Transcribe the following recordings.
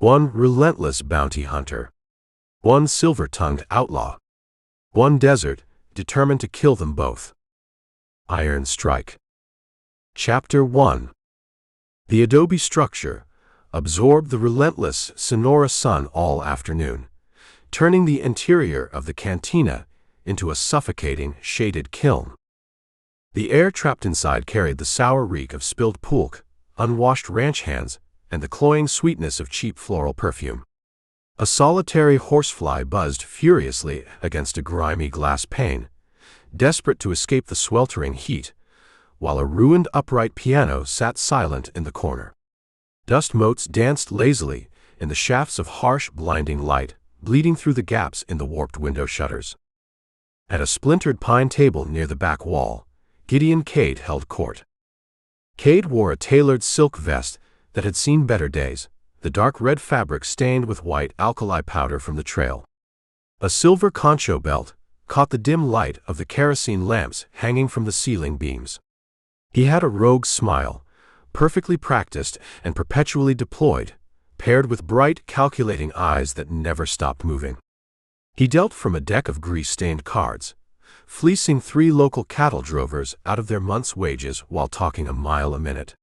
One relentless bounty hunter. One silver-tongued outlaw. One desert, determined to kill them both. Iron Strike. Chapter 1. The adobe structure absorbed the relentless Sonora sun all afternoon, turning the interior of the cantina into a suffocating, shaded kiln. The air trapped inside carried the sour reek of spilled pulque, unwashed ranch hands, and the cloying sweetness of cheap floral perfume. A solitary horsefly buzzed furiously against a grimy glass pane, desperate to escape the sweltering heat, while a ruined upright piano sat silent in the corner. Dust motes danced lazily in the shafts of harsh, blinding light, bleeding through the gaps in the warped window shutters. At a splintered pine table near the back wall, Gideon Cade held court. Cade wore a tailored silk vest that had seen better days, the dark red fabric stained with white alkali powder from the trail. A silver concho belt caught the dim light of the kerosene lamps hanging from the ceiling beams. He had a rogue smile, perfectly practiced and perpetually deployed, paired with bright, calculating eyes that never stopped moving. He dealt from a deck of grease-stained cards, fleecing 3 local cattle drovers out of their month's wages while talking a mile a minute.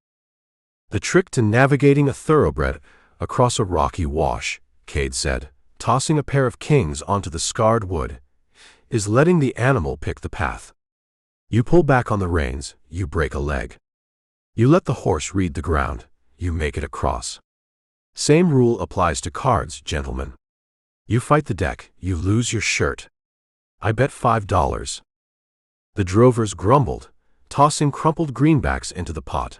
The trick to navigating a thoroughbred across a rocky wash, Cade said, tossing a pair of kings onto the scarred wood, is letting the animal pick the path. You pull back on the reins, you break a leg. You let the horse read the ground, you make it across. Same rule applies to cards, gentlemen. You fight the deck, you lose your shirt. I bet $5. The drovers grumbled, tossing crumpled greenbacks into the pot.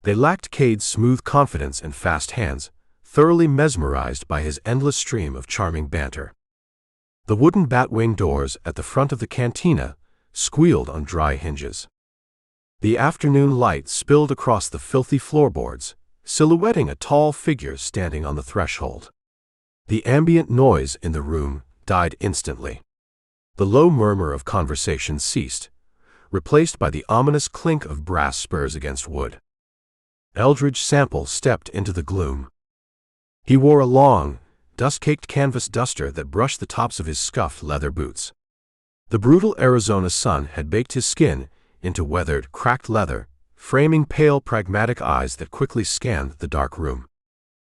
They lacked Cade's smooth confidence and fast hands, thoroughly mesmerized by his endless stream of charming banter. The wooden batwing doors at the front of the cantina squealed on dry hinges. The afternoon light spilled across the filthy floorboards, silhouetting a tall figure standing on the threshold. The ambient noise in the room died instantly. The low murmur of conversation ceased, replaced by the ominous clink of brass spurs against wood. Eldridge Sample stepped into the gloom. He wore a long, dust-caked canvas duster that brushed the tops of his scuffed leather boots. The brutal Arizona sun had baked his skin into weathered, cracked leather, framing pale, pragmatic eyes that quickly scanned the dark room.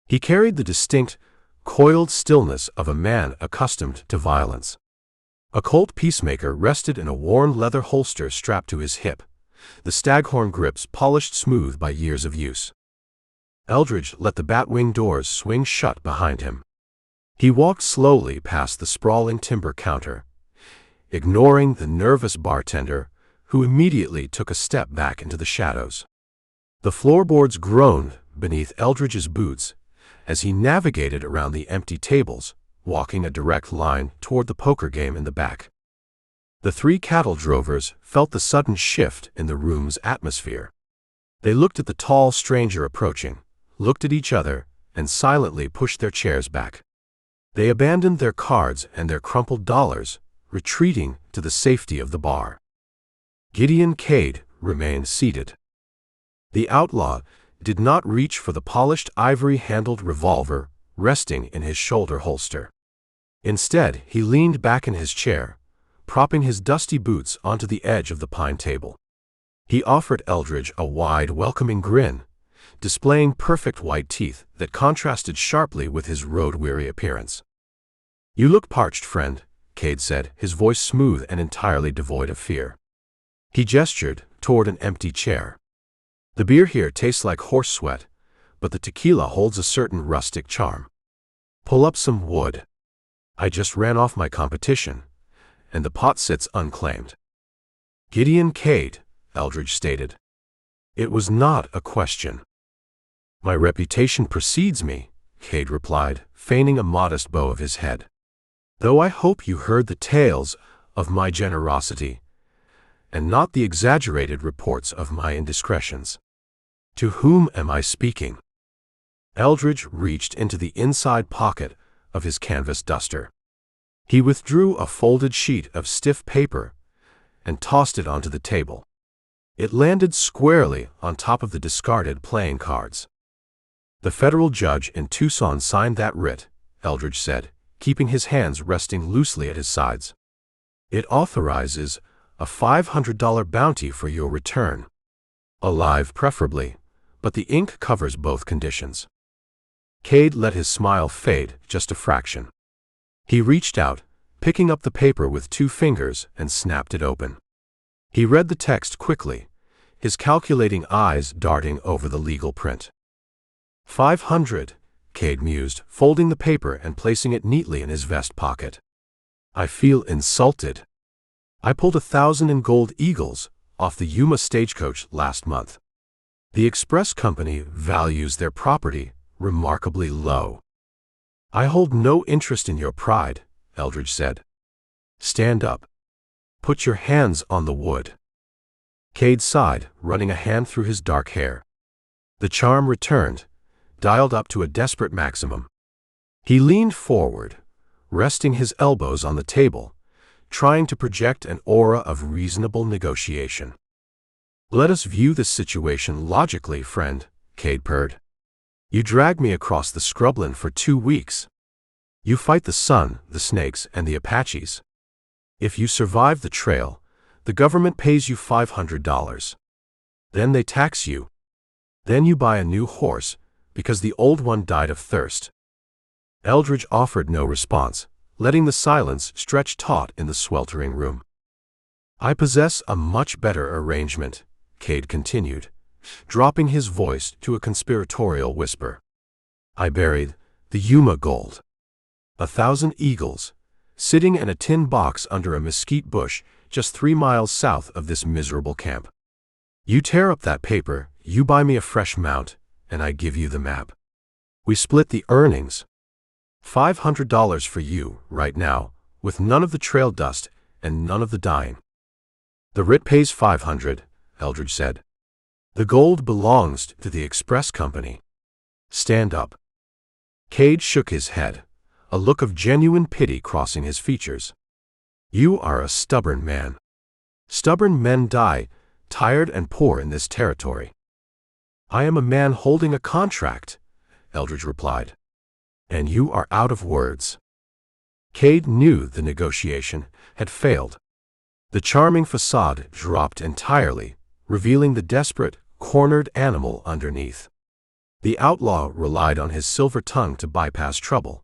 He carried the distinct, coiled stillness of a man accustomed to violence. A Colt Peacemaker rested in a worn leather holster strapped to his hip, the staghorn grips polished smooth by years of use. Eldridge let the batwing doors swing shut behind him. He walked slowly past the sprawling timber counter, ignoring the nervous bartender, who immediately took a step back into the shadows. The floorboards groaned beneath Eldridge's boots as he navigated around the empty tables, walking a direct line toward the poker game in the back. The 3 cattle drovers felt the sudden shift in the room's atmosphere. They looked at the tall stranger approaching, looked at each other, and silently pushed their chairs back. They abandoned their cards and their crumpled dollars, retreating to the safety of the bar. Gideon Cade remained seated. The outlaw did not reach for the polished ivory-handled revolver resting in his shoulder holster. Instead, he leaned back in his chair, propping his dusty boots onto the edge of the pine table. He offered Eldridge a wide, welcoming grin, displaying perfect white teeth that contrasted sharply with his road-weary appearance. "You look parched, friend," Cade said, his voice smooth and entirely devoid of fear. He gestured toward an empty chair. "The beer here tastes like horse sweat, but the tequila holds a certain rustic charm. Pull up some wood. I just ran off my competition, and the pot sits unclaimed." "Gideon Cade," Eldridge stated. It was not a question. "My reputation precedes me," Cade replied, feigning a modest bow of his head. "Though I hope you heard the tales of my generosity, and not the exaggerated reports of my indiscretions. To whom am I speaking?" Eldridge reached into the inside pocket of his canvas duster. He withdrew a folded sheet of stiff paper and tossed it onto the table. It landed squarely on top of the discarded playing cards. The federal judge in Tucson signed that writ, Eldridge said, keeping his hands resting loosely at his sides. It authorizes a $500 bounty for your return. Alive preferably, but the ink covers both conditions. Cade let his smile fade just a fraction. He reached out, picking up the paper with 2 fingers, and snapped it open. He read the text quickly, his calculating eyes darting over the legal print. 500, Cade mused, folding the paper and placing it neatly in his vest pocket. I feel insulted. I pulled 1,000 in gold eagles off the Yuma stagecoach last month. The express company values their property remarkably low. I hold no interest in your pride, Eldridge said. Stand up. Put your hands on the wood. Cade sighed, running a hand through his dark hair. The charm returned, dialed up to a desperate maximum. He leaned forward, resting his elbows on the table, trying to project an aura of reasonable negotiation. Let us view this situation logically, friend, Cade purred. You drag me across the scrubland for 2 weeks. You fight the sun, the snakes, and the Apaches. If you survive the trail, the government pays you $500. Then they tax you. Then you buy a new horse, because the old one died of thirst. Eldridge offered no response, letting the silence stretch taut in the sweltering room. I possess a much better arrangement, Cade continued, dropping his voice to a conspiratorial whisper. I buried the Yuma gold. 1,000 eagles, sitting in a tin box under a mesquite bush just 3 miles south of this miserable camp. You tear up that paper, you buy me a fresh mount, and I give you the map. We split the earnings. $500 for you, right now, with none of the trail dust and none of the dying. The writ pays $500, Eldridge said. The gold belongs to the express company. Stand up. Cade shook his head, a look of genuine pity crossing his features. You are a stubborn man. Stubborn men die, tired and poor in this territory. I am a man holding a contract, Eldridge replied. And you are out of words. Cade knew the negotiation had failed. The charming facade dropped entirely, revealing the desperate, cornered animal underneath. The outlaw relied on his silver tongue to bypass trouble,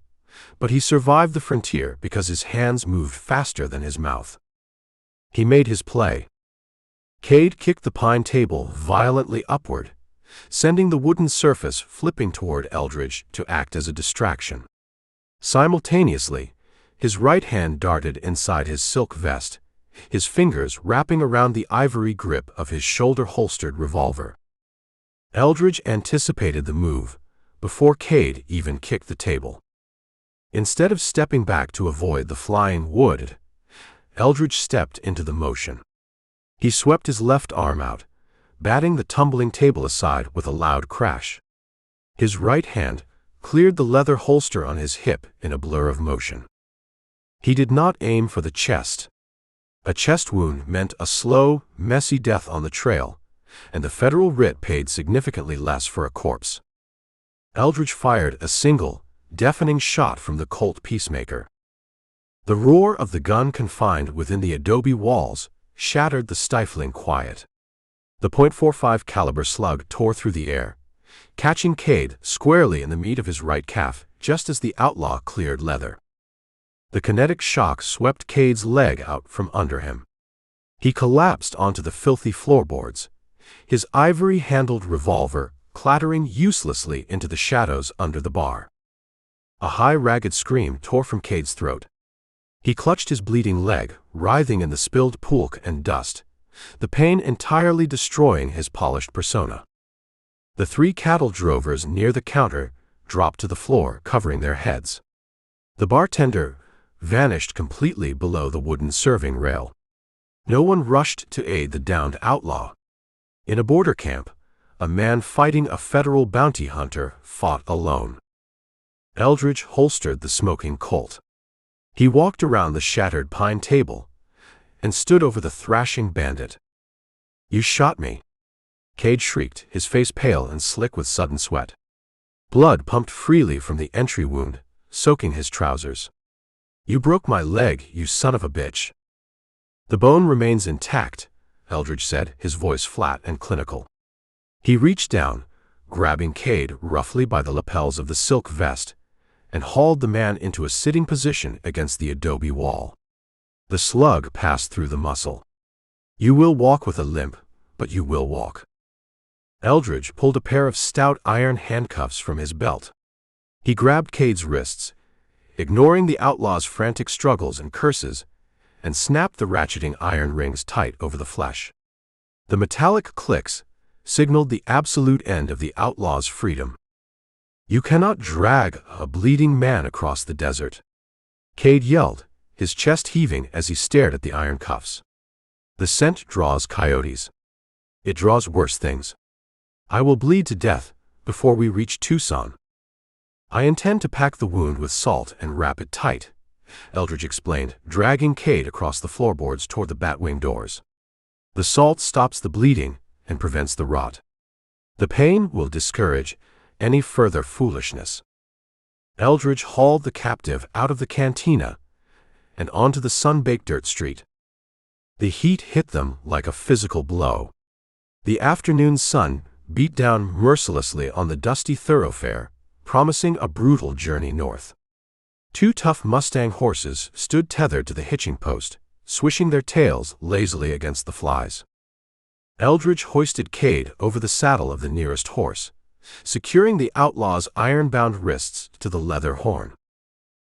but he survived the frontier because his hands moved faster than his mouth. He made his play. Cade kicked the pine table violently upward, sending the wooden surface flipping toward Eldridge to act as a distraction. Simultaneously, his right hand darted inside his silk vest, his fingers wrapping around the ivory grip of his shoulder-holstered revolver. Eldridge anticipated the move before Cade even kicked the table. Instead of stepping back to avoid the flying wood, Eldridge stepped into the motion. He swept his left arm out, batting the tumbling table aside with a loud crash. His right hand cleared the leather holster on his hip in a blur of motion. He did not aim for the chest. A chest wound meant a slow, messy death on the trail, and the federal writ paid significantly less for a corpse. Eldridge fired a single, deafening shot from the Colt Peacemaker. The roar of the gun confined within the adobe walls shattered the stifling quiet. The .45 caliber slug tore through the air, catching Cade squarely in the meat of his right calf just as the outlaw cleared leather. The kinetic shock swept Cade's leg out from under him. He collapsed onto the filthy floorboards, his ivory-handled revolver clattering uselessly into the shadows under the bar. A high, ragged scream tore from Cade's throat. He clutched his bleeding leg, writhing in the spilled pulque and dust, the pain entirely destroying his polished persona. The 3 cattle drovers near the counter dropped to the floor, covering their heads. The bartender vanished completely below the wooden serving rail. No one rushed to aid the downed outlaw. In a border camp, a man fighting a federal bounty hunter fought alone. Eldridge holstered the smoking Colt. He walked around the shattered pine table and stood over the thrashing bandit. You shot me, Cade shrieked, his face pale and slick with sudden sweat. Blood pumped freely from the entry wound, soaking his trousers. "You broke my leg, you son of a bitch." "The bone remains intact," Eldridge said, his voice flat and clinical. He reached down, grabbing Cade roughly by the lapels of the silk vest, and hauled the man into a sitting position against the adobe wall. The slug passed through the muscle. "You will walk with a limp, but you will walk." Eldridge pulled a pair of stout iron handcuffs from his belt. He grabbed Cade's wrists, ignoring the outlaw's frantic struggles and curses, and snapped the ratcheting iron rings tight over the flesh. The metallic clicks signaled the absolute end of the outlaw's freedom. "You cannot drag a bleeding man across the desert," Cade yelled, his chest heaving as he stared at the iron cuffs. "The scent draws coyotes. It draws worse things. I will bleed to death before we reach Tucson." "I intend to pack the wound with salt and wrap it tight," Eldridge explained, dragging Cade across the floorboards toward the batwing doors. "The salt stops the bleeding and prevents the rot. The pain will discourage any further foolishness." Eldridge hauled the captive out of the cantina and onto the sun-baked dirt street. The heat hit them like a physical blow. The afternoon sun beat down mercilessly on the dusty thoroughfare, promising a brutal journey north. Two tough Mustang horses stood tethered to the hitching post, swishing their tails lazily against the flies. Eldridge hoisted Cade over the saddle of the nearest horse, securing the outlaw's iron-bound wrists to the leather horn.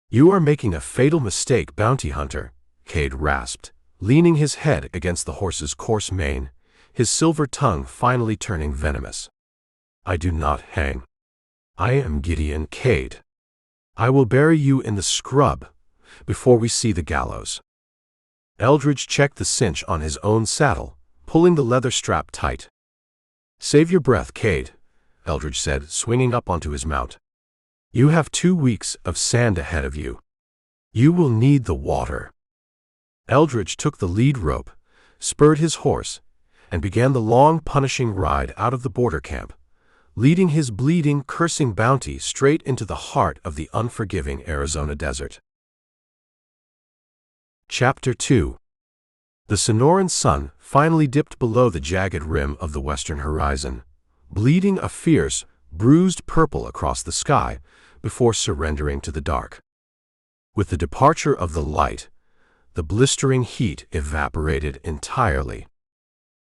"You are making a fatal mistake, bounty hunter," Cade rasped, leaning his head against the horse's coarse mane, his silver tongue finally turning venomous. "I do not hang. I am Gideon Cade. I will bury you in the scrub before we see the gallows." Eldridge checked the cinch on his own saddle, pulling the leather strap tight. "Save your breath, Cade," Eldridge said, swinging up onto his mount. "You have 2 weeks of sand ahead of you. You will need the water." Eldridge took the lead rope, spurred his horse, and began the long, punishing ride out of the border camp, leading his bleeding, cursing bounty straight into the heart of the unforgiving Arizona desert. Chapter 2. The Sonoran sun finally dipped below the jagged rim of the western horizon, bleeding a fierce, bruised purple across the sky before surrendering to the dark. With the departure of the light, the blistering heat evaporated entirely.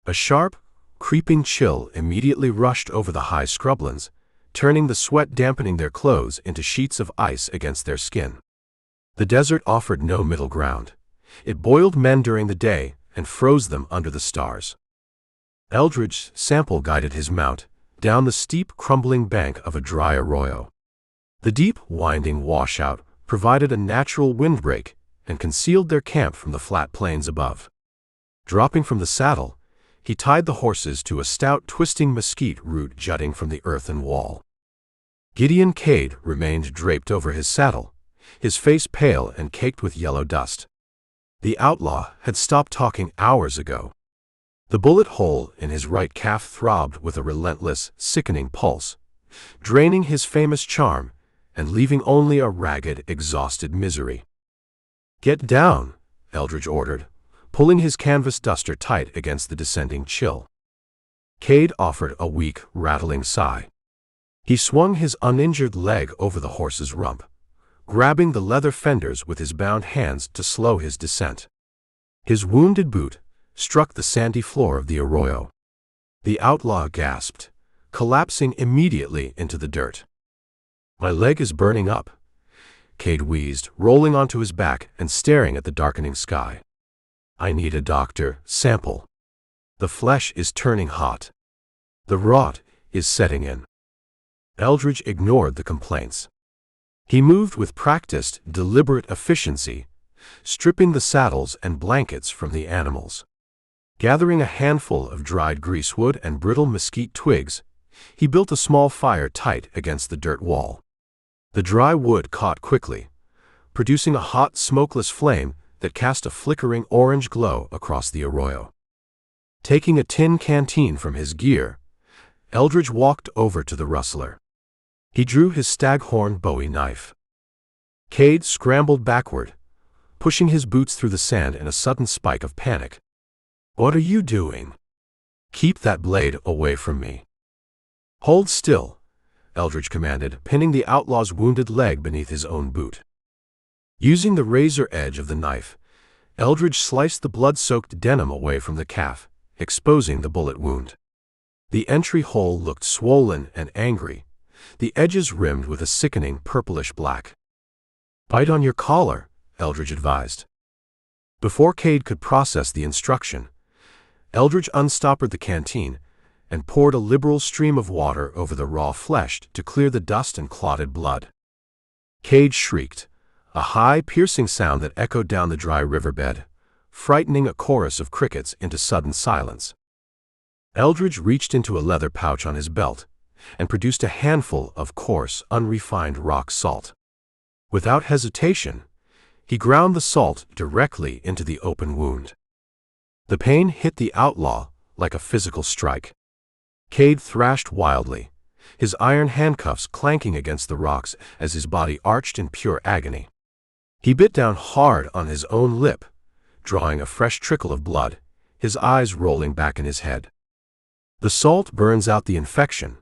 A sharp, creeping chill immediately rushed over the high scrublands, turning the sweat dampening their clothes into sheets of ice against their skin. The desert offered no middle ground. It boiled men during the day and froze them under the stars. Eldridge Sample guided his mount down the steep, crumbling bank of a dry arroyo. The deep, winding washout provided a natural windbreak and concealed their camp from the flat plains above. Dropping from the saddle, he tied the horses to a stout, twisting mesquite root jutting from the earthen wall. Gideon Cade remained draped over his saddle, his face pale and caked with yellow dust. The outlaw had stopped talking hours ago. The bullet hole in his right calf throbbed with a relentless, sickening pulse, draining his famous charm and leaving only a ragged, exhausted misery. "Get down," Eldridge ordered, pulling his canvas duster tight against the descending chill. Cade offered a weak, rattling sigh. He swung his uninjured leg over the horse's rump, grabbing the leather fenders with his bound hands to slow his descent. His wounded boot struck the sandy floor of the arroyo. The outlaw gasped, collapsing immediately into the dirt. "My leg is burning up," Cade wheezed, rolling onto his back and staring at the darkening sky. "I need a doctor, Sample. The flesh is turning hot. The rot is setting in." Eldridge ignored the complaints. He moved with practiced, deliberate efficiency, stripping the saddles and blankets from the animals. Gathering a handful of dried greasewood and brittle mesquite twigs, he built a small fire tight against the dirt wall. The dry wood caught quickly, producing a hot, smokeless flame that cast a flickering orange glow across the arroyo. Taking a tin canteen from his gear, Eldridge walked over to the rustler. He drew his staghorn Bowie knife. Cade scrambled backward, pushing his boots through the sand in a sudden spike of panic. "What are you doing? Keep that blade away from me." "Hold still," Eldridge commanded, pinning the outlaw's wounded leg beneath his own boot. Using the razor edge of the knife, Eldridge sliced the blood-soaked denim away from the calf, exposing the bullet wound. The entry hole looked swollen and angry, the edges rimmed with a sickening purplish black. "Bite on your collar," Eldridge advised. Before Cade could process the instruction, Eldridge unstoppered the canteen and poured a liberal stream of water over the raw flesh to clear the dust and clotted blood. Cade shrieked, a high, piercing sound that echoed down the dry riverbed, frightening a chorus of crickets into sudden silence. Eldridge reached into a leather pouch on his belt and produced a handful of coarse, unrefined rock salt. Without hesitation, he ground the salt directly into the open wound. The pain hit the outlaw like a physical strike. Cade thrashed wildly, his iron handcuffs clanking against the rocks as his body arched in pure agony. He bit down hard on his own lip, drawing a fresh trickle of blood, his eyes rolling back in his head. "The salt burns out the infection,"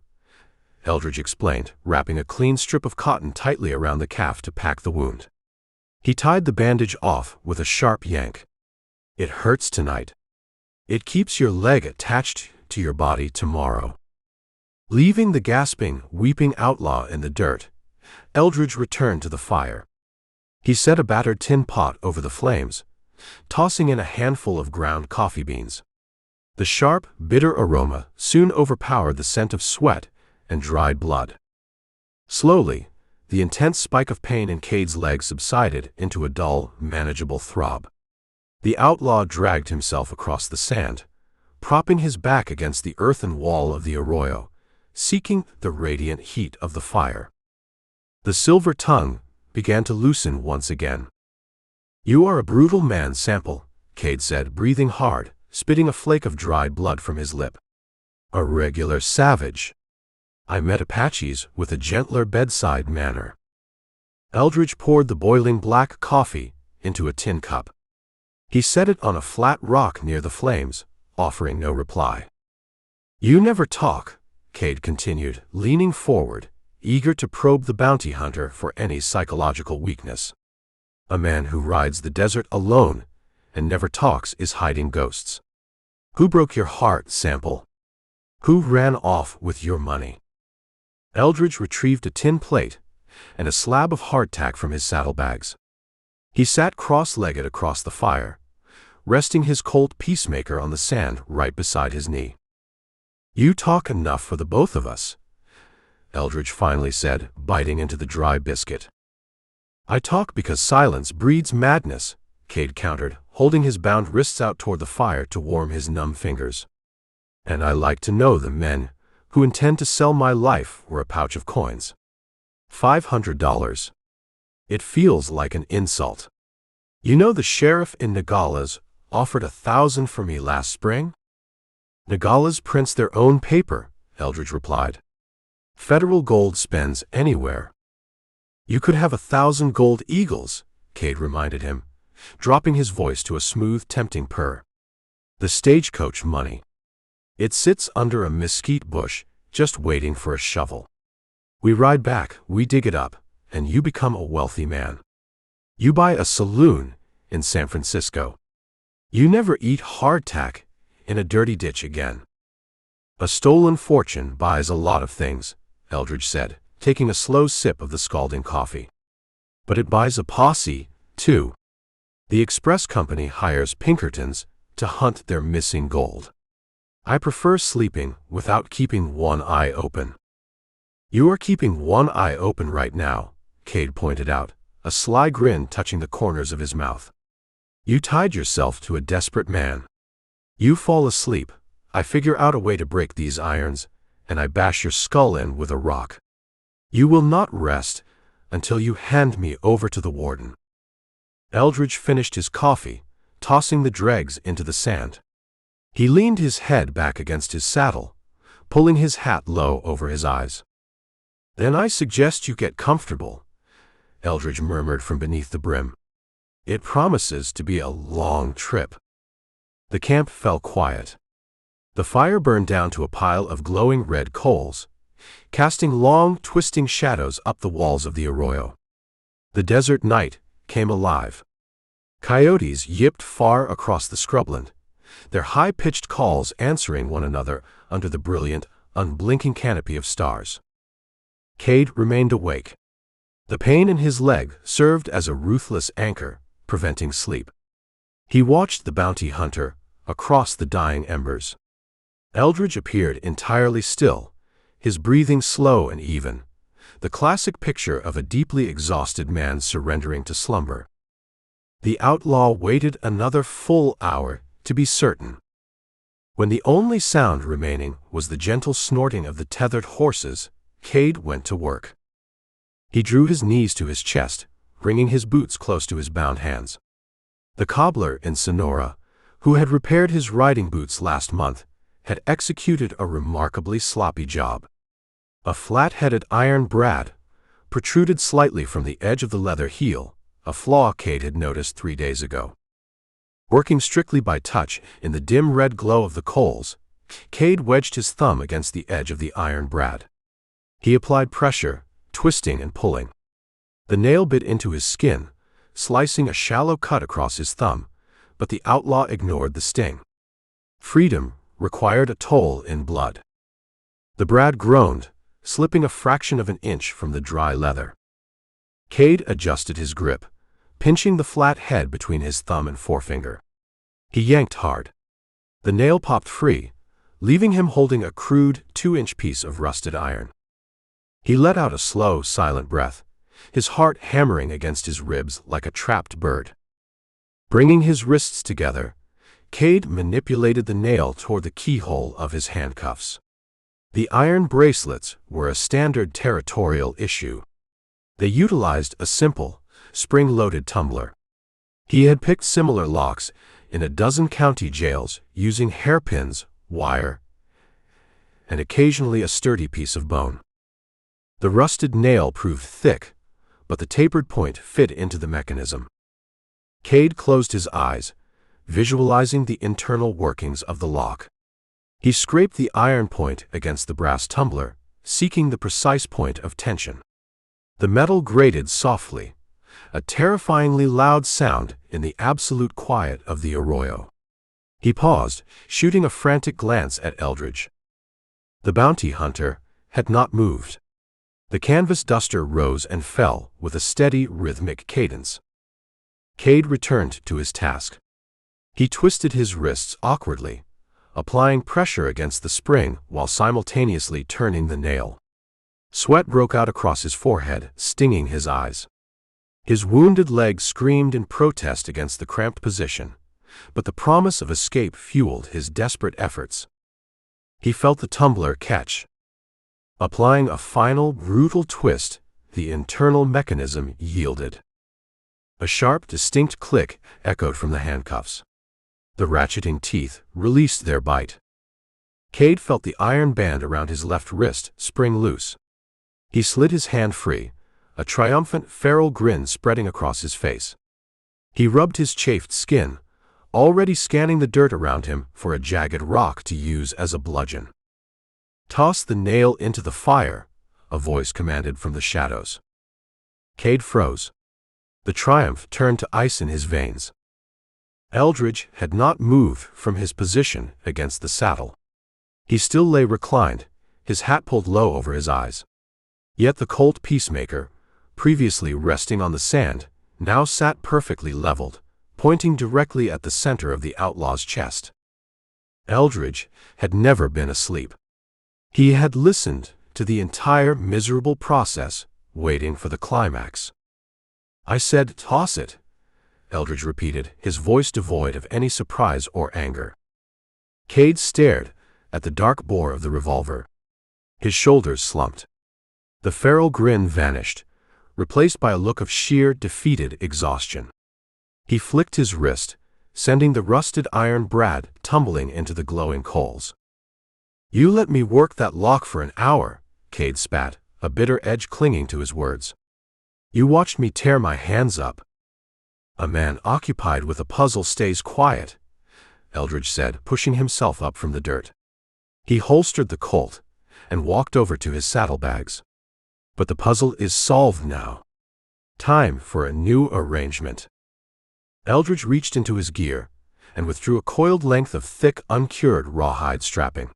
Eldridge explained, wrapping a clean strip of cotton tightly around the calf to pack the wound. He tied the bandage off with a sharp yank. "It hurts tonight. It keeps your leg attached to your body tomorrow." Leaving the gasping, weeping outlaw in the dirt, Eldridge returned to the fire. He set a battered tin pot over the flames, tossing in a handful of ground coffee beans. The sharp, bitter aroma soon overpowered the scent of sweat and dried blood. Slowly, the intense spike of pain in Cade's leg subsided into a dull, manageable throb. The outlaw dragged himself across the sand, propping his back against the earthen wall of the arroyo, seeking the radiant heat of the fire. The silver tongue began to loosen once again. "You are a brutal man, Sample," Cade said, breathing hard, spitting a flake of dried blood from his lip. "A regular savage. I met Apaches with a gentler bedside manner." Eldridge poured the boiling black coffee into a tin cup. He set it on a flat rock near the flames, offering no reply. "You never talk," Cade continued, leaning forward, eager to probe the bounty hunter for any psychological weakness. "A man who rides the desert alone and never talks is hiding ghosts. Who broke your heart, Sample? Who ran off with your money?" Eldridge retrieved a tin plate and a slab of hardtack from his saddlebags. He sat cross-legged across the fire, resting his Colt Peacemaker on the sand right beside his knee. "You talk enough for the both of us," Eldridge finally said, biting into the dry biscuit. "I talk because silence breeds madness," Cade countered, holding his bound wrists out toward the fire to warm his numb fingers. "And I like to know the men who intend to sell my life for a pouch of coins. $500. It feels like an insult. You know the sheriff in Nogales offered $1,000 for me last spring?" "Nogales prints their own paper," Eldridge replied. "Federal gold spends anywhere." "You could have 1,000 gold eagles," Cade reminded him, dropping his voice to a smooth, tempting purr. "The stagecoach money. It sits under a mesquite bush, just waiting for a shovel. We ride back, we dig it up, and you become a wealthy man. You buy a saloon in San Francisco. You never eat hardtack in a dirty ditch again." "A stolen fortune buys a lot of things," Eldridge said, taking a slow sip of the scalding coffee. "But it buys a posse, too. The express company hires Pinkertons to hunt their missing gold. I prefer sleeping without keeping one eye open." "You are keeping one eye open right now," Cade pointed out, a sly grin touching the corners of his mouth. "You tied yourself to a desperate man. You fall asleep, I figure out a way to break these irons, and I bash your skull in with a rock. You will not rest until you hand me over to the warden." Eldridge finished his coffee, tossing the dregs into the sand. He leaned his head back against his saddle, pulling his hat low over his eyes. "Then I suggest you get comfortable," Eldridge murmured from beneath the brim. "It promises to be a long trip." The camp fell quiet. The fire burned down to a pile of glowing red coals, casting long, twisting shadows up the walls of the arroyo. The desert night came alive. Coyotes yipped far across the scrubland, their high-pitched calls answering one another under the brilliant, unblinking canopy of stars. Cade remained awake. The pain in his leg served as a ruthless anchor, preventing sleep. He watched the bounty hunter across the dying embers. Eldridge appeared entirely still, his breathing slow and even, the classic picture of a deeply exhausted man surrendering to slumber. The outlaw waited another full hour to be certain. When the only sound remaining was the gentle snorting of the tethered horses, Cade went to work. He drew his knees to his chest, bringing his boots close to his bound hands. The cobbler in Sonora, who had repaired his riding boots last month, had executed a remarkably sloppy job. A flat-headed iron brad protruded slightly from the edge of the leather heel, a flaw Cade had noticed 3 days ago. Working strictly by touch in the dim red glow of the coals, Cade wedged his thumb against the edge of the iron brad. He applied pressure, twisting and pulling. The nail bit into his skin, slicing a shallow cut across his thumb, but the outlaw ignored the sting. Freedom required a toll in blood. The brad groaned, slipping a fraction of an inch from the dry leather. Cade adjusted his grip, pinching the flat head between his thumb and forefinger. He yanked hard. The nail popped free, leaving him holding a crude 2-inch piece of rusted iron. He let out a slow, silent breath, his heart hammering against his ribs like a trapped bird. Bringing his wrists together, Cade manipulated the nail toward the keyhole of his handcuffs. The iron bracelets were a standard territorial issue. They utilized a simple, spring-loaded tumbler. He had picked similar locks in a dozen county jails using hairpins, wire, and occasionally a sturdy piece of bone. The rusted nail proved thick, but the tapered point fit into the mechanism. Cade closed his eyes, visualizing the internal workings of the lock. He scraped the iron point against the brass tumbler, seeking the precise point of tension. The metal grated softly, a terrifyingly loud sound in the absolute quiet of the arroyo. He paused, shooting a frantic glance at Eldridge. The bounty hunter had not moved. The canvas duster rose and fell with a steady, rhythmic cadence. Cade returned to his task. He twisted his wrists awkwardly, applying pressure against the spring while simultaneously turning the nail. Sweat broke out across his forehead, stinging his eyes. His wounded leg screamed in protest against the cramped position, but the promise of escape fueled his desperate efforts. He felt the tumbler catch. Applying a final, brutal twist, the internal mechanism yielded. A sharp, distinct click echoed from the handcuffs. The ratcheting teeth released their bite. Cade felt the iron band around his left wrist spring loose. He slid his hand free, a triumphant, feral grin spreading across his face. He rubbed his chafed skin, already scanning the dirt around him for a jagged rock to use as a bludgeon. "Toss the nail into the fire," a voice commanded from the shadows. Cade froze. The triumph turned to ice in his veins. Eldridge had not moved from his position against the saddle. He still lay reclined, his hat pulled low over his eyes. Yet the Colt Peacemaker, previously resting on the sand, now sat perfectly leveled, pointing directly at the center of the outlaw's chest. Eldridge had never been asleep. He had listened to the entire miserable process, waiting for the climax. "I said toss it," Eldridge repeated, his voice devoid of any surprise or anger. Cade stared at the dark bore of the revolver. His shoulders slumped. The feral grin vanished, replaced by a look of sheer, defeated exhaustion. He flicked his wrist, sending the rusted iron brad tumbling into the glowing coals. "You let me work that lock for an hour," Cade spat, a bitter edge clinging to his words. "You watched me tear my hands up." "A man occupied with a puzzle stays quiet," Eldridge said, pushing himself up from the dirt. He holstered the Colt and walked over to his saddlebags. "But the puzzle is solved now. Time for a new arrangement." Eldridge reached into his gear and withdrew a coiled length of thick, uncured rawhide strapping.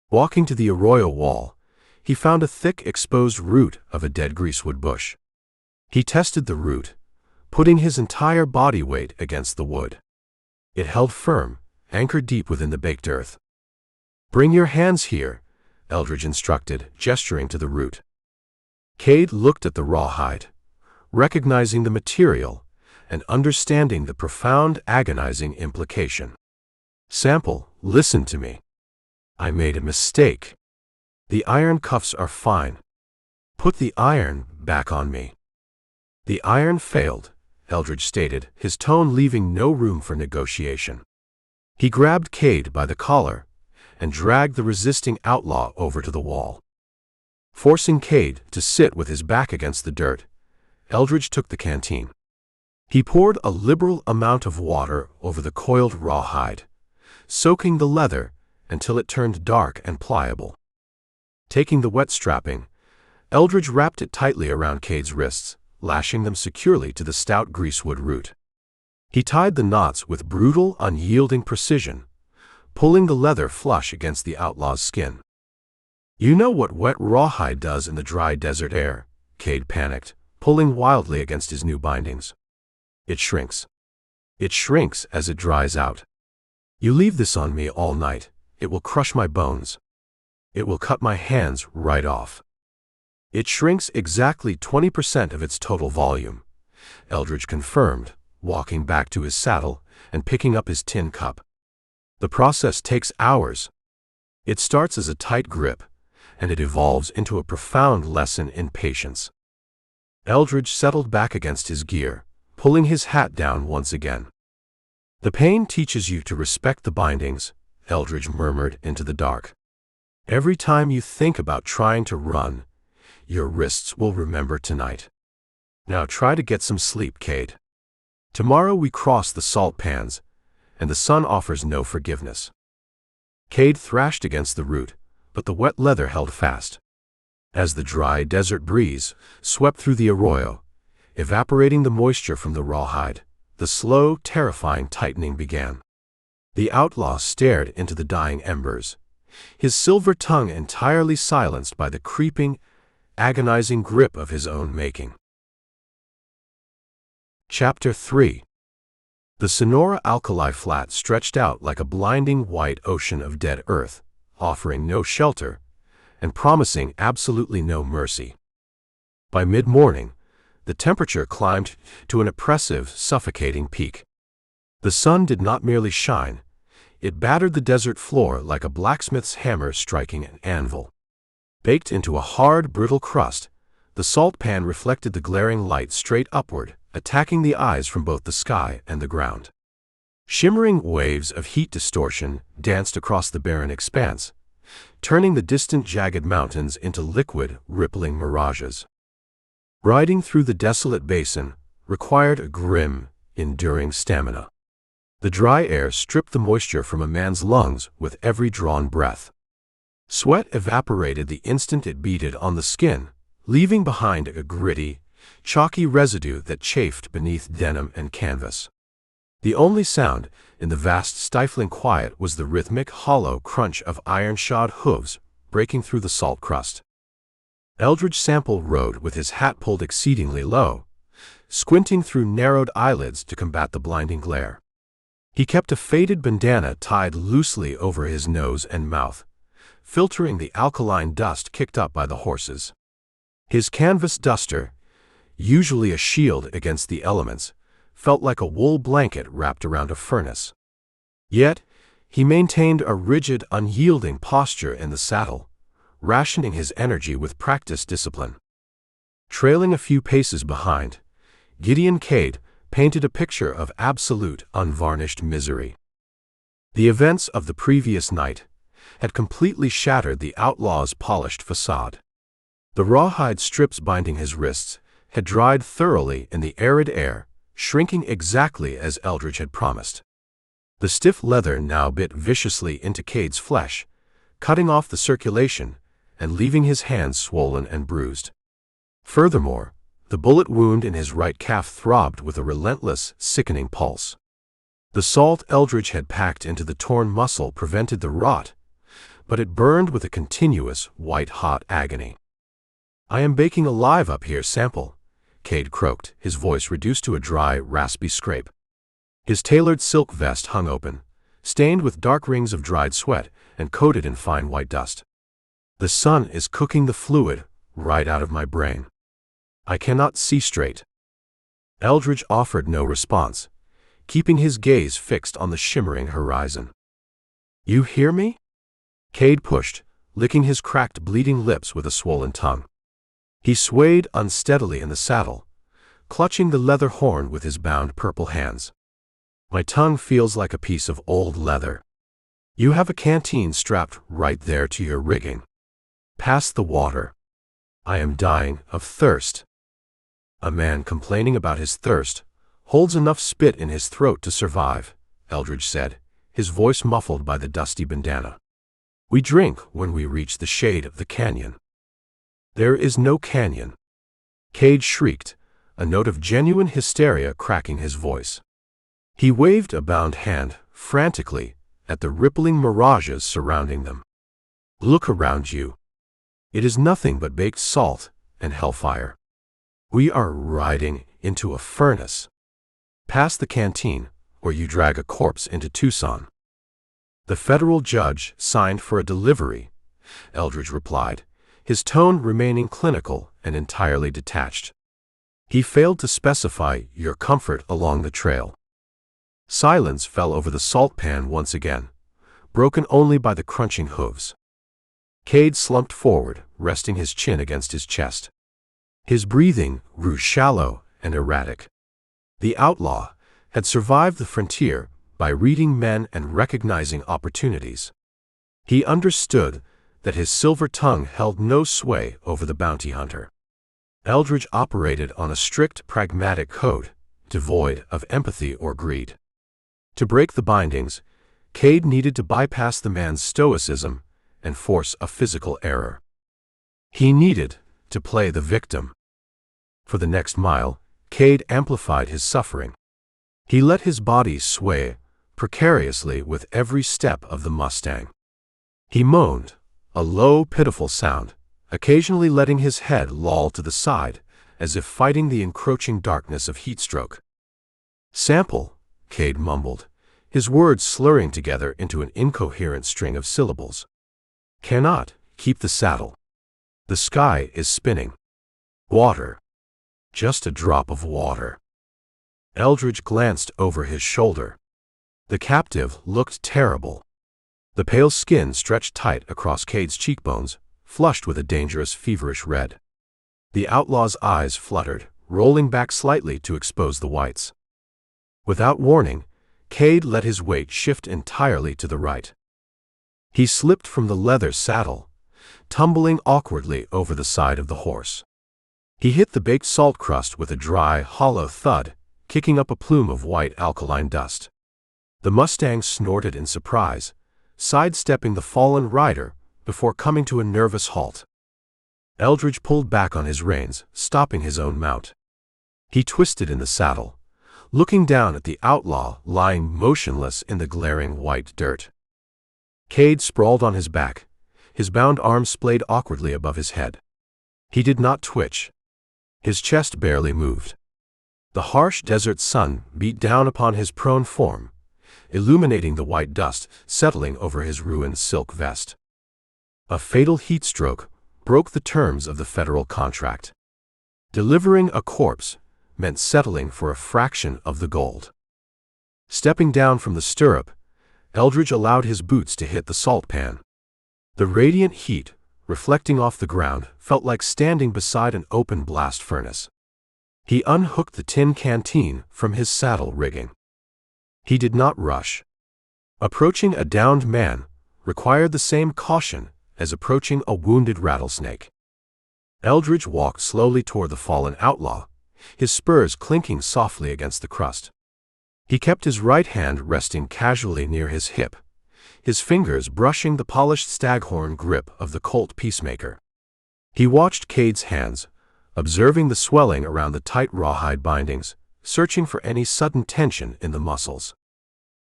Walking to the arroyo wall, he found a thick, exposed root of a dead greasewood bush. He tested the root, putting his entire body weight against the wood. It held firm, anchored deep within the baked earth. "Bring your hands here," Eldridge instructed, gesturing to the root. Cade looked at the rawhide, recognizing the material and understanding the profound, agonizing implication. "Sample, listen to me. I made a mistake. The iron cuffs are fine. Put the iron back on me." "The iron failed," Eldridge stated, his tone leaving no room for negotiation. He grabbed Cade by the collar and dragged the resisting outlaw over to the wall. Forcing Cade to sit with his back against the dirt, Eldridge took the canteen. He poured a liberal amount of water over the coiled rawhide, soaking the leather until it turned dark and pliable. Taking the wet strapping, Eldridge wrapped it tightly around Cade's wrists, lashing them securely to the stout greasewood root. He tied the knots with brutal, unyielding precision, pulling the leather flush against the outlaw's skin. "You know what wet rawhide does in the dry desert air," Cade panicked, pulling wildly against his new bindings. "It shrinks. It shrinks as it dries out. You leave this on me all night, it will crush my bones. It will cut my hands right off." "It shrinks exactly 20% of its total volume," Eldridge confirmed, walking back to his saddle and picking up his tin cup. "The process takes hours. It starts as a tight grip, and it evolves into a profound lesson in patience." Eldridge settled back against his gear, pulling his hat down once again. "The pain teaches you to respect the bindings," Eldridge murmured into the dark. "Every time you think about trying to run, your wrists will remember tonight. Now try to get some sleep, Cade. Tomorrow we cross the salt pans, and the sun offers no forgiveness." Cade thrashed against the root, but the wet leather held fast. As the dry desert breeze swept through the arroyo, evaporating the moisture from the rawhide, the slow, terrifying tightening began. The outlaw stared into the dying embers, his silver tongue entirely silenced by the creeping, agonizing grip of his own making. Chapter 3. The Sonora Alkali Flat stretched out like a blinding white ocean of dead earth, offering no shelter and promising absolutely no mercy. By mid-morning, the temperature climbed to an oppressive, suffocating peak. The sun did not merely shine, it battered the desert floor like a blacksmith's hammer striking an anvil. Baked into a hard, brittle crust, the salt pan reflected the glaring light straight upward, attacking the eyes from both the sky and the ground. Shimmering waves of heat distortion danced across the barren expanse, turning the distant jagged mountains into liquid, rippling mirages. Riding through the desolate basin required a grim, enduring stamina. The dry air stripped the moisture from a man's lungs with every drawn breath. Sweat evaporated the instant it beaded on the skin, leaving behind a gritty, chalky residue that chafed beneath denim and canvas. The only sound in the vast, stifling quiet was the rhythmic, hollow crunch of iron-shod hooves breaking through the salt crust. Eldridge Sample rode with his hat pulled exceedingly low, squinting through narrowed eyelids to combat the blinding glare. He kept a faded bandana tied loosely over his nose and mouth, filtering the alkaline dust kicked up by the horses. His canvas duster, usually a shield against the elements, felt like a wool blanket wrapped around a furnace. Yet, he maintained a rigid, unyielding posture in the saddle, rationing his energy with practiced discipline. Trailing a few paces behind, Gideon Cade painted a picture of absolute, unvarnished misery. The events of the previous night had completely shattered the outlaw's polished facade. The rawhide strips binding his wrists had dried thoroughly in the arid air, shrinking exactly as Eldridge had promised. The stiff leather now bit viciously into Cade's flesh, cutting off the circulation and leaving his hands swollen and bruised. Furthermore, the bullet wound in his right calf throbbed with a relentless, sickening pulse. The salt Eldridge had packed into the torn muscle prevented the rot, but it burned with a continuous, white-hot agony. "I am baking alive up here, Sample," Cade croaked, his voice reduced to a dry, raspy scrape. His tailored silk vest hung open, stained with dark rings of dried sweat and coated in fine white dust. "The sun is cooking the fluid right out of my brain. I cannot see straight." Eldridge offered no response, keeping his gaze fixed on the shimmering horizon. "You hear me?" Cade pushed, licking his cracked, bleeding lips with a swollen tongue. He swayed unsteadily in the saddle, clutching the leather horn with his bound purple hands. "My tongue feels like a piece of old leather. You have a canteen strapped right there to your rigging. Pass the water. I am dying of thirst." "A man complaining about his thirst holds enough spit in his throat to survive," Eldridge said, his voice muffled by the dusty bandana. "We drink when we reach the shade of the canyon." "There is no canyon," Cade shrieked, a note of genuine hysteria cracking his voice. He waved a bound hand, frantically, at the rippling mirages surrounding them. "Look around you. It is nothing but baked salt and hellfire. We are riding into a furnace. Pass the canteen, or you drag a corpse into Tucson." "The federal judge signed for a delivery," Eldridge replied, his tone remaining clinical and entirely detached. "He failed to specify your comfort along the trail." Silence fell over the salt pan once again, broken only by the crunching hooves. Cade slumped forward, resting his chin against his chest. His breathing grew shallow and erratic. The outlaw had survived the frontier by reading men and recognizing opportunities. He understood that his silver tongue held no sway over the bounty hunter. Eldridge operated on a strict, pragmatic code, devoid of empathy or greed. To break the bindings, Cade needed to bypass the man's stoicism and force a physical error. He needed to play the victim. For the next mile, Cade amplified his suffering. He let his body sway precariously with every step of the Mustang. He moaned, a low, pitiful sound, occasionally letting his head loll to the side, as if fighting the encroaching darkness of heatstroke. "Sample," Cade mumbled, his words slurring together into an incoherent string of syllables. "Cannot keep the saddle. The sky is spinning. Water. Just a drop of water." Eldridge glanced over his shoulder. The captive looked terrible. The pale skin stretched tight across Cade's cheekbones, flushed with a dangerous, feverish red. The outlaw's eyes fluttered, rolling back slightly to expose the whites. Without warning, Cade let his weight shift entirely to the right. He slipped from the leather saddle, tumbling awkwardly over the side of the horse. He hit the baked salt crust with a dry, hollow thud, kicking up a plume of white alkaline dust. The Mustang snorted in surprise, sidestepping the fallen rider before coming to a nervous halt. Eldridge pulled back on his reins, stopping his own mount. He twisted in the saddle, looking down at the outlaw lying motionless in the glaring white dirt. Cade sprawled on his back, his bound arms splayed awkwardly above his head. He did not twitch. His chest barely moved. The harsh desert sun beat down upon his prone form, illuminating the white dust settling over his ruined silk vest. A fatal heat stroke broke the terms of the federal contract. Delivering a corpse meant settling for a fraction of the gold. Stepping down from the stirrup, Eldridge allowed his boots to hit the salt pan. The radiant heat, reflecting off the ground, felt like standing beside an open blast furnace. He unhooked the tin canteen from his saddle rigging. He did not rush. Approaching a downed man required the same caution as approaching a wounded rattlesnake. Eldridge walked slowly toward the fallen outlaw, his spurs clinking softly against the crust. He kept his right hand resting casually near his hip, his fingers brushing the polished staghorn grip of the Colt peacemaker. He watched Cade's hands, observing the swelling around the tight rawhide bindings, searching for any sudden tension in the muscles.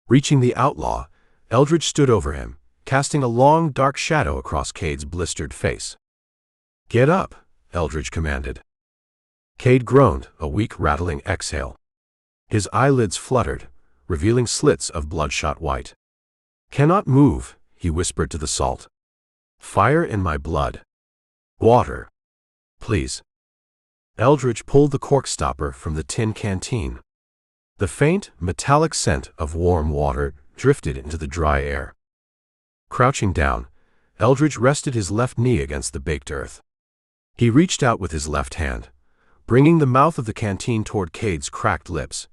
Reaching the outlaw, Eldridge stood over him, casting a long, dark shadow across Cade's blistered face. "Get up," Eldridge commanded. Cade groaned, a weak, rattling exhale. His eyelids fluttered, revealing slits of bloodshot white. "Cannot move," he whispered to the salt. "Fire in my blood. Water. Please." Eldridge pulled the cork stopper from the tin canteen. The faint, metallic scent of warm water drifted into the dry air. Crouching down, Eldridge rested his left knee against the baked earth. He reached out with his left hand, bringing the mouth of the canteen toward Cade's cracked lips,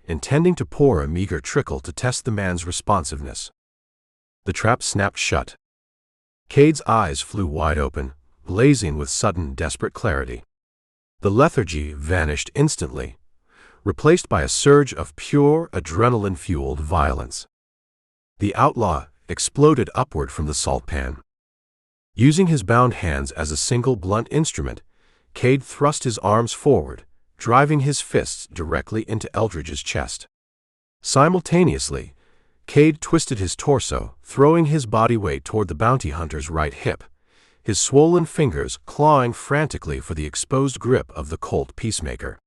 intending to pour a meager trickle to test the man's responsiveness. The trap snapped shut. Cade's eyes flew wide open, blazing with sudden, desperate clarity. The lethargy vanished instantly, replaced by a surge of pure, adrenaline-fueled violence. The outlaw exploded upward from the salt pan. Using his bound hands as a single blunt instrument, Cade thrust his arms forward, driving his fists directly into Eldridge's chest. Simultaneously, Cade twisted his torso, throwing his body weight toward the bounty hunter's right hip, his swollen fingers clawing frantically for the exposed grip of the Colt peacemaker.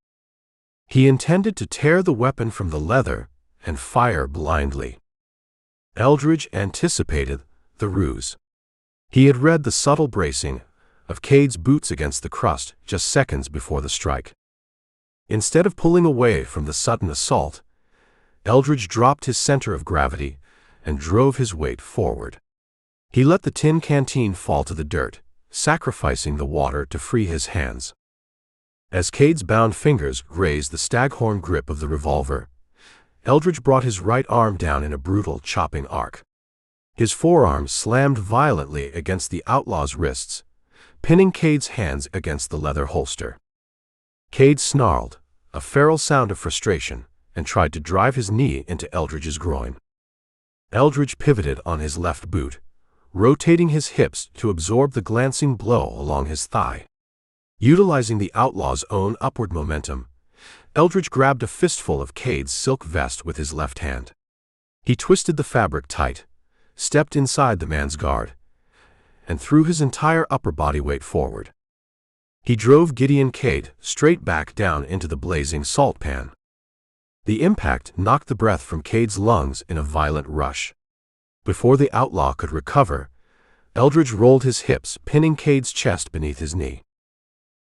He intended to tear the weapon from the leather and fire blindly. Eldridge anticipated the ruse. He had read the subtle bracing of Cade's boots against the crust just seconds before the strike. Instead of pulling away from the sudden assault, Eldridge dropped his center of gravity and drove his weight forward. He let the tin canteen fall to the dirt, sacrificing the water to free his hands. As Cade's bound fingers grazed the staghorn grip of the revolver, Eldridge brought his right arm down in a brutal, chopping arc. His forearm slammed violently against the outlaw's wrists, pinning Cade's hands against the leather holster. Cade snarled, a feral sound of frustration, and tried to drive his knee into Eldridge's groin. Eldridge pivoted on his left boot, rotating his hips to absorb the glancing blow along his thigh. Utilizing the outlaw's own upward momentum, Eldridge grabbed a fistful of Cade's silk vest with his left hand. He twisted the fabric tight, stepped inside the man's guard, and threw his entire upper body weight forward. He drove Gideon Cade straight back down into the blazing salt pan. The impact knocked the breath from Cade's lungs in a violent rush. Before the outlaw could recover, Eldridge rolled his hips, pinning Cade's chest beneath his knee.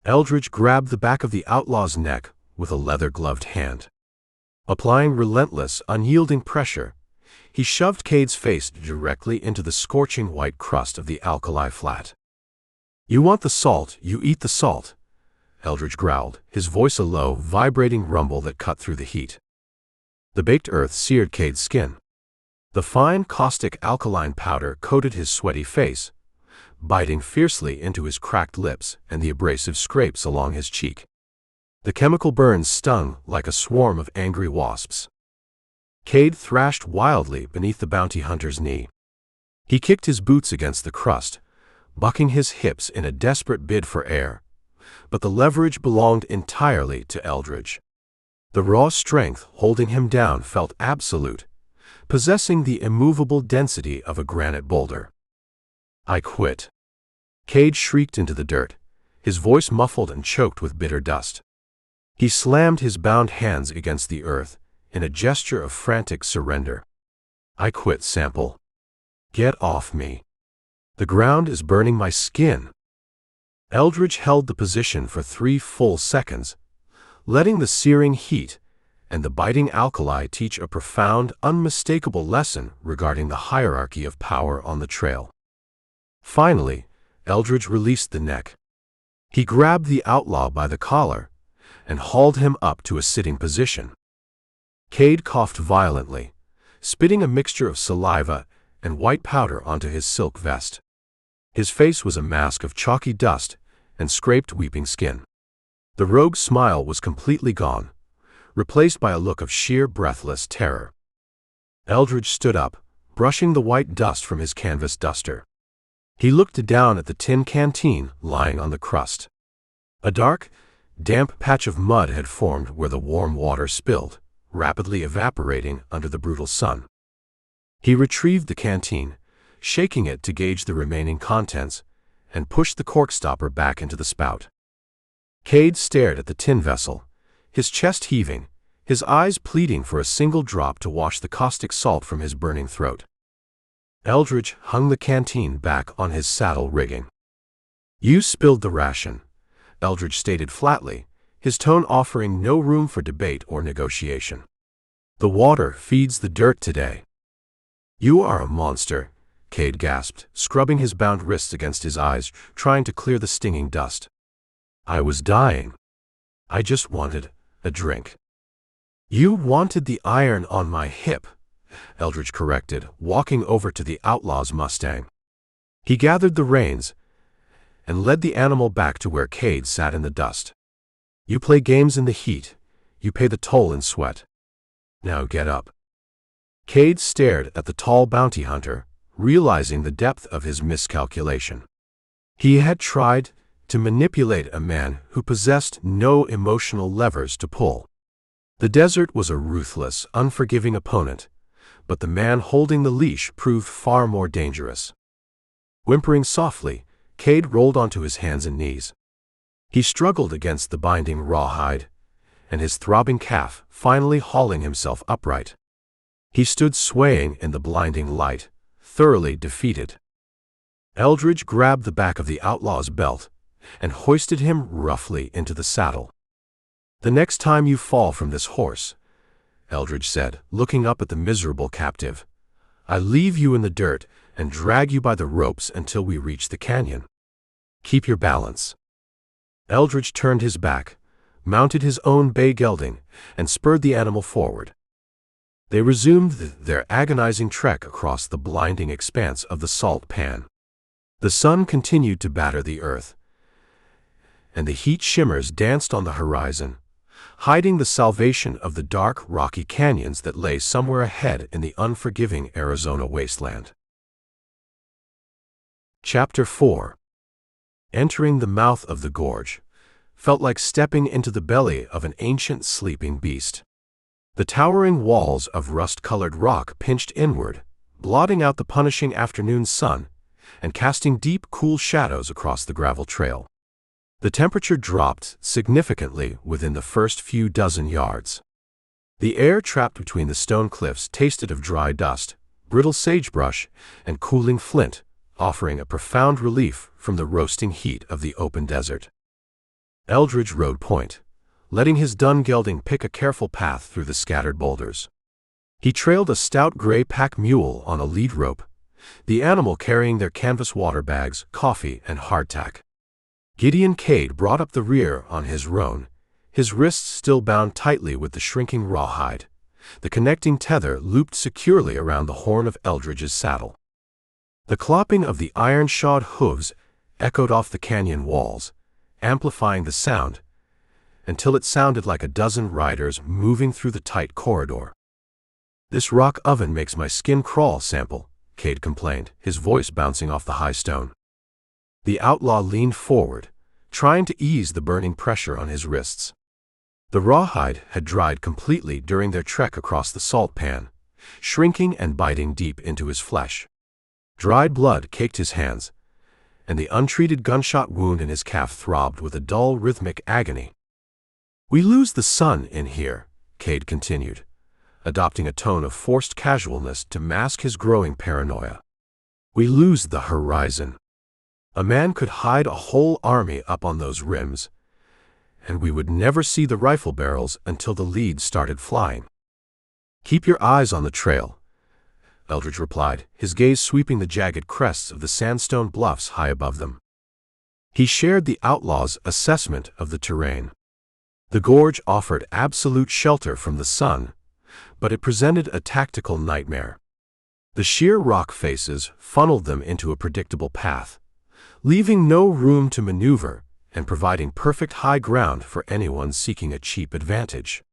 Eldridge grabbed the back of the outlaw's neck with a leather-gloved hand. Applying relentless, unyielding pressure, he shoved Cade's face directly into the scorching white crust of the alkali flat. "You want the salt, you eat the salt," Eldridge growled, his voice a low, vibrating rumble that cut through the heat. The baked earth seared Cade's skin. The fine, caustic alkaline powder coated his sweaty face, biting fiercely into his cracked lips and the abrasive scrapes along his cheek. The chemical burns stung like a swarm of angry wasps. Cade thrashed wildly beneath the bounty hunter's knee. He kicked his boots against the crust, bucking his hips in a desperate bid for air, but the leverage belonged entirely to Eldridge. The raw strength holding him down felt absolute, possessing the immovable density of a granite boulder. "I quit." Cade shrieked into the dirt, his voice muffled and choked with bitter dust. He slammed his bound hands against the earth in a gesture of frantic surrender. "I quit, Sample. Get off me. The ground is burning my skin." Eldridge held the position for 3 full seconds, letting the searing heat and the biting alkali teach a profound, unmistakable lesson regarding the hierarchy of power on the trail. Finally, Eldridge released the neck. He grabbed the outlaw by the collar and hauled him up to a sitting position. Cade coughed violently, spitting a mixture of saliva and white powder onto his silk vest. His face was a mask of chalky dust, and scraped weeping skin. The rogue's smile was completely gone, replaced by a look of sheer breathless terror. Eldridge stood up, brushing the white dust from his canvas duster. He looked down at the tin canteen lying on the crust. A dark, damp patch of mud had formed where the warm water spilled, rapidly evaporating under the brutal sun. He retrieved the canteen, shaking it to gauge the remaining contents, and pushed the cork stopper back into the spout. Cade stared at the tin vessel, his chest heaving, his eyes pleading for a single drop to wash the caustic salt from his burning throat. Eldridge hung the canteen back on his saddle rigging. "You spilled the ration," Eldridge stated flatly, his tone offering no room for debate or negotiation. "The water feeds the dirt today." "You are a monster," Cade gasped, scrubbing his bound wrists against his eyes, trying to clear the stinging dust. "I was dying. I just wanted a drink." "You wanted the iron on my hip," Eldridge corrected, walking over to the outlaw's Mustang. He gathered the reins and led the animal back to where Cade sat in the dust. "You play games in the heat. You pay the toll in sweat. Now get up." Cade stared at the tall bounty hunter, realizing the depth of his miscalculation. He had tried to manipulate a man who possessed no emotional levers to pull. The desert was a ruthless, unforgiving opponent, but the man holding the leash proved far more dangerous. Whimpering softly, Cade rolled onto his hands and knees. He struggled against the binding rawhide, and his throbbing calf finally hauling himself upright. He stood swaying in the blinding light, thoroughly defeated. Eldridge grabbed the back of the outlaw's belt and hoisted him roughly into the saddle. "The next time you fall from this horse," Eldridge said, looking up at the miserable captive, "I leave you in the dirt and drag you by the ropes until we reach the canyon. Keep your balance." Eldridge turned his back, mounted his own bay gelding, and spurred the animal forward. They resumed their agonizing trek across the blinding expanse of the salt pan. The sun continued to batter the earth, and the heat shimmers danced on the horizon, hiding the salvation of the dark, rocky canyons that lay somewhere ahead in the unforgiving Arizona wasteland. Chapter 4. Entering the mouth of the gorge felt like stepping into the belly of an ancient sleeping beast. The towering walls of rust-colored rock pinched inward, blotting out the punishing afternoon sun and casting deep, cool shadows across the gravel trail. The temperature dropped significantly within the first few dozen yards. The air trapped between the stone cliffs tasted of dry dust, brittle sagebrush, and cooling flint, offering a profound relief from the roasting heat of the open desert. Eldridge rode point, letting his dun gelding pick a careful path through the scattered boulders. He trailed a stout gray pack mule on a lead rope, the animal carrying their canvas water bags, coffee, and hardtack. Gideon Cade brought up the rear on his roan, his wrists still bound tightly with the shrinking rawhide, the connecting tether looped securely around the horn of Eldridge's saddle. The clopping of the iron-shod hooves echoed off the canyon walls, amplifying the sound, until it sounded like a dozen riders moving through the tight corridor. "This rock oven makes my skin crawl, Sample," Cade complained, his voice bouncing off the high stone. The outlaw leaned forward, trying to ease the burning pressure on his wrists. The rawhide had dried completely during their trek across the salt pan, shrinking and biting deep into his flesh. Dried blood caked his hands, and the untreated gunshot wound in his calf throbbed with a dull, rhythmic agony. "We lose the sun in here," Cade continued, adopting a tone of forced casualness to mask his growing paranoia. "We lose the horizon. A man could hide a whole army up on those rims, and we would never see the rifle barrels until the leads started flying." "Keep your eyes on the trail," Eldridge replied, his gaze sweeping the jagged crests of the sandstone bluffs high above them. He shared the outlaw's assessment of the terrain. The gorge offered absolute shelter from the sun, but it presented a tactical nightmare. The sheer rock faces funneled them into a predictable path, leaving no room to maneuver and providing perfect high ground for anyone seeking a cheap advantage.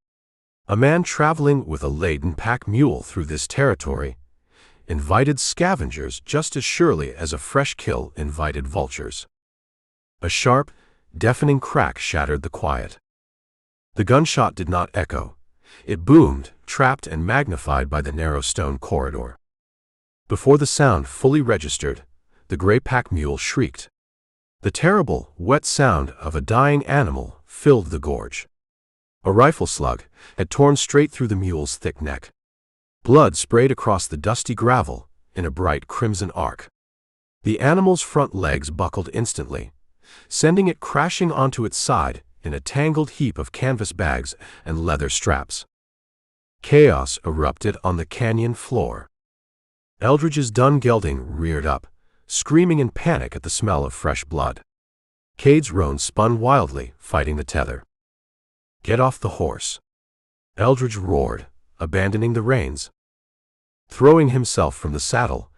A man traveling with a laden pack mule through this territory invited scavengers just as surely as a fresh kill invited vultures. A sharp, deafening crack shattered the quiet. The gunshot did not echo. It boomed, trapped and magnified by the narrow stone corridor. Before the sound fully registered, the gray pack mule shrieked. The terrible, wet sound of a dying animal filled the gorge. A rifle slug had torn straight through the mule's thick neck. Blood sprayed across the dusty gravel in a bright crimson arc. The animal's front legs buckled instantly, sending it crashing onto its side in a tangled heap of canvas bags and leather straps. Chaos erupted on the canyon floor. Eldridge's dun gelding reared up, screaming in panic at the smell of fresh blood. Cade's roan spun wildly, fighting the tether. "Get off the horse!" Eldridge roared, abandoning the reins. Throwing himself from the saddle,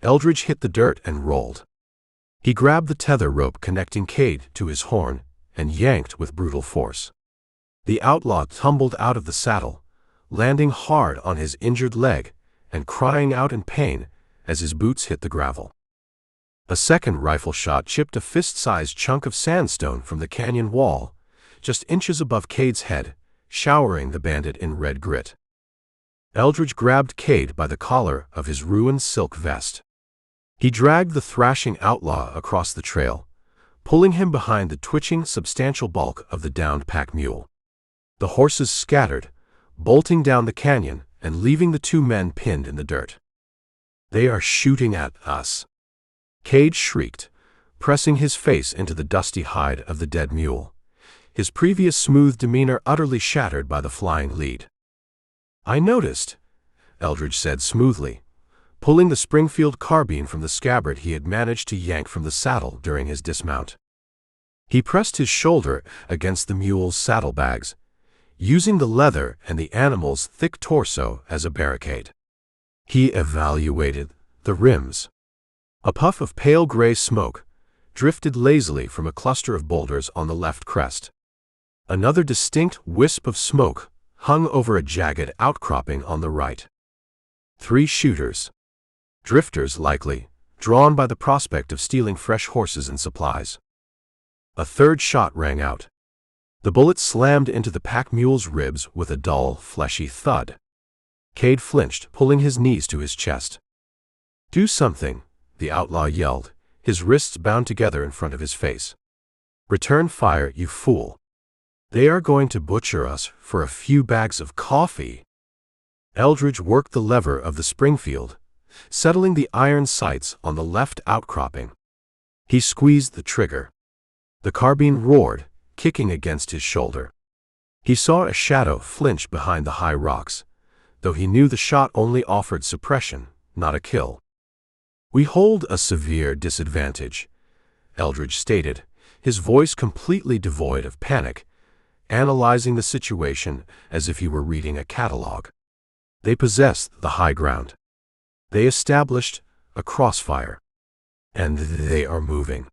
Eldridge hit the dirt and rolled. He grabbed the tether rope connecting Cade to his horn and yanked with brutal force. The outlaw tumbled out of the saddle, landing hard on his injured leg and crying out in pain as his boots hit the gravel. A second rifle shot chipped a fist-sized chunk of sandstone from the canyon wall, just inches above Cade's head, showering the bandit in red grit. Eldridge grabbed Cade by the collar of his ruined silk vest. He dragged the thrashing outlaw across the trail, pulling him behind the twitching, substantial bulk of the downed pack mule. The horses scattered, bolting down the canyon and leaving the two men pinned in the dirt. "They are shooting at us!" Cade shrieked, pressing his face into the dusty hide of the dead mule, his previous smooth demeanor utterly shattered by the flying lead. "I noticed," Eldridge said smoothly, pulling the Springfield carbine from the scabbard he had managed to yank from the saddle during his dismount. He pressed his shoulder against the mule's saddlebags, using the leather and the animal's thick torso as a barricade. He evaluated the rims. A puff of pale gray smoke drifted lazily from a cluster of boulders on the left crest. Another distinct wisp of smoke hung over a jagged outcropping on the right. 3 shooters. Drifters, likely, drawn by the prospect of stealing fresh horses and supplies. A third shot rang out. The bullet slammed into the pack mule's ribs with a dull, fleshy thud. Cade flinched, pulling his knees to his chest. "Do something," the outlaw yelled, his wrists bound together in front of his face. "Return fire, you fool. They are going to butcher us for a few bags of coffee." Eldridge worked the lever of the Springfield, settling the iron sights on the left outcropping. He squeezed the trigger. The carbine roared, kicking against his shoulder. He saw a shadow flinch behind the high rocks, though he knew the shot only offered suppression, not a kill. "We hold a severe disadvantage," Eldridge stated, his voice completely devoid of panic, analyzing the situation as if he were reading a catalog. "They possess the high ground. They established a crossfire. And they are moving."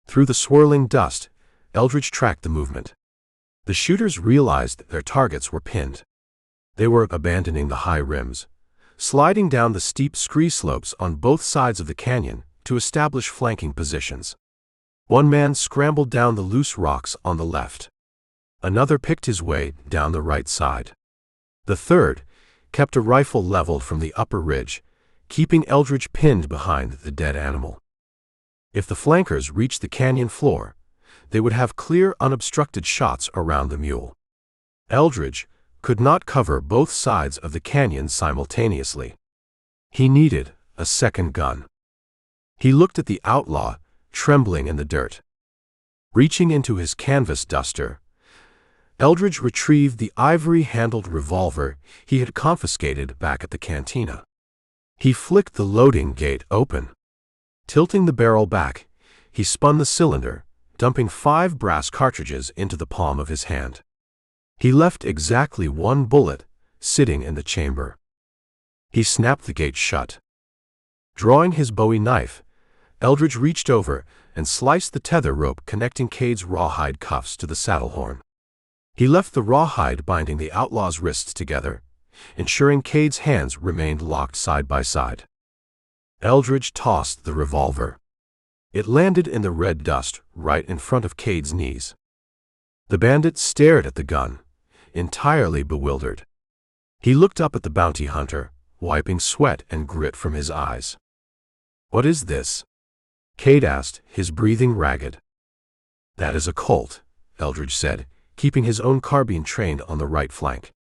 Through the swirling dust, Eldridge tracked the movement. The shooters realized their targets were pinned. They were abandoning the high rims, sliding down the steep scree slopes on both sides of the canyon to establish flanking positions. One man scrambled down the loose rocks on the left. Another picked his way down the right side. The third kept a rifle leveled from the upper ridge, keeping Eldridge pinned behind the dead animal. If the flankers reached the canyon floor, they would have clear, unobstructed shots around the mule. Eldridge could not cover both sides of the canyon simultaneously. He needed a second gun. He looked at the outlaw, trembling in the dirt. Reaching into his canvas duster, Eldridge retrieved the ivory-handled revolver he had confiscated back at the cantina. He flicked the loading gate open. Tilting the barrel back, he spun the cylinder, dumping 5 brass cartridges into the palm of his hand. He left exactly 1 bullet sitting in the chamber. He snapped the gate shut. Drawing his Bowie knife, Eldridge reached over and sliced the tether rope connecting Cade's rawhide cuffs to the saddle horn. He left the rawhide binding the outlaw's wrists together, ensuring Cade's hands remained locked side by side. Eldridge tossed the revolver. It landed in the red dust right in front of Cade's knees. The bandit stared at the gun, entirely bewildered. He looked up at the bounty hunter, wiping sweat and grit from his eyes. "What is this?" Cade asked, his breathing ragged. "That is a Colt," Eldridge said, keeping his own carbine trained on the right flank.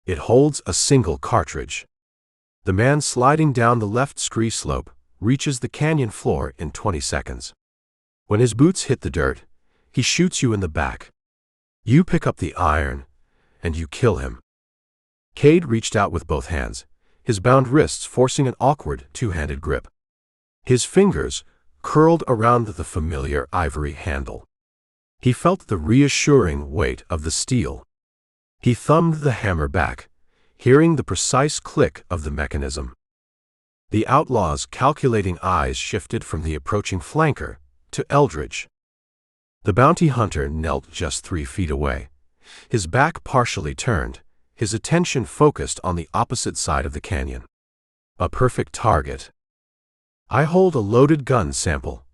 "It holds a single cartridge. The man sliding down the left scree slope reaches the canyon floor in 20 seconds. When his boots hit the dirt, he shoots you in the back. You pick up the iron, and you kill him." Cade reached out with both hands, his bound wrists forcing an awkward two-handed grip. His fingers curled around the familiar ivory handle. He felt the reassuring weight of the steel. He thumbed the hammer back, hearing the precise click of the mechanism. The outlaw's calculating eyes shifted from the approaching flanker to Eldridge. The bounty hunter knelt just 3 feet away, his back partially turned, his attention focused on the opposite side of the canyon. A perfect target. "I hold a loaded gun, Sample,"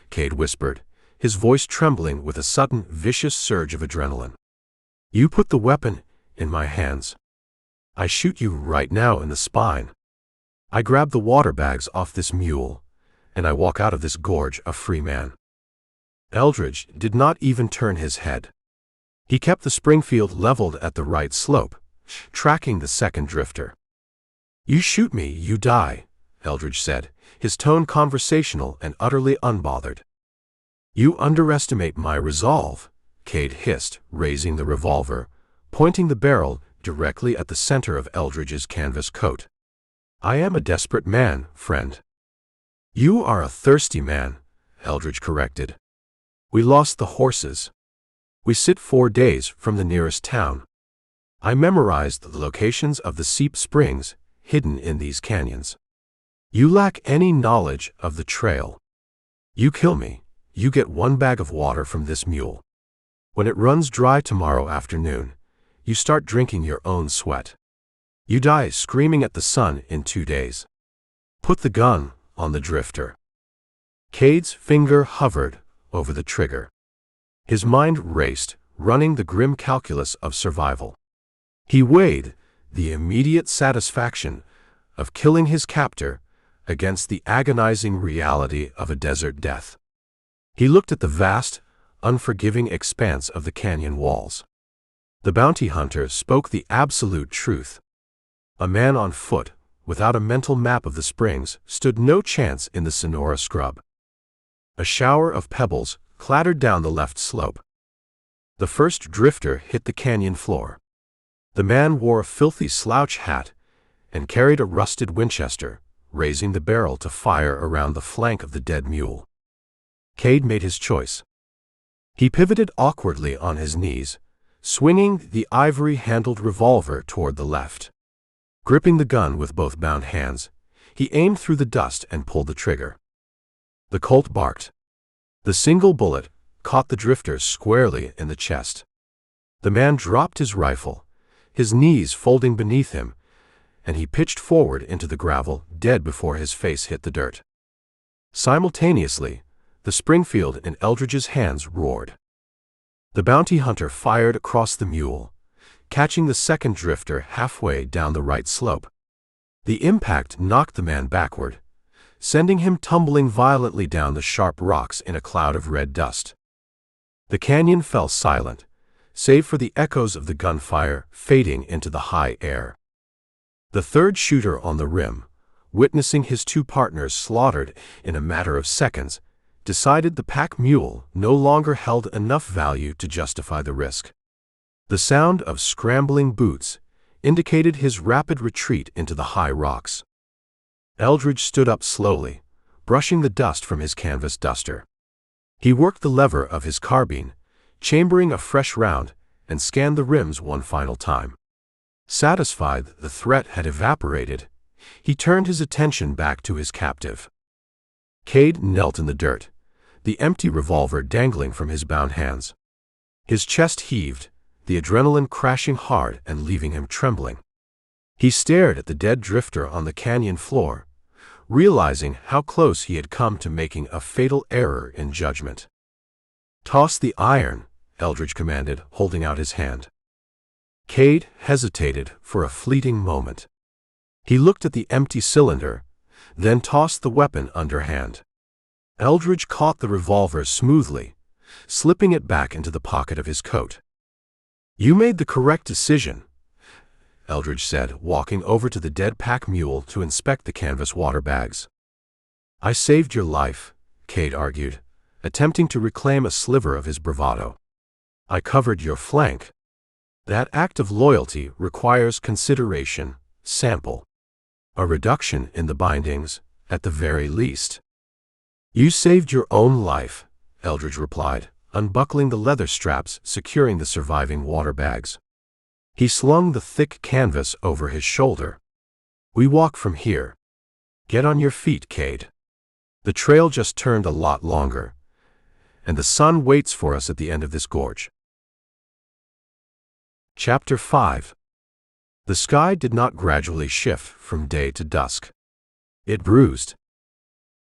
Cade whispered, his voice trembling with a sudden, vicious surge of adrenaline. "You put the weapon in my hands. I shoot you right now in the spine. I grab the water bags off this mule, and I walk out of this gorge a free man." Eldridge did not even turn his head. He kept the Springfield leveled at the right slope, tracking the second drifter. "You shoot me, you die," Eldridge said, his tone conversational and utterly unbothered. "You underestimate my resolve," Cade hissed, raising the revolver, pointing the barrel directly at the center of Eldridge's canvas coat. "I am a desperate man, friend." "You are a thirsty man," Eldridge corrected. "We lost the horses. We sit 4 days from the nearest town. I memorized the locations of the seep springs hidden in these canyons. You lack any knowledge of the trail. You kill me, you get 1 bag of water from this mule. When it runs dry tomorrow afternoon, you start drinking your own sweat. You die screaming at the sun in 2 days. Put the gun on the drifter." Cade's finger hovered over the trigger. His mind raced, running the grim calculus of survival. He weighed the immediate satisfaction of killing his captor against the agonizing reality of a desert death. He looked at the vast, unforgiving expanse of the canyon walls. The bounty hunter spoke the absolute truth. A man on foot, without a mental map of the springs, stood no chance in the Sonora scrub. A shower of pebbles clattered down the left slope. The first drifter hit the canyon floor. The man wore a filthy slouch hat and carried a rusted Winchester, raising the barrel to fire around the flank of the dead mule. Cade made his choice. He pivoted awkwardly on his knees, swinging the ivory-handled revolver toward the left. Gripping the gun with both bound hands, he aimed through the dust and pulled the trigger. The Colt barked. The single bullet caught the drifter squarely in the chest. The man dropped his rifle, his knees folding beneath him, and he pitched forward into the gravel, dead before his face hit the dirt. Simultaneously, the Springfield in Eldridge's hands roared. The bounty hunter fired across the mule, catching the second drifter halfway down the right slope. The impact knocked the man backward, sending him tumbling violently down the sharp rocks in a cloud of red dust. The canyon fell silent, save for the echoes of the gunfire fading into the high air. The third shooter on the rim, witnessing his 2 partners slaughtered in a matter of seconds, decided the pack mule no longer held enough value to justify the risk. The sound of scrambling boots indicated his rapid retreat into the high rocks. Eldridge stood up slowly, brushing the dust from his canvas duster. He worked the lever of his carbine, chambering a fresh round, and scanned the rims one final time. Satisfied that the threat had evaporated, he turned his attention back to his captive. Cade knelt in the dirt, the empty revolver dangling from his bound hands. His chest heaved, the adrenaline crashing hard and leaving him trembling. He stared at the dead drifter on the canyon floor, realizing how close he had come to making a fatal error in judgment. "Toss the iron," Eldridge commanded, holding out his hand. Cade hesitated for a fleeting moment. He looked at the empty cylinder, then tossed the weapon underhand. Eldridge caught the revolver smoothly, slipping it back into the pocket of his coat. "You made the correct decision," Eldridge said, walking over to the dead pack mule to inspect the canvas water bags. "I saved your life," Cade argued, attempting to reclaim a sliver of his bravado. "I covered your flank. That act of loyalty requires consideration, Sample. A reduction in the bindings, at the very least." "You saved your own life," Eldridge replied, unbuckling the leather straps securing the surviving water bags. He slung the thick canvas over his shoulder. "We walk from here. Get on your feet, Cade. The trail just turned a lot longer, and the sun waits for us at the end of this gorge." Chapter 5. The sky did not gradually shift from day to dusk. It bruised.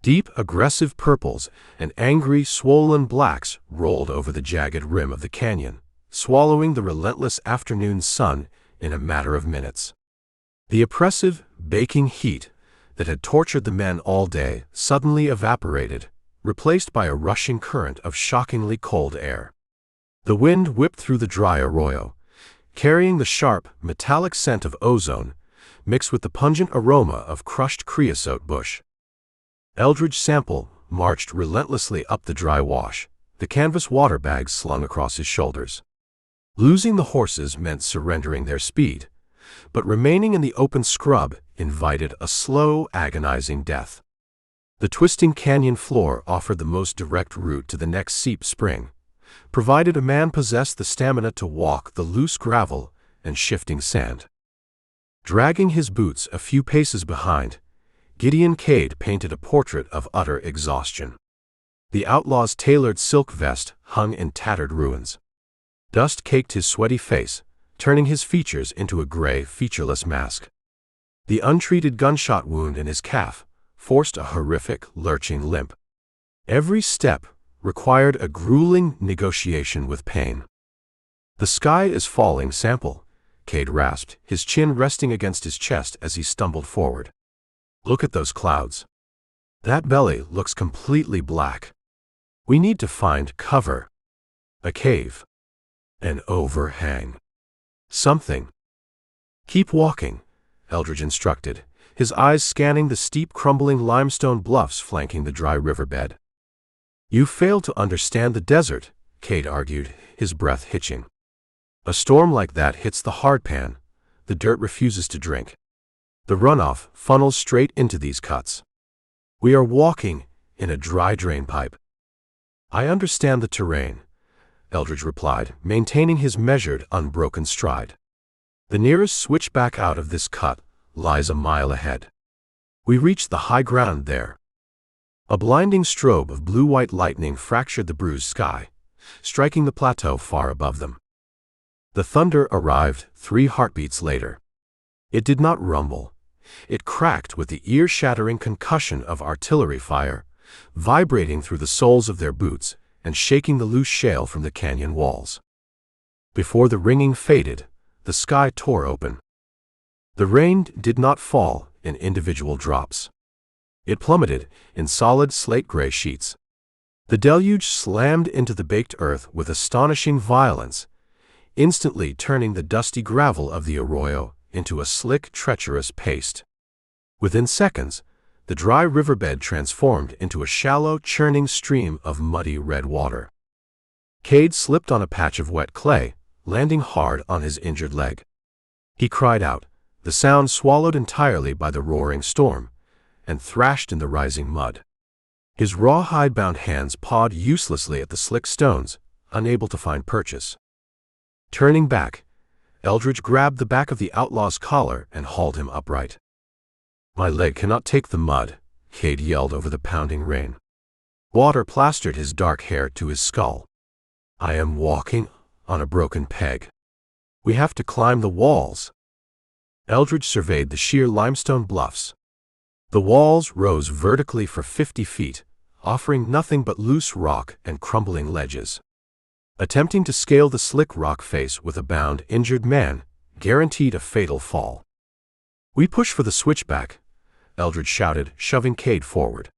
Deep, aggressive purples and angry, swollen blacks rolled over the jagged rim of the canyon, swallowing the relentless afternoon sun in a matter of minutes. The oppressive, baking heat that had tortured the men all day suddenly evaporated, replaced by a rushing current of shockingly cold air. The wind whipped through the dry arroyo, carrying the sharp, metallic scent of ozone, mixed with the pungent aroma of crushed creosote bush. Eldridge Sample marched relentlessly up the dry wash, the canvas water bags slung across his shoulders. Losing the horses meant surrendering their speed, but remaining in the open scrub invited a slow, agonizing death. The twisting canyon floor offered the most direct route to the next steep spring, provided a man possessed the stamina to walk the loose gravel and shifting sand. Dragging his boots a few paces behind, Gideon Cade painted a portrait of utter exhaustion. The outlaw's tailored silk vest hung in tattered ruins. Dust caked his sweaty face, turning his features into a gray, featureless mask. The untreated gunshot wound in his calf forced a horrific, lurching limp. Every step required a grueling negotiation with pain. "The sky is falling, Sample," Cade rasped, his chin resting against his chest as he stumbled forward. "Look at those clouds. That belly looks completely black. We need to find cover. A cave. An overhang. Something." "Keep walking," Eldridge instructed, his eyes scanning the steep, crumbling limestone bluffs flanking the dry riverbed. "You fail to understand the desert," Cade argued, his breath hitching. "A storm like that hits the hardpan. The dirt refuses to drink. The runoff funnels straight into these cuts. We are walking in a dry drain pipe." "I understand the terrain," Eldridge replied, maintaining his measured, unbroken stride. "The nearest switchback out of this cut lies a mile ahead. We reach the high ground there." A blinding strobe of blue-white lightning fractured the bruised sky, striking the plateau far above them. The thunder arrived 3 heartbeats later. It did not rumble. It cracked with the ear-shattering concussion of artillery fire, vibrating through the soles of their boots and shaking the loose shale from the canyon walls. Before the ringing faded, the sky tore open. The rain did not fall in individual drops. It plummeted in solid slate-gray sheets. The deluge slammed into the baked earth with astonishing violence, instantly turning the dusty gravel of the arroyo into a slick, treacherous paste. Within seconds, the dry riverbed transformed into a shallow, churning stream of muddy red water. Cade slipped on a patch of wet clay, landing hard on his injured leg. He cried out, the sound swallowed entirely by the roaring storm, and thrashed in the rising mud. His rawhide-bound hands pawed uselessly at the slick stones, unable to find purchase. Turning back, Eldridge grabbed the back of the outlaw's collar and hauled him upright. "My leg cannot take the mud," Cade yelled over the pounding rain. Water plastered his dark hair to his skull. I am walking on a broken peg. We have to climb the walls. Eldridge surveyed the sheer limestone bluffs. The walls rose vertically for 50 feet, offering nothing but loose rock and crumbling ledges. Attempting to scale the slick rock face with a bound, injured man guaranteed a fatal fall. We push for the switchback, Eldridge shouted, shoving Cade forward.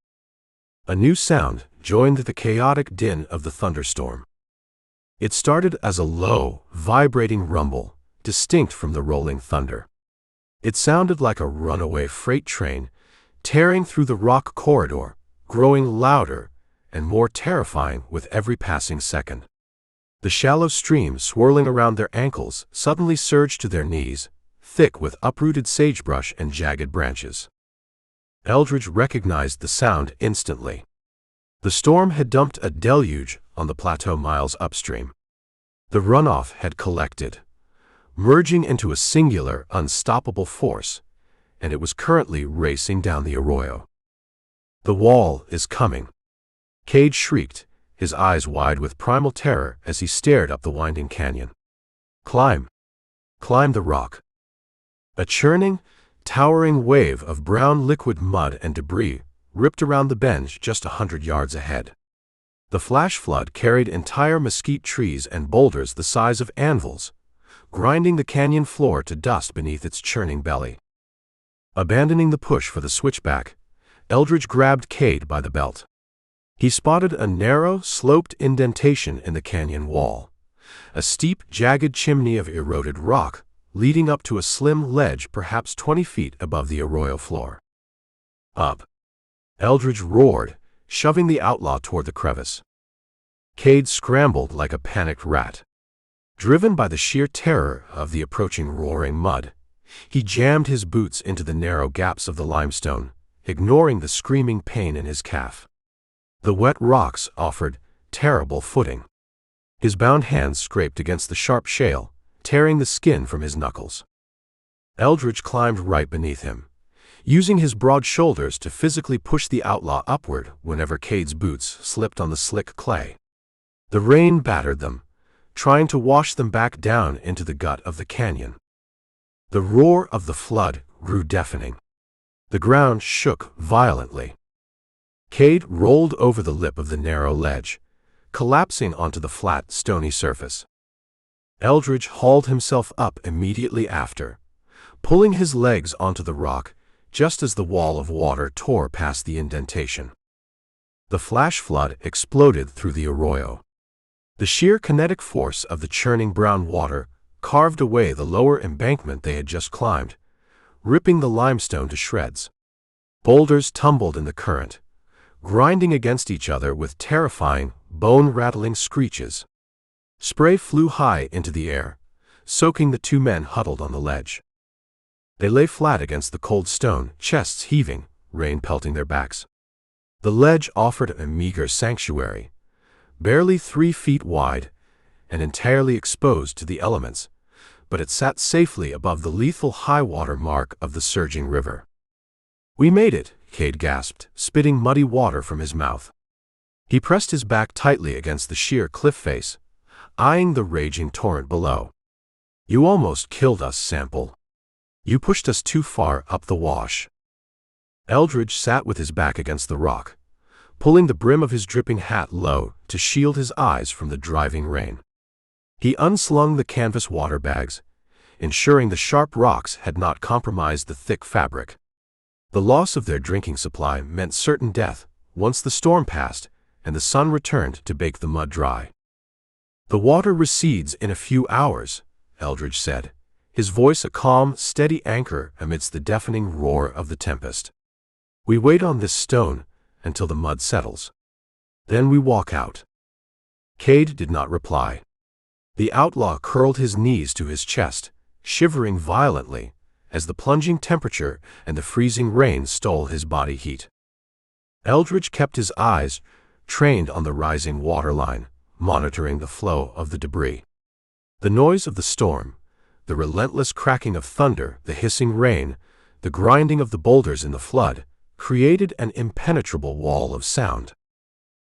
A new sound joined the chaotic din of the thunderstorm. It started as a low, vibrating rumble, distinct from the rolling thunder. It sounded like a runaway freight train, tearing through the rock corridor, growing louder and more terrifying with every passing second. The shallow stream swirling around their ankles suddenly surged to their knees, thick with uprooted sagebrush and jagged branches. Eldridge recognized the sound instantly. The storm had dumped a deluge on the plateau miles upstream. The runoff had collected, merging into a singular, unstoppable force, and it was currently racing down the arroyo. The wall is coming. Cade shrieked, his eyes wide with primal terror as he stared up the winding canyon. Climb! Climb the rock! A churning, towering wave of brown liquid mud and debris ripped around the bend just 100 yards ahead. The flash flood carried entire mesquite trees and boulders the size of anvils, grinding the canyon floor to dust beneath its churning belly. Abandoning the push for the switchback, Eldridge grabbed Cade by the belt. He spotted a narrow, sloped indentation in the canyon wall, a steep, jagged chimney of eroded rock leading up to a slim ledge perhaps 20 feet above the arroyo floor. Up! Eldridge roared, shoving the outlaw toward the crevice. Cade scrambled like a panicked rat. Driven by the sheer terror of the approaching roaring mud, he jammed his boots into the narrow gaps of the limestone, ignoring the screaming pain in his calf. The wet rocks offered terrible footing. His bound hands scraped against the sharp shale, tearing the skin from his knuckles. Eldridge climbed right beneath him, using his broad shoulders to physically push the outlaw upward whenever Cade's boots slipped on the slick clay. The rain battered them, trying to wash them back down into the gut of the canyon. The roar of the flood grew deafening. The ground shook violently. Cade rolled over the lip of the narrow ledge, collapsing onto the flat, stony surface. Eldridge hauled himself up immediately after, pulling his legs onto the rock just as the wall of water tore past the indentation. The flash flood exploded through the arroyo. The sheer kinetic force of the churning brown water carved away the lower embankment they had just climbed, ripping the limestone to shreds. Boulders tumbled in the current, grinding against each other with terrifying, bone-rattling screeches. Spray flew high into the air, soaking the two men huddled on the ledge. They lay flat against the cold stone, chests heaving, rain pelting their backs. The ledge offered a meager sanctuary, barely 3 feet wide and entirely exposed to the elements, but it sat safely above the lethal high-water mark of the surging river. "We made it," Cade gasped, spitting muddy water from his mouth. He pressed his back tightly against the sheer cliff face, eyeing the raging torrent below. "You almost killed us, Sample. You pushed us too far up the wash." Eldridge sat with his back against the rock, pulling the brim of his dripping hat low to shield his eyes from the driving rain. He unslung the canvas water bags, ensuring the sharp rocks had not compromised the thick fabric. The loss of their drinking supply meant certain death once the storm passed and the sun returned to bake the mud dry. "The water recedes in a few hours," Eldridge said, his voice a calm, steady anchor amidst the deafening roar of the tempest. "We wait on this stone until the mud settles. Then we walk out." Cade did not reply. The outlaw curled his knees to his chest, shivering violently as the plunging temperature and the freezing rain stole his body heat. Eldridge kept his eyes trained on the rising waterline, monitoring the flow of the debris. The noise of the storm, the relentless cracking of thunder, the hissing rain, the grinding of the boulders in the flood, created an impenetrable wall of sound.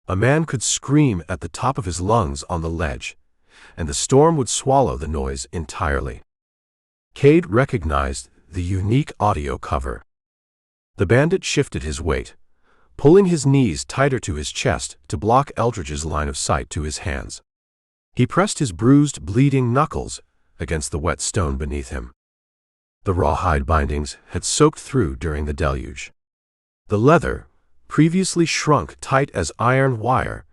A man could scream at the top of his lungs on the ledge, and the storm would swallow the noise entirely. Cade recognized the unique audio cover. The bandit shifted his weight, pulling his knees tighter to his chest to block Eldridge's line of sight to his hands. He pressed his bruised, bleeding knuckles against the wet stone beneath him. The rawhide bindings had soaked through during the deluge. The leather, previously shrunk tight as iron wire,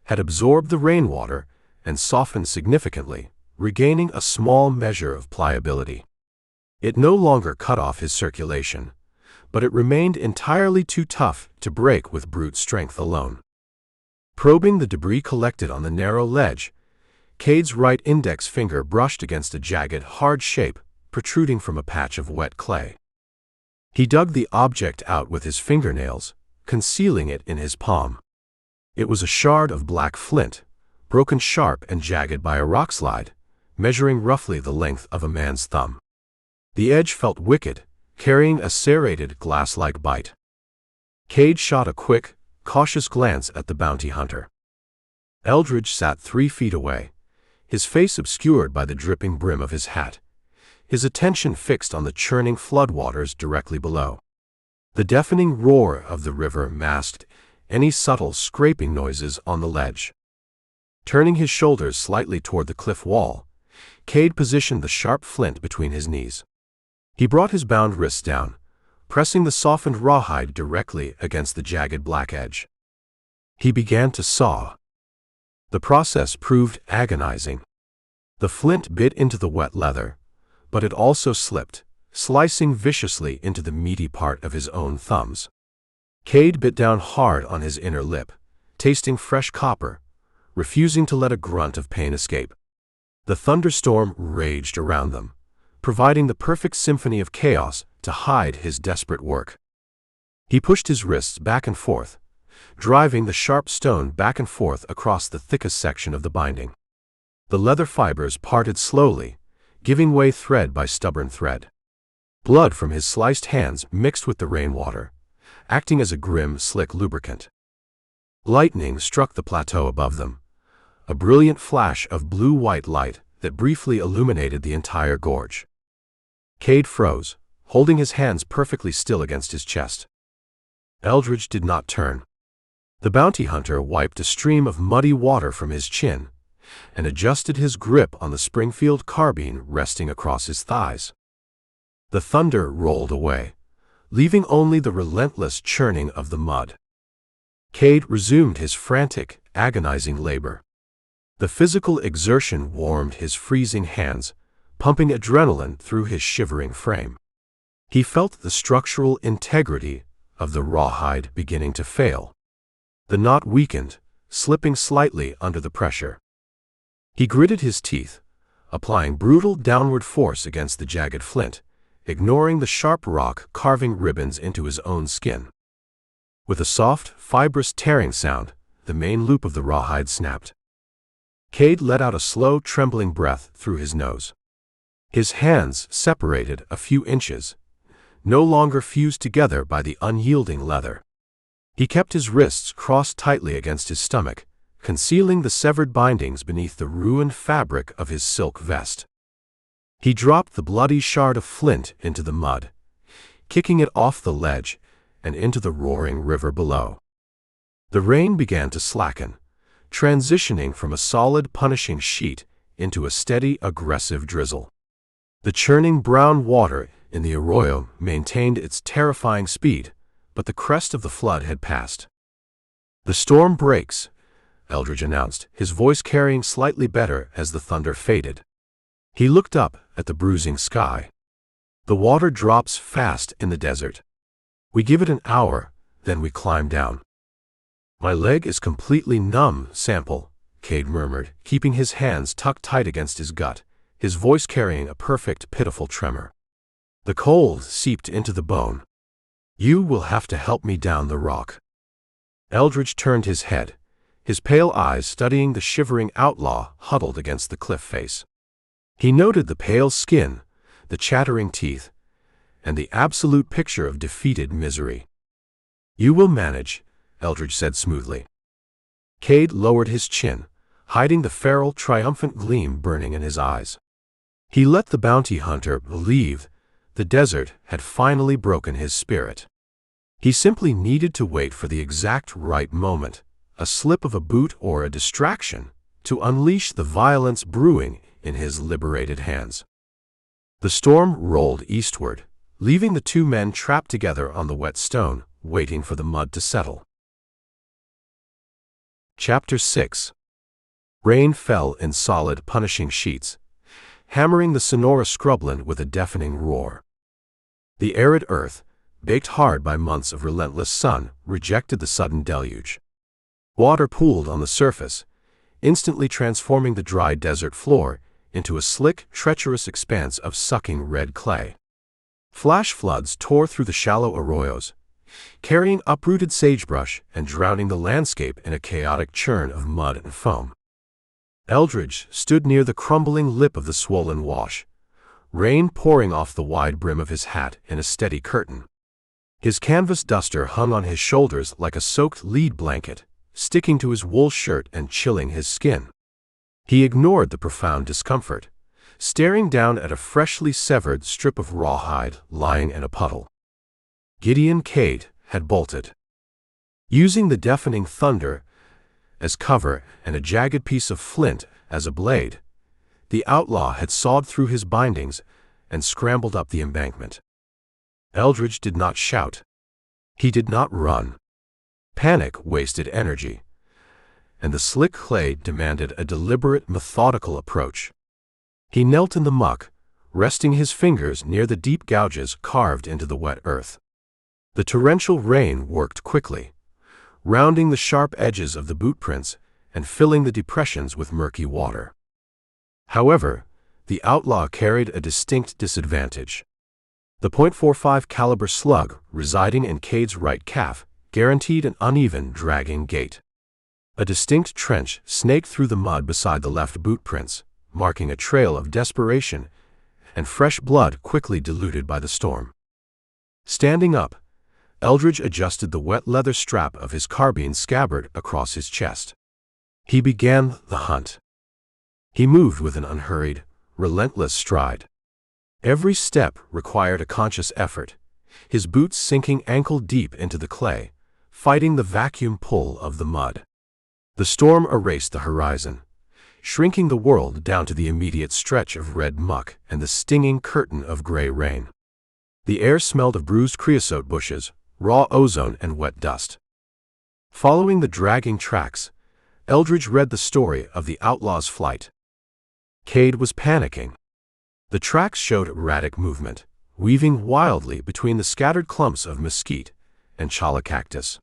had absorbed the rainwater and softened significantly, regaining a small measure of pliability. It no longer cut off his circulation, but it remained entirely too tough to break with brute strength alone. Probing the debris collected on the narrow ledge, Cade's right index finger brushed against a jagged, hard shape protruding from a patch of wet clay. He dug the object out with his fingernails, concealing it in his palm. It was a shard of black flint, broken sharp and jagged by a rockslide, measuring roughly the length of a man's thumb. The edge felt wicked, carrying a serrated, glass-like bite. Cade shot a quick, cautious glance at the bounty hunter. Eldridge sat 3 feet away, his face obscured by the dripping brim of his hat, his attention fixed on the churning floodwaters directly below. The deafening roar of the river masked any subtle scraping noises on the ledge. Turning his shoulders slightly toward the cliff wall, Cade positioned the sharp flint between his knees. He brought his bound wrists down, pressing the softened rawhide directly against the jagged black edge. He began to saw. The process proved agonizing. The flint bit into the wet leather, but it also slipped, slicing viciously into the meaty part of his own thumbs. Cade bit down hard on his inner lip, tasting fresh copper, refusing to let a grunt of pain escape. The thunderstorm raged around them, providing the perfect symphony of chaos to hide his desperate work. He pushed his wrists back and forth, driving the sharp stone back and forth across the thickest section of the binding. The leather fibers parted slowly, giving way thread by stubborn thread. Blood from his sliced hands mixed with the rainwater, acting as a grim, slick lubricant. Lightning struck the plateau above them, a brilliant flash of blue-white light that briefly illuminated the entire gorge. Cade froze, holding his hands perfectly still against his chest. Eldridge did not turn. The bounty hunter wiped a stream of muddy water from his chin and adjusted his grip on the Springfield carbine resting across his thighs. The thunder rolled away, leaving only the relentless churning of the mud. Cade resumed his frantic, agonizing labor. The physical exertion warmed his freezing hands, pumping adrenaline through his shivering frame. He felt the structural integrity of the rawhide beginning to fail. The knot weakened, slipping slightly under the pressure. He gritted his teeth, applying brutal downward force against the jagged flint, ignoring the sharp rock carving ribbons into his own skin. With a soft, fibrous tearing sound, the main loop of the rawhide snapped. Cade let out a slow, trembling breath through his nose. His hands separated a few inches, no longer fused together by the unyielding leather. He kept his wrists crossed tightly against his stomach, concealing the severed bindings beneath the ruined fabric of his silk vest. He dropped the bloody shard of flint into the mud, kicking it off the ledge and into the roaring river below. The rain began to slacken, transitioning from a solid, punishing sheet into a steady, aggressive drizzle. The churning brown water in the arroyo maintained its terrifying speed, but the crest of the flood had passed. "The storm breaks," Eldridge announced, his voice carrying slightly better as the thunder faded. He looked up at the bruising sky. "The water drops fast in the desert. We give it an hour, then we climb down." "My leg is completely numb, Sample," Cade murmured, keeping his hands tucked tight against his gut, his voice carrying a perfect, pitiful tremor. "The cold seeped into the bone. You will have to help me down the rock." Eldridge turned his head, his pale eyes studying the shivering outlaw huddled against the cliff face. He noted the pale skin, the chattering teeth, and the absolute picture of defeated misery. "You will manage," Eldridge said smoothly. Cade lowered his chin, hiding the feral, triumphant gleam burning in his eyes. He let the bounty hunter believe the desert had finally broken his spirit. He simply needed to wait for the exact right moment, a slip of a boot or a distraction, to unleash the violence brewing in his liberated hands. The storm rolled eastward, leaving the two men trapped together on the wet stone, waiting for the mud to settle. Chapter 6. Rain fell in solid, punishing sheets, hammering the Sonora scrubland with a deafening roar. The arid earth, baked hard by months of relentless sun, rejected the sudden deluge. Water pooled on the surface, instantly transforming the dry desert floor into a slick, treacherous expanse of sucking red clay. Flash floods tore through the shallow arroyos, carrying uprooted sagebrush and drowning the landscape in a chaotic churn of mud and foam. Eldridge stood near the crumbling lip of the swollen wash, rain pouring off the wide brim of his hat in a steady curtain. His canvas duster hung on his shoulders like a soaked lead blanket, sticking to his wool shirt and chilling his skin. He ignored the profound discomfort, staring down at a freshly severed strip of rawhide lying in a puddle. Gideon Cade had bolted. Using the deafening thunder as cover and a jagged piece of flint as a blade, the outlaw had sawed through his bindings and scrambled up the embankment. Eldridge did not shout. He did not run. Panic wasted energy, and the slick clay demanded a deliberate, methodical approach. He knelt in the muck, resting his fingers near the deep gouges carved into the wet earth. The torrential rain worked quickly, rounding the sharp edges of the bootprints and filling the depressions with murky water. However, the outlaw carried a distinct disadvantage. The .45 caliber slug residing in Cade's right calf guaranteed an uneven, dragging gait. A distinct trench snaked through the mud beside the left bootprints, marking a trail of desperation and fresh blood quickly diluted by the storm. Standing up, Eldridge adjusted the wet leather strap of his carbine scabbard across his chest. He began the hunt. He moved with an unhurried, relentless stride. Every step required a conscious effort, his boots sinking ankle-deep into the clay, fighting the vacuum pull of the mud. The storm erased the horizon, shrinking the world down to the immediate stretch of red muck and the stinging curtain of gray rain. The air smelled of bruised creosote bushes, raw ozone, and wet dust. Following the dragging tracks, Eldridge read the story of the outlaw's flight. Cade was panicking. The tracks showed erratic movement, weaving wildly between the scattered clumps of mesquite and chala cactus.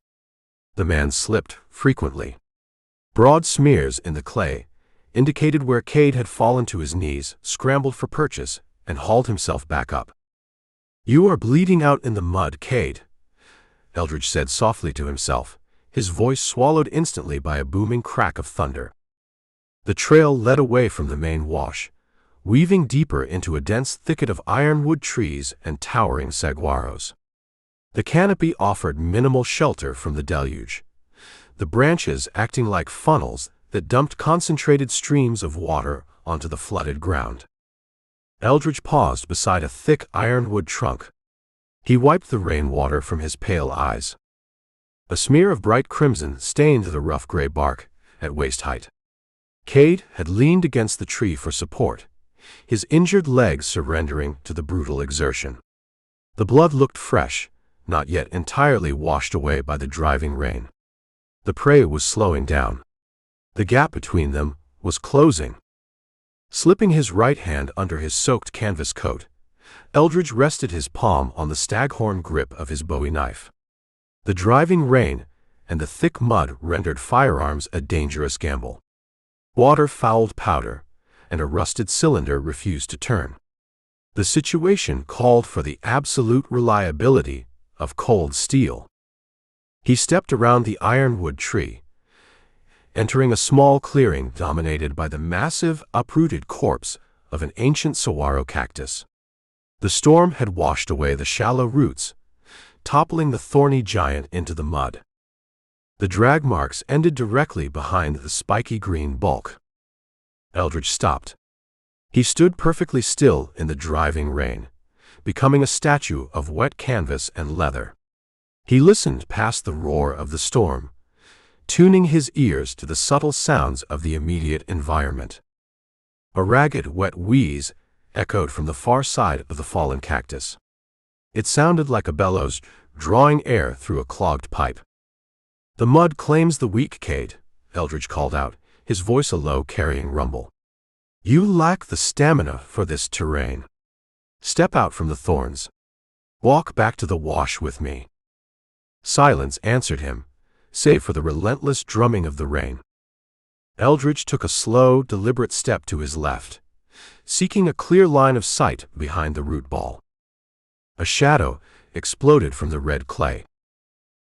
The man slipped frequently. Broad smears in the clay indicated where Cade had fallen to his knees, scrambled for purchase, and hauled himself back up. "You are bleeding out in the mud, Cade," Eldridge said softly to himself, his voice swallowed instantly by a booming crack of thunder. The trail led away from the main wash, weaving deeper into a dense thicket of ironwood trees and towering saguaros. The canopy offered minimal shelter from the deluge, the branches acting like funnels that dumped concentrated streams of water onto the flooded ground. Eldridge paused beside a thick ironwood trunk. He wiped the rainwater from his pale eyes. A smear of bright crimson stained the rough gray bark at waist height. Cade had leaned against the tree for support, his injured legs surrendering to the brutal exertion. The blood looked fresh, not yet entirely washed away by the driving rain. The prey was slowing down. The gap between them was closing. Slipping his right hand under his soaked canvas coat, Eldridge rested his palm on the staghorn grip of his bowie knife. The driving rain and the thick mud rendered firearms a dangerous gamble. Water fouled powder, and a rusted cylinder refused to turn. The situation called for the absolute reliability of cold steel. He stepped around the ironwood tree, entering a small clearing dominated by the massive, uprooted corpse of an ancient saguaro cactus. The storm had washed away the shallow roots, toppling the thorny giant into the mud. The drag marks ended directly behind the spiky green bulk. Eldridge stopped. He stood perfectly still in the driving rain, becoming a statue of wet canvas and leather. He listened past the roar of the storm, tuning his ears to the subtle sounds of the immediate environment. A ragged, wet wheeze echoed from the far side of the fallen cactus. It sounded like a bellows drawing air through a clogged pipe. "The mud claims the weak, Cade," Eldridge called out, his voice a low, carrying rumble. "You lack the stamina for this terrain. Step out from the thorns. Walk back to the wash with me." Silence answered him, save for the relentless drumming of the rain. Eldridge took a slow, deliberate step to his left, seeking a clear line of sight behind the root ball. A shadow exploded from the red clay.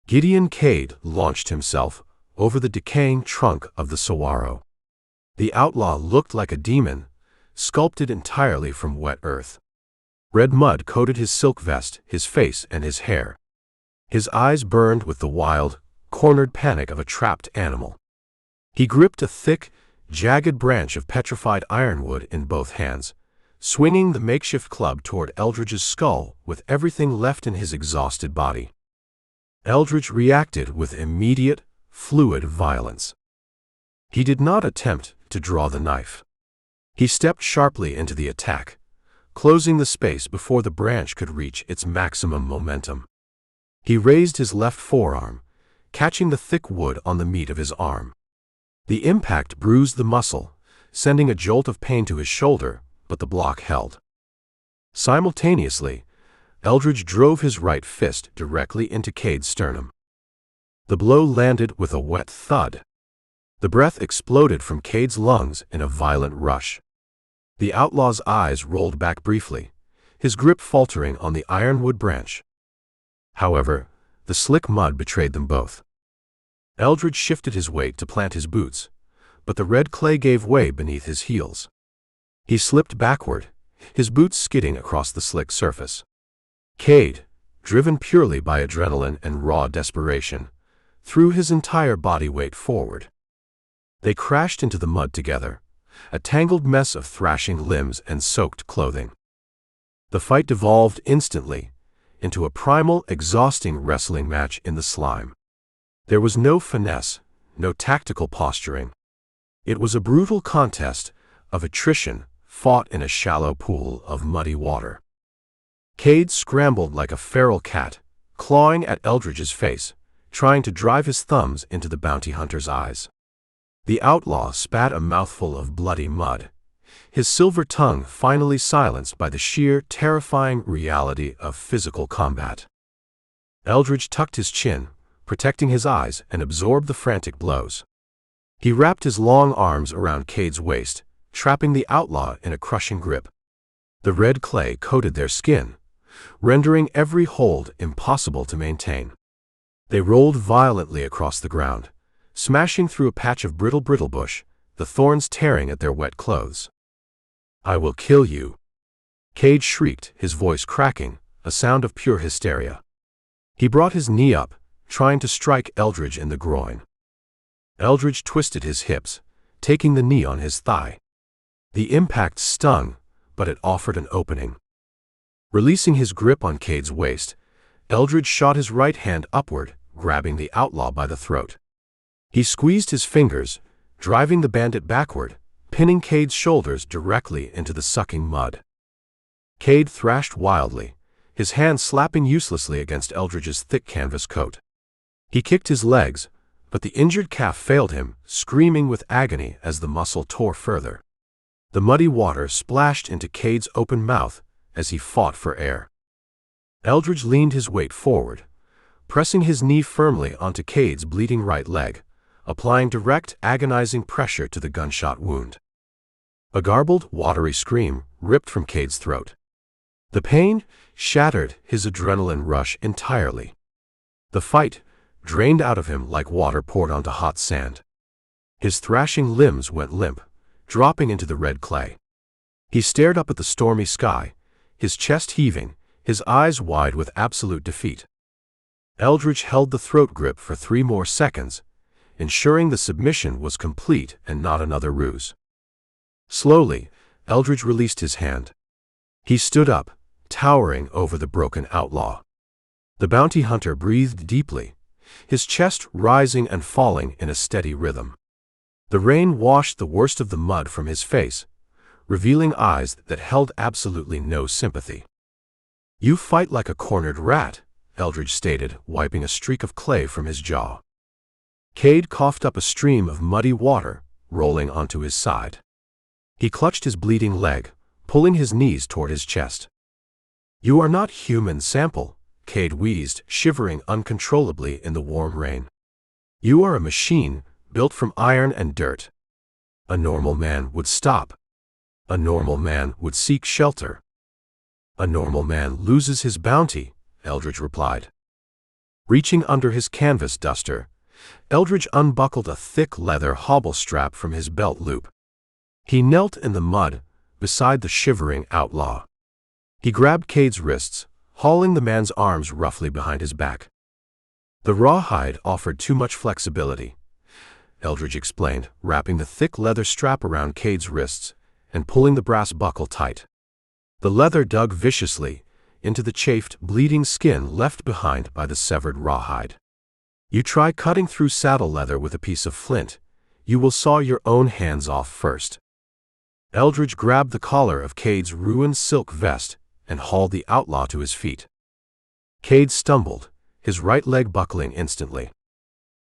Gideon Cade launched himself over the decaying trunk of the saguaro. The outlaw looked like a demon, sculpted entirely from wet earth. Red mud coated his silk vest, his face, and his hair. His eyes burned with the wild, cornered panic of a trapped animal. He gripped a thick, jagged branch of petrified ironwood in both hands, swinging the makeshift club toward Eldridge's skull with everything left in his exhausted body. Eldridge reacted with immediate, fluid violence. He did not attempt to draw the knife. He stepped sharply into the attack, closing the space before the branch could reach its maximum momentum. He raised his left forearm, catching the thick wood on the meat of his arm. The impact bruised the muscle, sending a jolt of pain to his shoulder, but the block held. Simultaneously, Eldridge drove his right fist directly into Cade's sternum. The blow landed with a wet thud. The breath exploded from Cade's lungs in a violent rush. The outlaw's eyes rolled back briefly, his grip faltering on the ironwood branch. However, the slick mud betrayed them both. Eldridge shifted his weight to plant his boots, but the red clay gave way beneath his heels. He slipped backward, his boots skidding across the slick surface. Cade, driven purely by adrenaline and raw desperation, threw his entire body weight forward. They crashed into the mud together, a tangled mess of thrashing limbs and soaked clothing. The fight devolved instantly into a primal, exhausting wrestling match in the slime. There was no finesse, no tactical posturing. It was a brutal contest of attrition fought in a shallow pool of muddy water. Cade scrambled like a feral cat, clawing at Eldridge's face, trying to drive his thumbs into the bounty hunter's eyes. The outlaw spat a mouthful of bloody mud, his silver tongue finally silenced by the sheer, terrifying reality of physical combat. Eldridge tucked his chin, protecting his eyes, and absorbed the frantic blows. He wrapped his long arms around Cade's waist, trapping the outlaw in a crushing grip. The red clay coated their skin, rendering every hold impossible to maintain. They rolled violently across the ground, smashing through a patch of brittle bush, the thorns tearing at their wet clothes. "I will kill you," Cade shrieked, his voice cracking, a sound of pure hysteria. He brought his knee up, trying to strike Eldridge in the groin. Eldridge twisted his hips, taking the knee on his thigh. The impact stung, but it offered an opening. Releasing his grip on Cade's waist, Eldridge shot his right hand upward, grabbing the outlaw by the throat. He squeezed his fingers, driving the bandit backward, pinning Cade's shoulders directly into the sucking mud. Cade thrashed wildly, his hand slapping uselessly against Eldridge's thick canvas coat. He kicked his legs, but the injured calf failed him, screaming with agony as the muscle tore further. The muddy water splashed into Cade's open mouth as he fought for air. Eldridge leaned his weight forward, pressing his knee firmly onto Cade's bleeding right leg, applying direct, agonizing pressure to the gunshot wound. A garbled, watery scream ripped from Cade's throat. The pain shattered his adrenaline rush entirely. The fight drained out of him like water poured onto hot sand. His thrashing limbs went limp, dropping into the red clay. He stared up at the stormy sky, his chest heaving, his eyes wide with absolute defeat. Eldridge held the throat grip for 3 more seconds, ensuring the submission was complete and not another ruse. Slowly, Eldridge released his hand. He stood up, towering over the broken outlaw. The bounty hunter breathed deeply, his chest rising and falling in a steady rhythm. The rain washed the worst of the mud from his face, revealing eyes that held absolutely no sympathy. "You fight like a cornered rat," Eldridge stated, wiping a streak of clay from his jaw. Cade coughed up a stream of muddy water, rolling onto his side. He clutched his bleeding leg, pulling his knees toward his chest. "You are not human, Sample," Cade wheezed, shivering uncontrollably in the warm rain. "You are a machine, built from iron and dirt. A normal man would stop. A normal man would seek shelter." "A normal man loses his bounty," Eldridge replied. Reaching under his canvas duster, Eldridge unbuckled a thick leather hobble strap from his belt loop. He knelt in the mud, beside the shivering outlaw. He grabbed Cade's wrists, hauling the man's arms roughly behind his back. "The rawhide offered too much flexibility," Eldridge explained, wrapping the thick leather strap around Cade's wrists and pulling the brass buckle tight. The leather dug viciously into the chafed, bleeding skin left behind by the severed rawhide. "You try cutting through saddle leather with a piece of flint, you will saw your own hands off first." Eldridge grabbed the collar of Cade's ruined silk vest and hauled the outlaw to his feet. Cade stumbled, his right leg buckling instantly.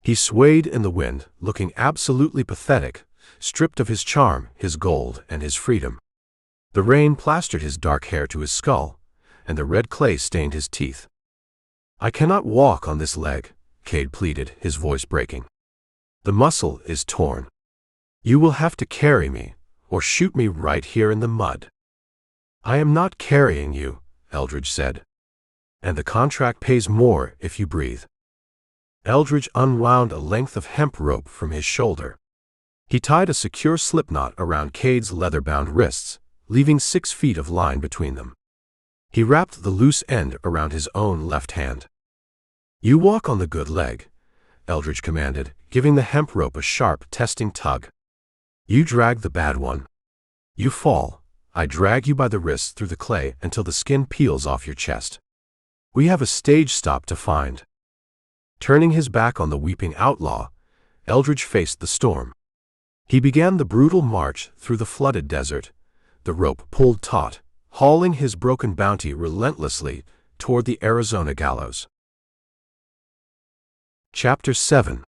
He swayed in the wind, looking absolutely pathetic, stripped of his charm, his gold, and his freedom. The rain plastered his dark hair to his skull, and the red clay stained his teeth. "I cannot walk on this leg," Cade pleaded, his voice breaking. "The muscle is torn. You will have to carry me, or shoot me right here in the mud." "I am not carrying you," Eldridge said. "And the contract pays more if you breathe." Eldridge unwound a length of hemp rope from his shoulder. He tied a secure slipknot around Cade's leather-bound wrists, leaving 6 feet of line between them. He wrapped the loose end around his own left hand. "You walk on the good leg," Eldridge commanded, giving the hemp rope a sharp, testing tug. "You drag the bad one. You fall. I drag you by the wrists through the clay until the skin peels off your chest. We have a stage stop to find." Turning his back on the weeping outlaw, Eldridge faced the storm. He began the brutal march through the flooded desert, the rope pulled taut, hauling his broken bounty relentlessly toward the Arizona gallows. Chapter 7.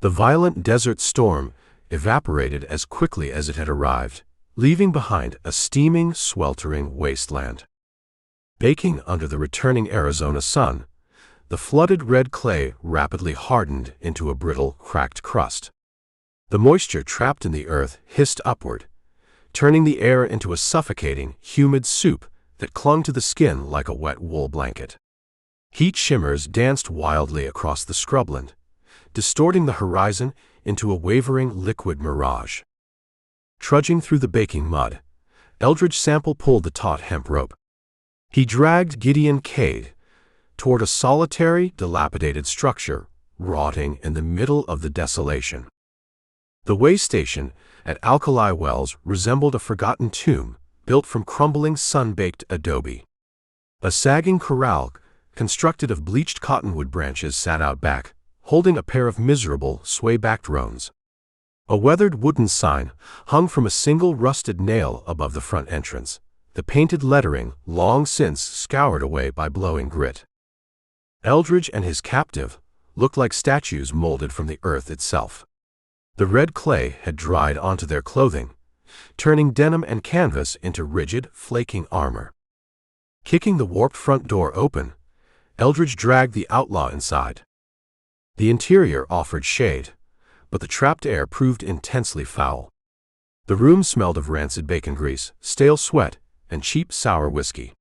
The violent desert storm evaporated as quickly as it had arrived, leaving behind a steaming, sweltering wasteland. Baking under the returning Arizona sun, the flooded red clay rapidly hardened into a brittle, cracked crust. The moisture trapped in the earth hissed upward, turning the air into a suffocating, humid soup that clung to the skin like a wet wool blanket. Heat shimmers danced wildly across the scrubland, distorting the horizon into a wavering liquid mirage. Trudging through the baking mud, Eldridge Sample pulled the taut hemp rope. He dragged Gideon Cade toward a solitary, dilapidated structure, rotting in the middle of the desolation. The way station at Alkali Wells resembled a forgotten tomb built from crumbling sun-baked adobe. A sagging corral constructed of bleached cottonwood branches sat out back, holding a pair of miserable, sway-backed roans. A weathered wooden sign hung from a single rusted nail above the front entrance, the painted lettering long since scoured away by blowing grit. Eldridge and his captive looked like statues molded from the earth itself. The red clay had dried onto their clothing, turning denim and canvas into rigid, flaking armor. Kicking the warped front door open, Eldridge dragged the outlaw inside. The interior offered shade, but the trapped air proved intensely foul. The room smelled of rancid bacon grease, stale sweat, and cheap sour whiskey.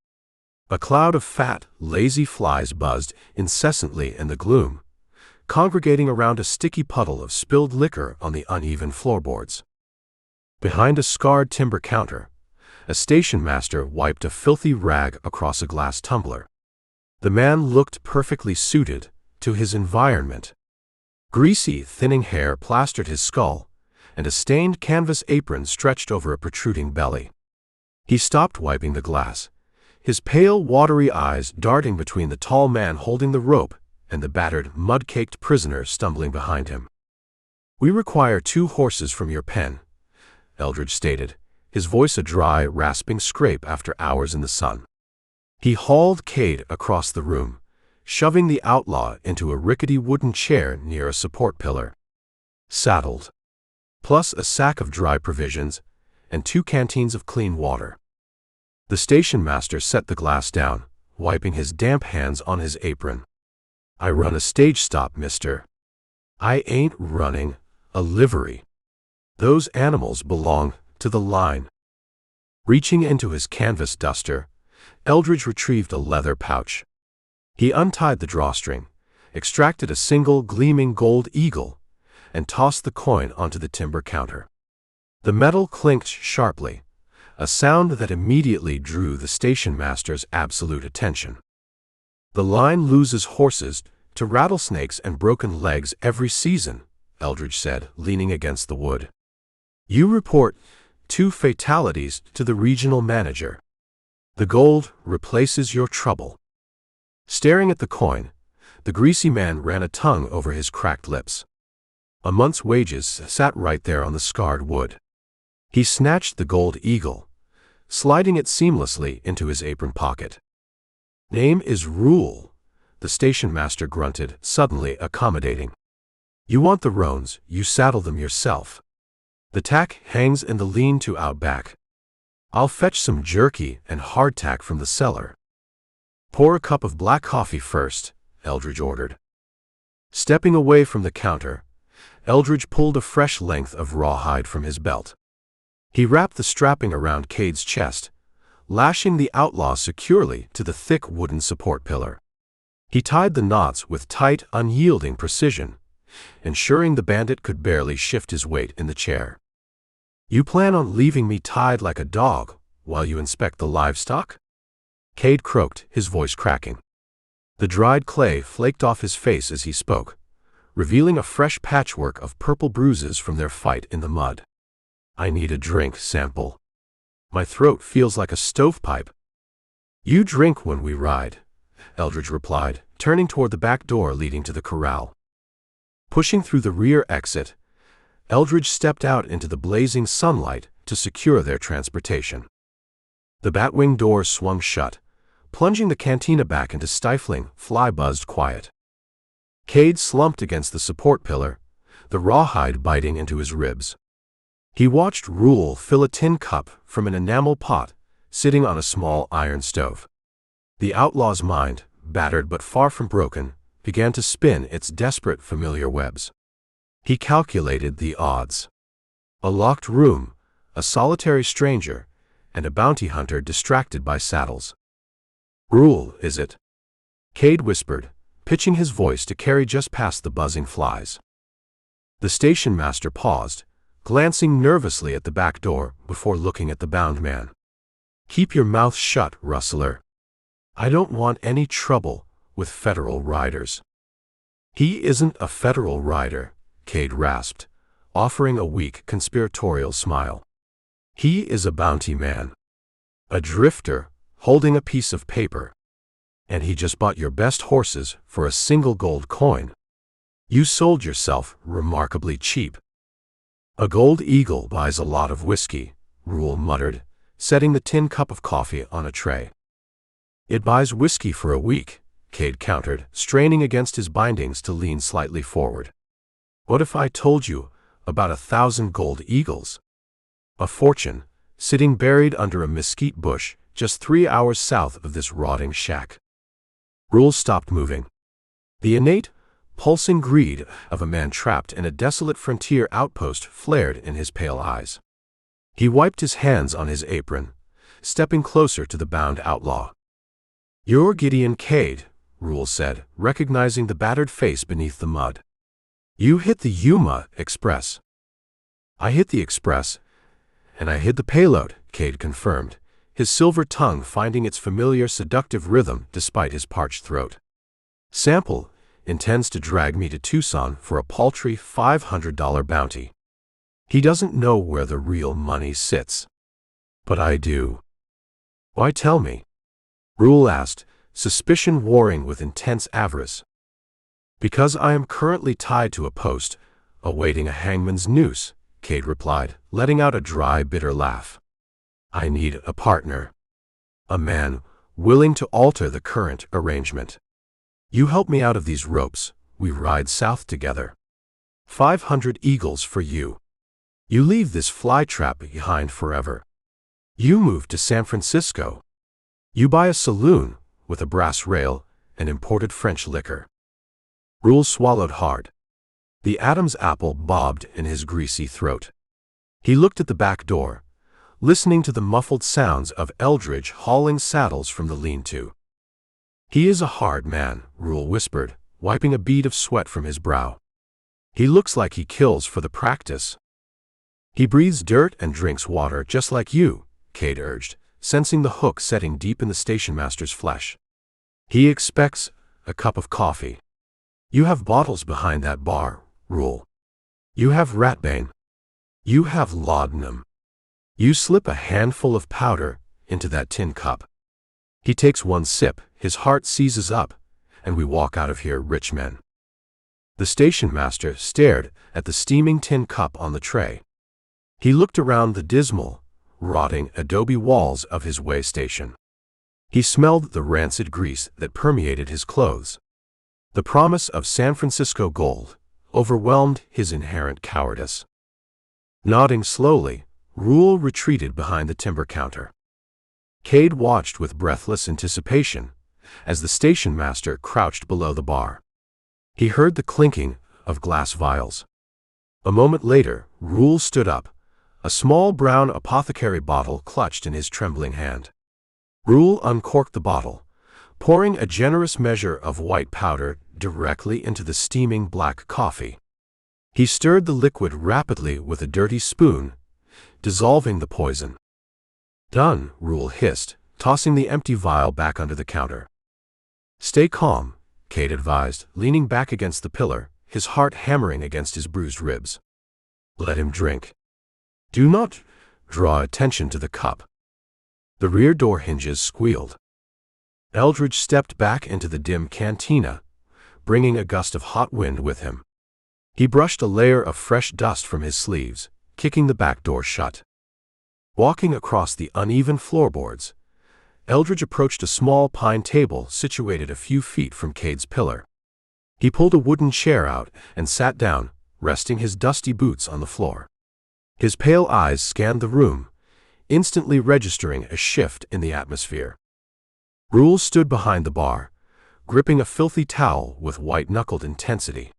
A cloud of fat, lazy flies buzzed incessantly in the gloom, congregating around a sticky puddle of spilled liquor on the uneven floorboards. Behind a scarred timber counter, a station master wiped a filthy rag across a glass tumbler. The man looked perfectly suited to his environment. Greasy, thinning hair plastered his skull, and a stained canvas apron stretched over a protruding belly. He stopped wiping the glass, his pale, watery eyes darting between the tall man holding the rope and the battered, mud-caked prisoner stumbling behind him. "We require 2 horses from your pen," Eldridge stated, his voice a dry, rasping scrape after hours in the sun. He hauled Cade across the room, shoving the outlaw into a rickety wooden chair near a support pillar. "Saddled. Plus a sack of dry provisions and 2 canteens of clean water." The station master set the glass down, wiping his damp hands on his apron. "I run a stage stop, mister. I ain't running a livery. Those animals belong to the line." Reaching into his canvas duster, Eldridge retrieved a leather pouch. He untied the drawstring, extracted a single gleaming gold eagle, and tossed the coin onto the timber counter. The metal clinked sharply, a sound that immediately drew the station master's absolute attention. "The line loses horses to rattlesnakes and broken legs every season," Eldridge said, leaning against the wood. "You report 2 fatalities to the regional manager. The gold replaces your trouble." Staring at the coin, the greasy man ran a tongue over his cracked lips. A month's wages sat right there on the scarred wood. He snatched the gold eagle, sliding it seamlessly into his apron pocket. "Name is Rule," the station master grunted, suddenly accommodating. "You want the roans, you saddle them yourself. The tack hangs in the lean-to out back. I'll fetch some jerky and hardtack from the cellar." "Pour a cup of black coffee first," Eldridge ordered. Stepping away from the counter, Eldridge pulled a fresh length of rawhide from his belt. He wrapped the strapping around Cade's chest, lashing the outlaw securely to the thick wooden support pillar. He tied the knots with tight, unyielding precision, ensuring the bandit could barely shift his weight in the chair. "You plan on leaving me tied like a dog while you inspect the livestock?" Cade croaked, his voice cracking. The dried clay flaked off his face as he spoke, revealing a fresh patchwork of purple bruises from their fight in the mud. "I need a drink, Sample. My throat feels like a stovepipe." "You drink when we ride," Eldridge replied, turning toward the back door leading to the corral. Pushing through the rear exit, Eldridge stepped out into the blazing sunlight to secure their transportation. The batwing door swung shut, plunging the cantina back into stifling, fly-buzzed quiet. Cade slumped against the support pillar, the rawhide biting into his ribs. He watched Rule fill a tin cup from an enamel pot sitting on a small iron stove. The outlaw's mind, battered but far from broken, began to spin its desperate familiar webs. He calculated the odds. A locked room, a solitary stranger, and a bounty hunter distracted by saddles. "Rule, is it?" Cade whispered, pitching his voice to carry just past the buzzing flies. The station master paused, glancing nervously at the back door before looking at the bound man. "Keep your mouth shut, rustler. I don't want any trouble with federal riders." "He isn't a federal rider," Cade rasped, offering a weak, conspiratorial smile. "He is a bounty man. A drifter, holding a piece of paper. And he just bought your best horses for a single gold coin. You sold yourself remarkably cheap." "A gold eagle buys a lot of whiskey," Rule muttered, setting the tin cup of coffee on a tray. "It buys whiskey for a week," Cade countered, straining against his bindings to lean slightly forward. "What if I told you about 1,000 gold eagles? A fortune, sitting buried under a mesquite bush just 3 hours south of this rotting shack." Rule stopped moving. The innate, pulsing greed of a man trapped in a desolate frontier outpost flared in his pale eyes. He wiped his hands on his apron, stepping closer to the bound outlaw. "You're Gideon Cade," Rule said, recognizing the battered face beneath the mud. "You hit the Yuma Express." "I hit the Express, and I hit the payload," Cade confirmed, his silver tongue finding its familiar seductive rhythm despite his parched throat. Sample intends to drag me to Tucson for a paltry $500 bounty. He doesn't know where the real money sits. But I do. Why tell me? Rule asked, suspicion warring with intense avarice. Because I am currently tied to a post, awaiting a hangman's noose, Cade replied, letting out a dry, bitter laugh. I need a partner. A man willing to alter the current arrangement. You help me out of these ropes, we ride south together. 500 eagles for you. You leave this flytrap behind forever. You move to San Francisco. You buy a saloon with a brass rail and imported French liquor. Rule swallowed hard. The Adam's apple bobbed in his greasy throat. He looked at the back door, listening to the muffled sounds of Eldridge hauling saddles from the lean-to. He is a hard man, Rule whispered, wiping a bead of sweat from his brow. He looks like he kills for the practice. He breathes dirt and drinks water just like you, Cade urged, sensing the hook setting deep in the stationmaster's flesh. He expects a cup of coffee. You have bottles behind that bar, Rule. You have ratbane. You have laudanum. You slip a handful of powder into that tin cup. He takes one sip, his heart seizes up, and we walk out of here rich men. The stationmaster stared at the steaming tin cup on the tray. He looked around the dismal, rotting adobe walls of his way station. He smelled the rancid grease that permeated his clothes. The promise of San Francisco gold overwhelmed his inherent cowardice. Nodding slowly, Rule retreated behind the timber counter. Cade watched with breathless anticipation as the stationmaster crouched below the bar. He heard the clinking of glass vials. A moment later, Rule stood up, a small brown apothecary bottle clutched in his trembling hand. Rule uncorked the bottle, pouring a generous measure of white powder directly into the steaming black coffee. He stirred the liquid rapidly with a dirty spoon, dissolving the poison. Done, Rule hissed, tossing the empty vial back under the counter. Stay calm, Cade advised, leaning back against the pillar, his heart hammering against his bruised ribs. Let him drink. Do not draw attention to the cup. The rear door hinges squealed. Eldridge stepped back into the dim cantina, bringing a gust of hot wind with him. He brushed a layer of fresh dust from his sleeves, kicking the back door shut. Walking across the uneven floorboards, Eldridge approached a small pine table situated a few feet from Cade's pillar. He pulled a wooden chair out and sat down, resting his dusty boots on the floor. His pale eyes scanned the room, instantly registering a shift in the atmosphere. Rule stood behind the bar, gripping a filthy towel with white-knuckled intensity.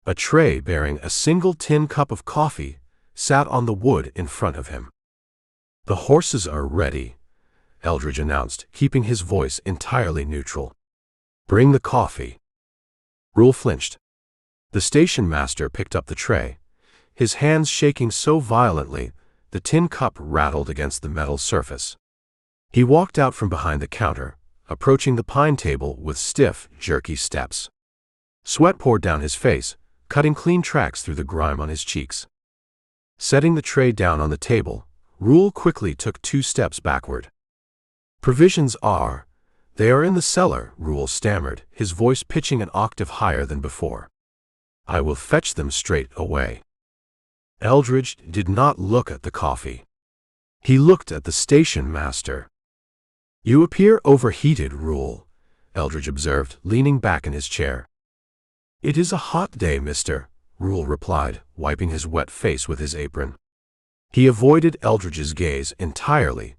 A tray bearing a single tin cup of coffee sat on the wood in front of him. The horses are ready, Eldridge announced, keeping his voice entirely neutral. Bring the coffee. Rule flinched. The station master picked up the tray, his hands shaking so violently the tin cup rattled against the metal surface. He walked out from behind the counter, approaching the pine table with stiff, jerky steps. Sweat poured down his face, cutting clean tracks through the grime on his cheeks. Setting the tray down on the table, Rule quickly took 2 steps backward. Provisions are. They are in the cellar, Rule stammered, his voice pitching an octave higher than before. I will fetch them straight away. Eldridge did not look at the coffee. He looked at the station master. You appear overheated, Rule, Eldridge observed, leaning back in his chair. It is a hot day, mister, Rule replied, wiping his wet face with his apron. He avoided Eldridge's gaze entirely,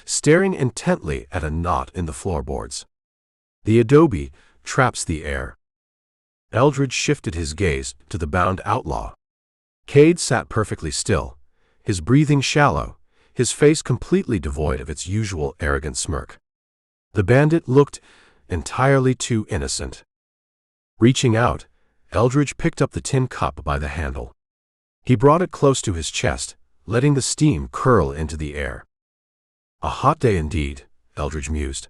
staring intently at a knot in the floorboards. The adobe traps the air. Eldridge shifted his gaze to the bound outlaw. Cade sat perfectly still, his breathing shallow, his face completely devoid of its usual arrogant smirk. The bandit looked entirely too innocent. Reaching out, Eldridge picked up the tin cup by the handle. He brought it close to his chest, letting the steam curl into the air. A hot day indeed, Eldridge mused.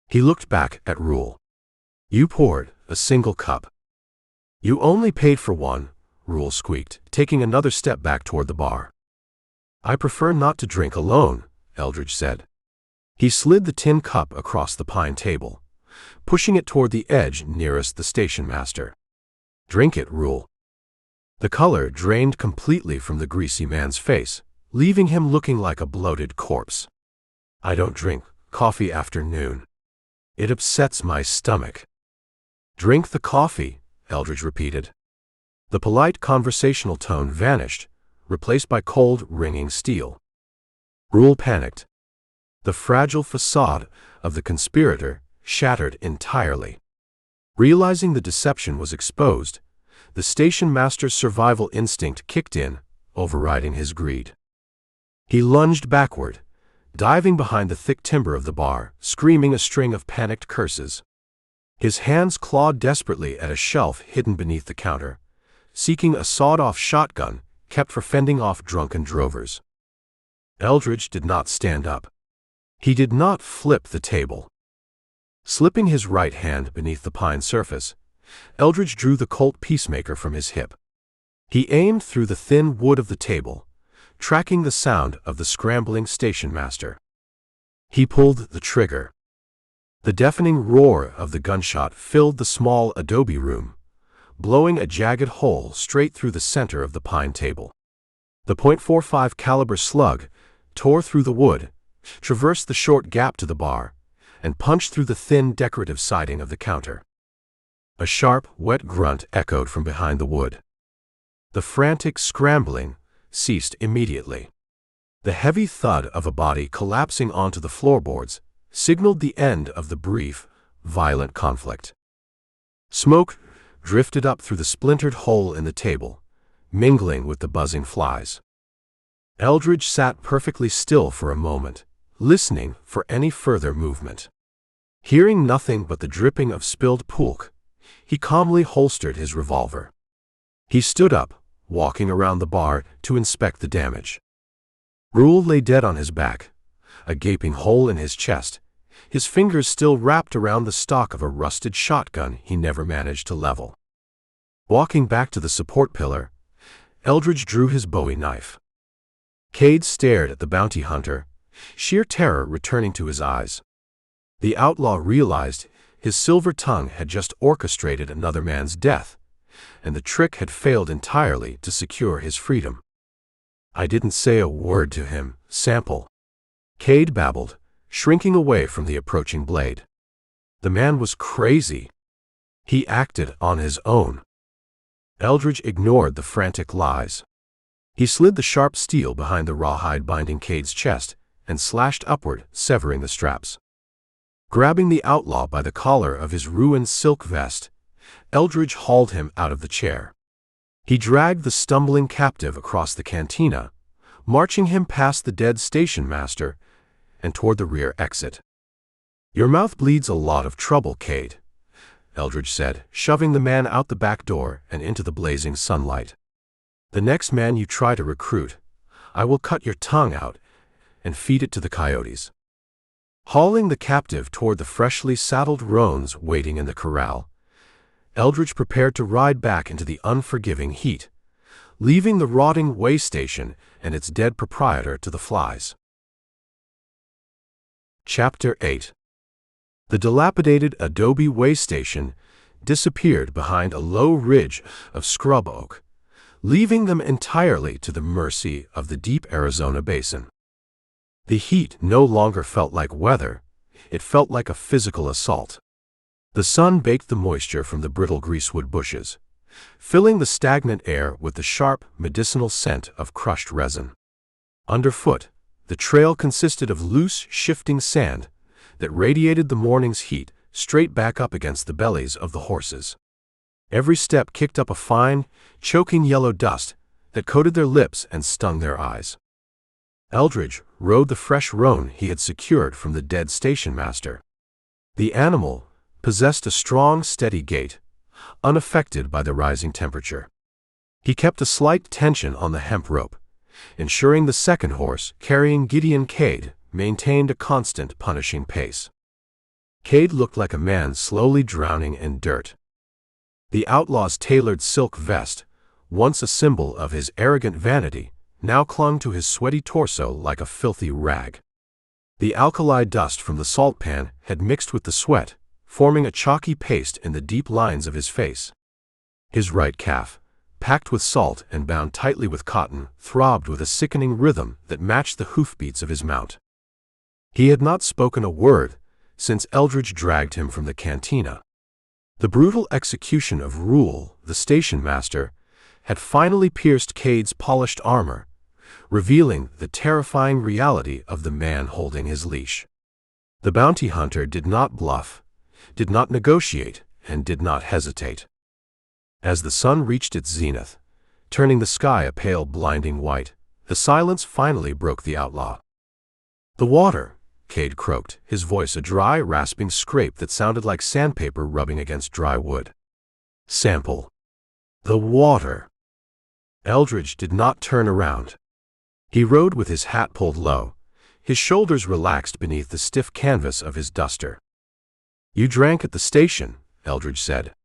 He looked back at Rule. You poured a single cup. You only paid for one, Rule squeaked, taking another step back toward the bar. I prefer not to drink alone, Eldridge said. He slid the tin cup across the pine table, pushing it toward the edge nearest the station master. Drink it, Rule. The color drained completely from the greasy man's face, leaving him looking like a bloated corpse. I don't drink coffee after noon. It upsets my stomach. Drink the coffee, Eldridge repeated. The polite conversational tone vanished, replaced by cold, ringing steel. Rule panicked. The fragile facade of the conspirator shattered entirely. Realizing the deception was exposed, the station master's survival instinct kicked in, overriding his greed. He lunged backward, diving behind the thick timber of the bar, screaming a string of panicked curses. His hands clawed desperately at a shelf hidden beneath the counter, seeking a sawed-off shotgun kept for fending off drunken drovers. Eldridge did not stand up. He did not flip the table. Slipping his right hand beneath the pine surface, Eldridge drew the Colt Peacemaker from his hip. He aimed through the thin wood of the table, tracking the sound of the scrambling station master. He pulled the trigger. The deafening roar of the gunshot filled the small adobe room, blowing a jagged hole straight through the center of the pine table. The .45 caliber slug tore through the wood, traversed the short gap to the bar, and punched through the thin decorative siding of the counter. A sharp, wet grunt echoed from behind the wood. The frantic scrambling ceased immediately. The heavy thud of a body collapsing onto the floorboards signaled the end of the brief, violent conflict. Smoke drifted up through the splintered hole in the table, mingling with the buzzing flies. Eldridge sat perfectly still for a moment, listening for any further movement. Hearing nothing but the dripping of spilled pulque, he calmly holstered his revolver. He stood up, walking around the bar to inspect the damage. Rule lay dead on his back, a gaping hole in his chest, his fingers still wrapped around the stock of a rusted shotgun he never managed to level. Walking back to the support pillar, Eldridge drew his Bowie knife. Cade stared at the bounty hunter, sheer terror returning to his eyes. The outlaw realized his silver tongue had just orchestrated another man's death, and the trick had failed entirely to secure his freedom. I didn't say a word to him, Sample, Cade babbled, shrinking away from the approaching blade. The man was crazy. He acted on his own. Eldridge ignored the frantic lies. He slid the sharp steel behind the rawhide binding Cade's chest and slashed upward, severing the straps. Grabbing the outlaw by the collar of his ruined silk vest, Eldridge hauled him out of the chair. He dragged the stumbling captive across the cantina, marching him past the dead station master and toward the rear exit. Your mouth bleeds a lot of trouble, Cade, Eldridge said, shoving the man out the back door and into the blazing sunlight. The next man you try to recruit, I will cut your tongue out and feed it to the coyotes. Hauling the captive toward the freshly saddled roans waiting in the corral, Eldridge prepared to ride back into the unforgiving heat, leaving the rotting way station and its dead proprietor to the flies. Chapter 8. The dilapidated adobe way station disappeared behind a low ridge of scrub oak, leaving them entirely to the mercy of the deep Arizona basin. The heat no longer felt like weather, it felt like a physical assault. The sun baked the moisture from the brittle greasewood bushes, filling the stagnant air with the sharp, medicinal scent of crushed resin. Underfoot, the trail consisted of loose, shifting sand that radiated the morning's heat straight back up against the bellies of the horses. Every step kicked up a fine, choking yellow dust that coated their lips and stung their eyes. Eldridge rode the fresh roan he had secured from the dead station master. The animal possessed a strong, steady gait, unaffected by the rising temperature. He kept a slight tension on the hemp rope, ensuring the second horse, carrying Gideon Cade, maintained a constant punishing pace. Cade looked like a man slowly drowning in dirt. The outlaw's tailored silk vest, once a symbol of his arrogant vanity, now clung to his sweaty torso like a filthy rag. The alkali dust from the salt pan had mixed with the sweat, forming a chalky paste in the deep lines of his face. His right calf, packed with salt and bound tightly with cotton, throbbed with a sickening rhythm that matched the hoofbeats of his mount. He had not spoken a word since Eldridge dragged him from the cantina. The brutal execution of Rule, the station master, had finally pierced Cade's polished armor, revealing the terrifying reality of the man holding his leash. The bounty hunter did not bluff, did not negotiate, and did not hesitate. As the sun reached its zenith, turning the sky a pale blinding white, the silence finally broke the outlaw. "The water," Cade croaked, his voice a dry, rasping scrape that sounded like sandpaper rubbing against dry wood. "Sample. The water." Eldridge did not turn around. He rode with his hat pulled low, his shoulders relaxed beneath the stiff canvas of his duster. "You drank at the station," Eldridge said.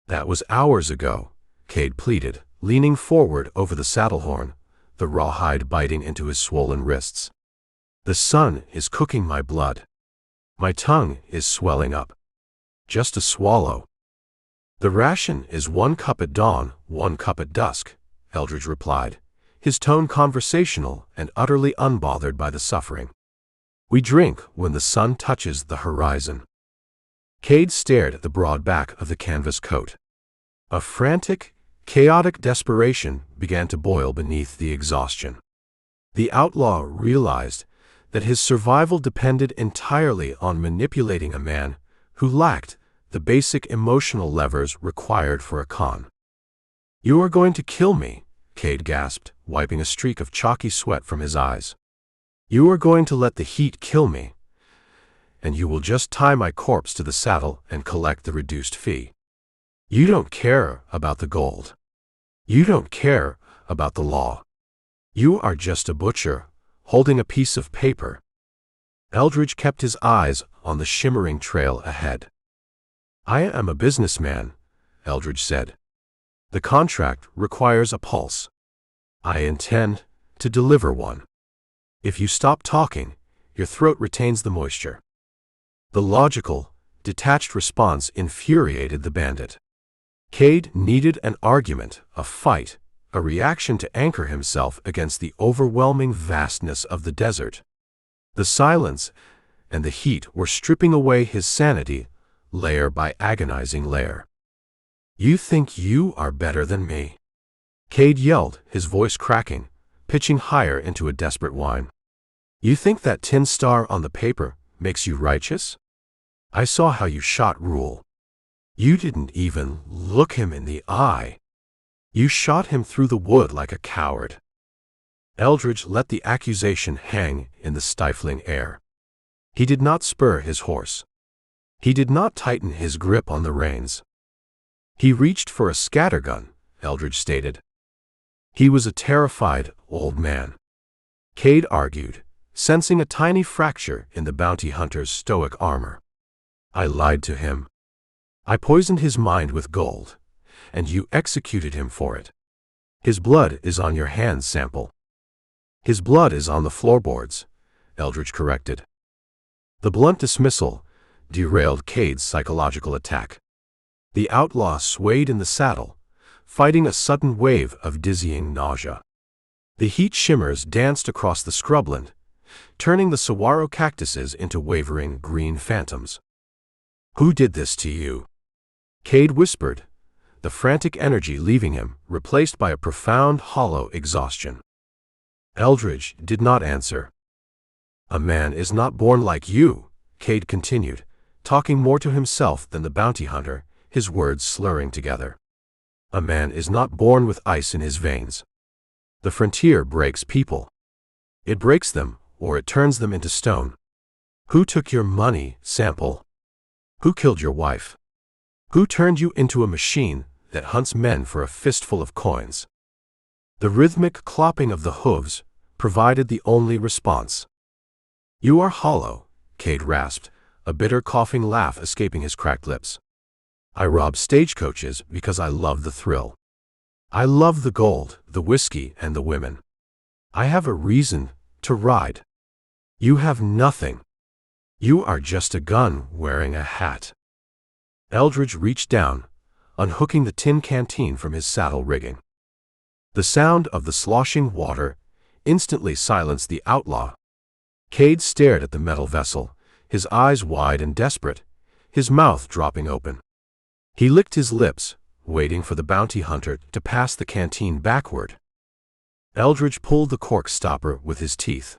"That was hours ago," Cade pleaded, leaning forward over the saddle horn, the rawhide biting into his swollen wrists. "The sun is cooking my blood. My tongue is swelling up. Just a swallow." "The ration is 1 cup at dawn, 1 cup at dusk," Eldridge replied, his tone conversational and utterly unbothered by the suffering. "We drink when the sun touches the horizon." Cade stared at the broad back of the canvas coat. A frantic, chaotic desperation began to boil beneath the exhaustion. The outlaw realized that his survival depended entirely on manipulating a man who lacked the basic emotional levers required for a con. "You are going to kill me," Cade gasped, wiping a streak of chalky sweat from his eyes. "You are going to let the heat kill me, and you will just tie my corpse to the saddle and collect the reduced fee. You don't care about the gold. You don't care about the law. You are just a butcher, holding a piece of paper." Eldridge kept his eyes on the shimmering trail ahead. "I am a businessman," Eldridge said. "The contract requires a pulse. I intend to deliver one. If you stop talking, your throat retains the moisture." The logical, detached response infuriated the bandit. Cade needed an argument, a fight, a reaction to anchor himself against the overwhelming vastness of the desert. The silence and the heat were stripping away his sanity, layer by agonizing layer. "You think you are better than me?" Cade yelled, his voice cracking, pitching higher into a desperate whine. "You think that tin star on the paper makes you righteous? I saw how you shot Rule. You didn't even look him in the eye. You shot him through the wood like a coward." Eldridge let the accusation hang in the stifling air. He did not spur his horse. He did not tighten his grip on the reins. "He reached for a scattergun," Eldridge stated. "He was a terrified old man," Cade argued, sensing a tiny fracture in the bounty hunter's stoic armor. "I lied to him. I poisoned his mind with gold, and you executed him for it. His blood is on your hands, Sample." "His blood is on the floorboards," Eldridge corrected. The blunt dismissal derailed Cade's psychological attack. The outlaw swayed in the saddle, fighting a sudden wave of dizzying nausea. The heat shimmers danced across the scrubland, turning the saguaro cactuses into wavering green phantoms. "Who did this to you?" Cade whispered, the frantic energy leaving him, replaced by a profound, hollow exhaustion. Eldridge did not answer. "A man is not born like you," Cade continued, talking more to himself than the bounty hunter, his words slurring together. "A man is not born with ice in his veins. The frontier breaks people. It breaks them, or it turns them into stone. Who took your money, Sample? Who killed your wife? Who turned you into a machine that hunts men for a fistful of coins?" The rhythmic clopping of the hooves provided the only response. You are hollow, Cade rasped, a bitter coughing laugh escaping his cracked lips. I rob stagecoaches because I love the thrill. I love the gold, the whiskey, and the women. I have a reason to ride. You have nothing. You are just a gun wearing a hat. Eldridge reached down, unhooking the tin canteen from his saddle rigging. The sound of the sloshing water instantly silenced the outlaw. Cade stared at the metal vessel, his eyes wide and desperate, his mouth dropping open. He licked his lips, waiting for the bounty hunter to pass the canteen backward. Eldridge pulled the cork stopper with his teeth.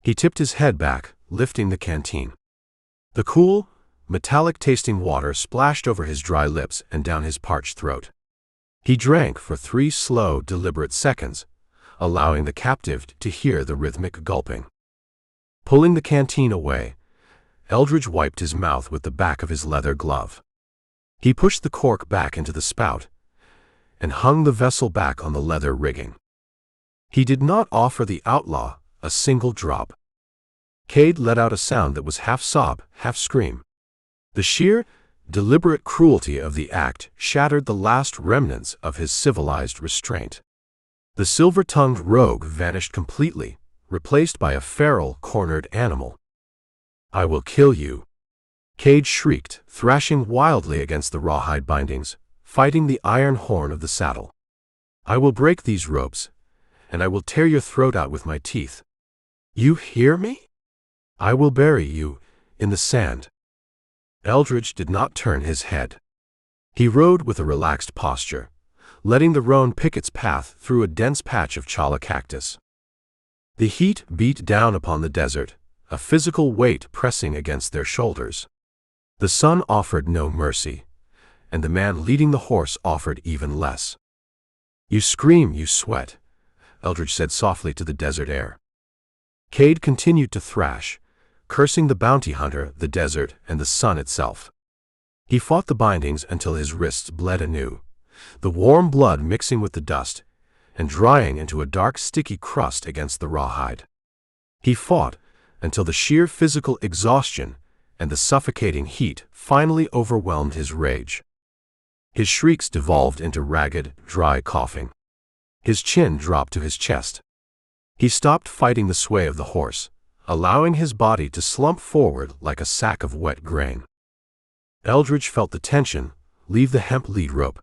He tipped his head back, lifting the canteen. The cool, metallic-tasting water splashed over his dry lips and down his parched throat. He drank for 3 slow, deliberate seconds, allowing the captive to hear the rhythmic gulping. Pulling the canteen away, Eldridge wiped his mouth with the back of his leather glove. He pushed the cork back into the spout and hung the vessel back on the leather rigging. He did not offer the outlaw a single drop. Cade let out a sound that was half sob, half scream. The sheer, deliberate cruelty of the act shattered the last remnants of his civilized restraint. The silver-tongued rogue vanished completely, replaced by a feral, cornered animal. I will kill you, Cade shrieked, thrashing wildly against the rawhide bindings, fighting the iron horn of the saddle. I will break these ropes, and I will tear your throat out with my teeth. You hear me? I will bury you in the sand. Eldridge did not turn his head. He rode with a relaxed posture, letting the roan pick its path through a dense patch of chala cactus. The heat beat down upon the desert, a physical weight pressing against their shoulders. The sun offered no mercy, and the man leading the horse offered even less. You scream, you sweat, Eldridge said softly to the desert air. Cade continued to thrash, cursing the bounty hunter, the desert, and the sun itself. He fought the bindings until his wrists bled anew, the warm blood mixing with the dust and drying into a dark, sticky crust against the rawhide. He fought until the sheer physical exhaustion and the suffocating heat finally overwhelmed his rage. His shrieks devolved into ragged, dry coughing. His chin dropped to his chest. He stopped fighting the sway of the horse, allowing his body to slump forward like a sack of wet grain. Eldridge felt the tension leave the hemp lead rope.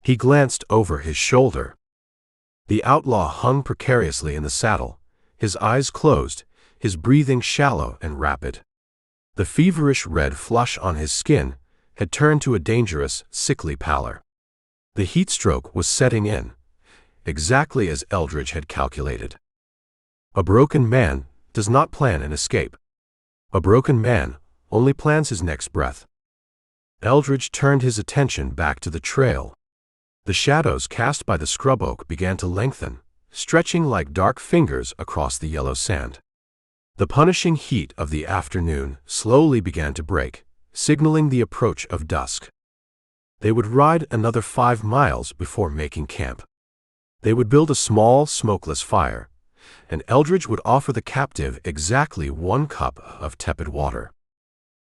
He glanced over his shoulder. The outlaw hung precariously in the saddle, his eyes closed, his breathing shallow and rapid. The feverish red flush on his skin had turned to a dangerous, sickly pallor. The heat stroke was setting in, exactly as Eldridge had calculated. A broken man does not plan an escape. A broken man only plans his next breath. Eldridge turned his attention back to the trail. The shadows cast by the scrub oak began to lengthen, stretching like dark fingers across the yellow sand. The punishing heat of the afternoon slowly began to break, signaling the approach of dusk. They would ride another 5 miles before making camp. They would build a small, smokeless fire, and Eldridge would offer the captive exactly 1 cup of tepid water.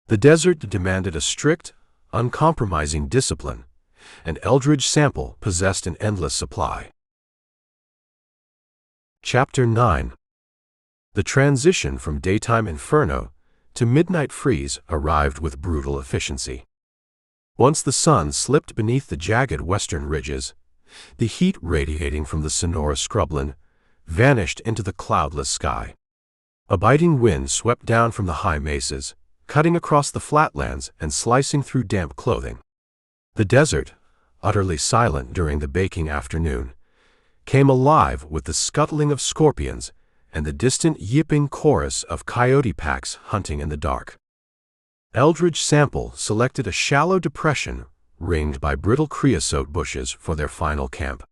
The desert demanded a strict, uncompromising discipline, and Eldridge Sample possessed an endless supply. Chapter 9. The transition from daytime inferno to midnight freeze arrived with brutal efficiency. Once the sun slipped beneath the jagged western ridges, the heat radiating from the Sonora scrubland vanished into the cloudless sky. A biting wind swept down from the high mesas, cutting across the flatlands and slicing through damp clothing. The desert, utterly silent during the baking afternoon, came alive with the scuttling of scorpions and the distant yipping chorus of coyote packs hunting in the dark. Eldridge Sample selected a shallow depression ringed by brittle creosote bushes for their final camp.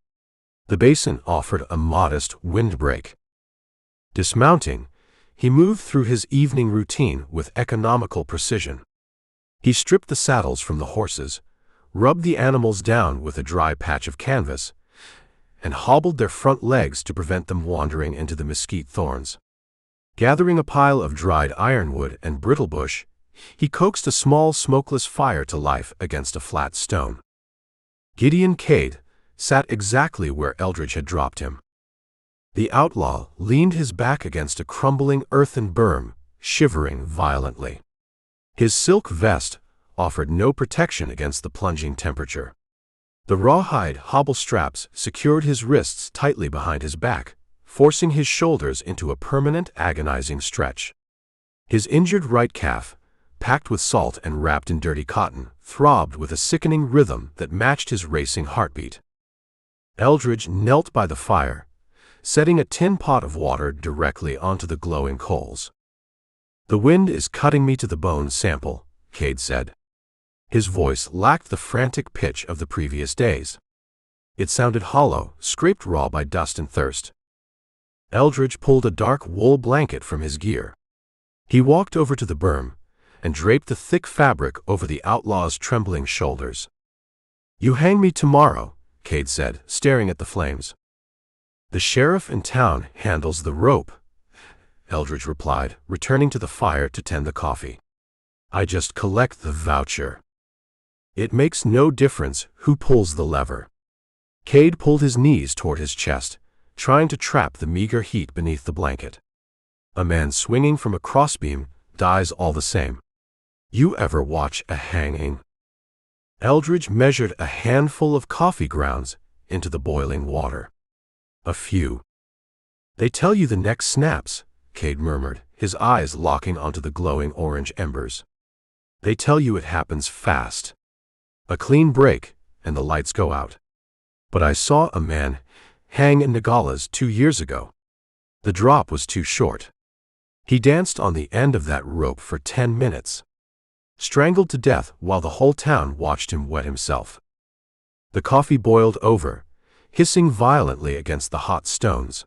The basin offered a modest windbreak. Dismounting, he moved through his evening routine with economical precision. He stripped the saddles from the horses, rubbed the animals down with a dry patch of canvas, and hobbled their front legs to prevent them wandering into the mesquite thorns. Gathering a pile of dried ironwood and brittlebush, he coaxed a small smokeless fire to life against a flat stone. Gideon Cade sat exactly where Eldridge had dropped him. The outlaw leaned his back against a crumbling earthen berm, shivering violently. His silk vest offered no protection against the plunging temperature. The rawhide hobble straps secured his wrists tightly behind his back, forcing his shoulders into a permanent agonizing stretch. His injured right calf, packed with salt and wrapped in dirty cotton, throbbed with a sickening rhythm that matched his racing heartbeat. Eldridge knelt by the fire, setting a tin pot of water directly onto the glowing coals. "The wind is cutting me to the bone, Sample," Cade said. His voice lacked the frantic pitch of the previous days. It sounded hollow, scraped raw by dust and thirst. Eldridge pulled a dark wool blanket from his gear. He walked over to the berm and draped the thick fabric over the outlaw's trembling shoulders. "You hang me tomorrow," Cade said, staring at the flames. "The sheriff in town handles the rope," Eldridge replied, returning to the fire to tend the coffee. "I just collect the voucher. It makes no difference who pulls the lever." Cade pulled his knees toward his chest, trying to trap the meager heat beneath the blanket. "A man swinging from a crossbeam dies all the same. You ever watch a hanging?" Eldridge measured a handful of coffee grounds into the boiling water. "A few." "They tell you the neck snaps," Cade murmured, his eyes locking onto the glowing orange embers. "They tell you it happens fast. A clean break, and the lights go out. But I saw a man hang in Nogales 2 years ago. The drop was too short. He danced on the end of that rope for 10 minutes. Strangled to death while the whole town watched him wet himself." The coffee boiled over, hissing violently against the hot stones.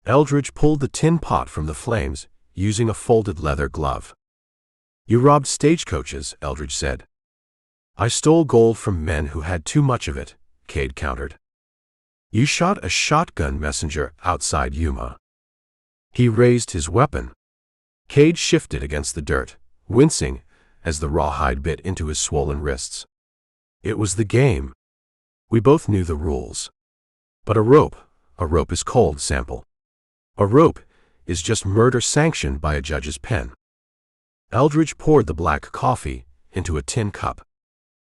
Eldridge pulled the tin pot from the flames, using a folded leather glove. "You robbed stagecoaches," Eldridge said. "I stole gold from men who had too much of it," Cade countered. "You shot a shotgun messenger outside Yuma." He raised his weapon. Cade shifted against the dirt, wincing as the rawhide bit into his swollen wrists. "It was the game. We both knew the rules. But a rope is cold, Sample. A rope is just murder sanctioned by a judge's pen." Eldridge poured the black coffee into a tin cup.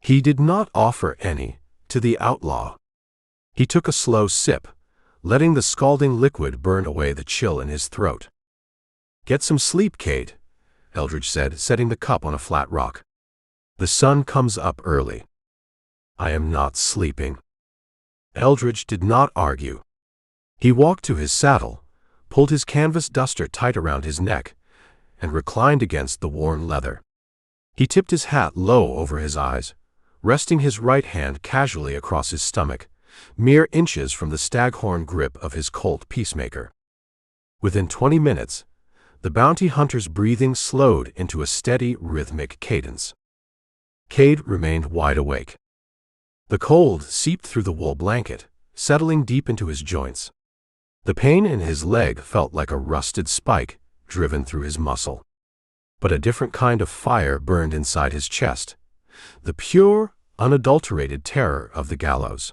He did not offer any to the outlaw. He took a slow sip, letting the scalding liquid burn away the chill in his throat. "Get some sleep, Cade," Eldridge said, setting the cup on a flat rock. "The sun comes up early." "I am not sleeping." Eldridge did not argue. He walked to his saddle, pulled his canvas duster tight around his neck, and reclined against the worn leather. He tipped his hat low over his eyes, resting his right hand casually across his stomach, mere inches from the staghorn grip of his Colt Peacemaker. Within 20 minutes, the bounty hunter's breathing slowed into a steady, rhythmic cadence. Cade remained wide awake. The cold seeped through the wool blanket, settling deep into his joints. The pain in his leg felt like a rusted spike driven through his muscle. But a different kind of fire burned inside his chest, the pure, unadulterated terror of the gallows.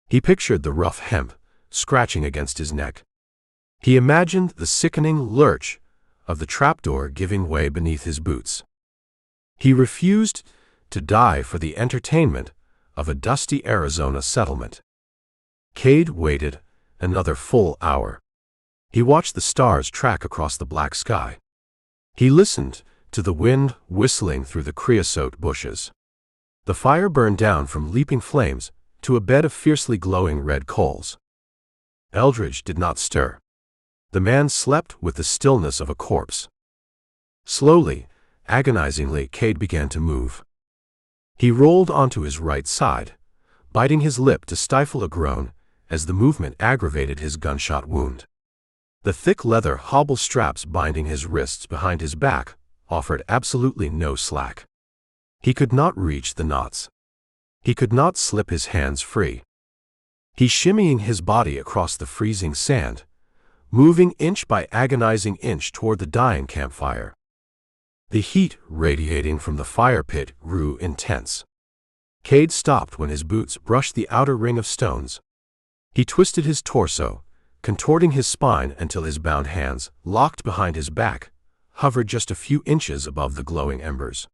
He pictured the rough hemp scratching against his neck. He imagined the sickening lurch of the trapdoor giving way beneath his boots. He refused to die for the entertainment of a dusty Arizona settlement. Cade waited another full hour. He watched the stars track across the black sky. He listened to the wind whistling through the creosote bushes. The fire burned down from leaping flames to a bed of fiercely glowing red coals. Eldridge did not stir. The man slept with the stillness of a corpse. Slowly, agonizingly, Cade began to move. He rolled onto his right side, biting his lip to stifle a groan as the movement aggravated his gunshot wound. The thick leather hobble straps binding his wrists behind his back offered absolutely no slack. He could not reach the knots. He could not slip his hands free. He shimmying his body across the freezing sand, moving inch by agonizing inch toward the dying campfire. The heat radiating from the fire pit grew intense. Cade stopped when his boots brushed the outer ring of stones. He twisted his torso, contorting his spine until his bound hands, locked behind his back, hovered just a few inches above the glowing embers.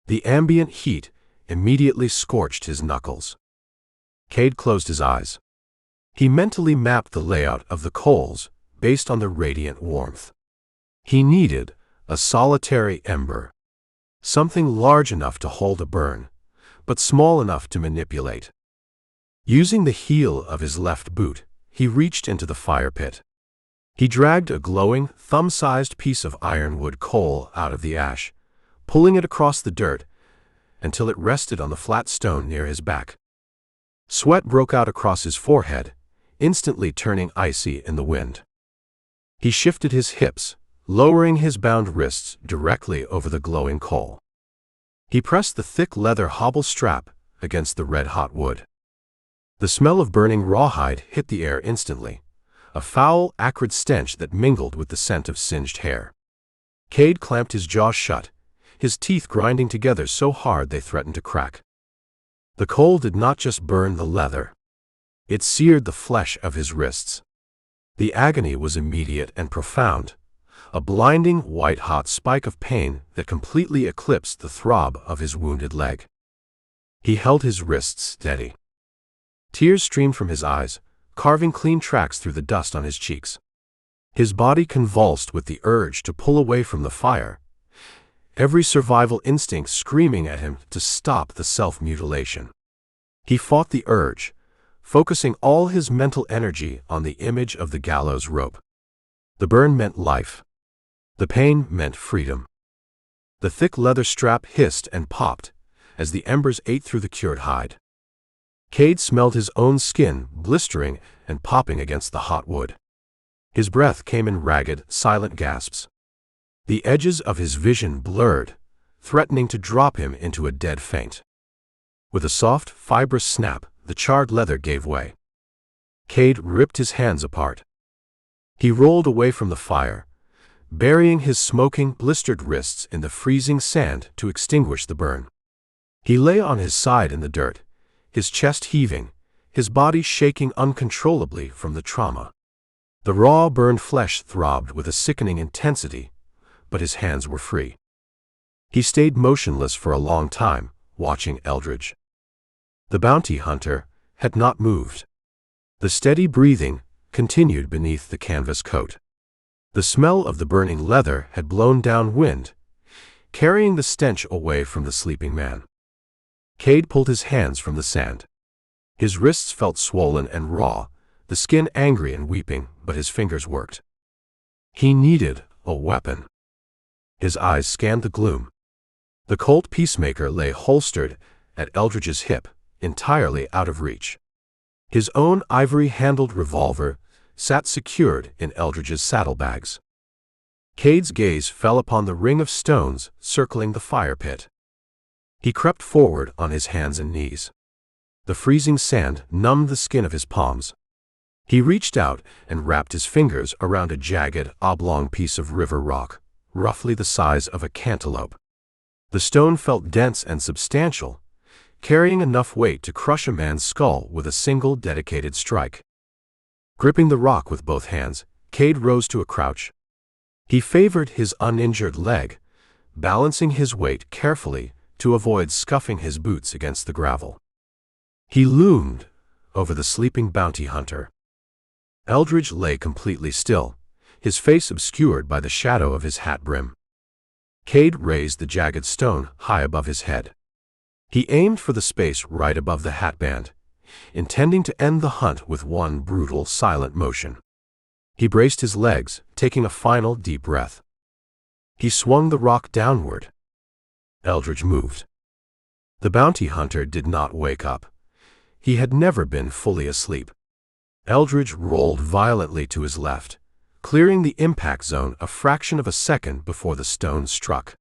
The ambient heat immediately scorched his knuckles. Cade closed his eyes. He mentally mapped the layout of the coals based on the radiant warmth. He needed a solitary ember, something large enough to hold a burn, but small enough to manipulate. Using the heel of his left boot, he reached into the fire pit. He dragged a glowing, thumb-sized piece of ironwood coal out of the ash, pulling it across the dirt until it rested on the flat stone near his back. Sweat broke out across his forehead, instantly turning icy in the wind. He shifted his hips, lowering his bound wrists directly over the glowing coal. He pressed the thick leather hobble strap against the red-hot wood. The smell of burning rawhide hit the air instantly, a foul, acrid stench that mingled with the scent of singed hair. Cade clamped his jaws shut, his teeth grinding together so hard they threatened to crack. The coal did not just burn the leather. It seared the flesh of his wrists. The agony was immediate and profound, a blinding, white-hot spike of pain that completely eclipsed the throb of his wounded leg. He held his wrists steady. Tears streamed from his eyes, carving clean tracks through the dust on his cheeks. His body convulsed with the urge to pull away from the fire, every survival instinct screaming at him to stop the self-mutilation. He fought the urge, focusing all his mental energy on the image of the gallows rope. The burn meant life. The pain meant freedom. The thick leather strap hissed and popped as the embers ate through the cured hide. Cade smelled his own skin blistering and popping against the hot wood. His breath came in ragged, silent gasps. The edges of his vision blurred, threatening to drop him into a dead faint. With a soft, fibrous snap, the charred leather gave way. Cade ripped his hands apart. He rolled away from the fire, burying his smoking, blistered wrists in the freezing sand to extinguish the burn. He lay on his side in the dirt, his chest heaving, his body shaking uncontrollably from the trauma. The raw, burned flesh throbbed with a sickening intensity, but his hands were free. He stayed motionless for a long time, watching Eldridge. The bounty hunter had not moved. The steady breathing continued beneath the canvas coat. The smell of the burning leather had blown downwind, carrying the stench away from the sleeping man. Cade pulled his hands from the sand. His wrists felt swollen and raw, the skin angry and weeping, but his fingers worked. He needed a weapon. His eyes scanned the gloom. The Colt Peacemaker lay holstered at Eldridge's hip, entirely out of reach. His own ivory-handled revolver sat secured in Eldridge's saddlebags. Cade's gaze fell upon the ring of stones circling the fire pit. He crept forward on his hands and knees. The freezing sand numbed the skin of his palms. He reached out and wrapped his fingers around a jagged, oblong piece of river rock, roughly the size of a cantaloupe. The stone felt dense and substantial, carrying enough weight to crush a man's skull with a single dedicated strike. Gripping the rock with both hands, Cade rose to a crouch. He favored his uninjured leg, balancing his weight carefully to avoid scuffing his boots against the gravel. He loomed over the sleeping bounty hunter. Eldridge lay completely still, his face obscured by the shadow of his hat brim. Cade raised the jagged stone high above his head. He aimed for the space right above the hatband, intending to end the hunt with one brutal, silent motion. He braced his legs, taking a final deep breath. He swung the rock downward. Eldridge moved. The bounty hunter did not wake up. He had never been fully asleep. Eldridge rolled violently to his left, clearing the impact zone a fraction of a second before the stone struck.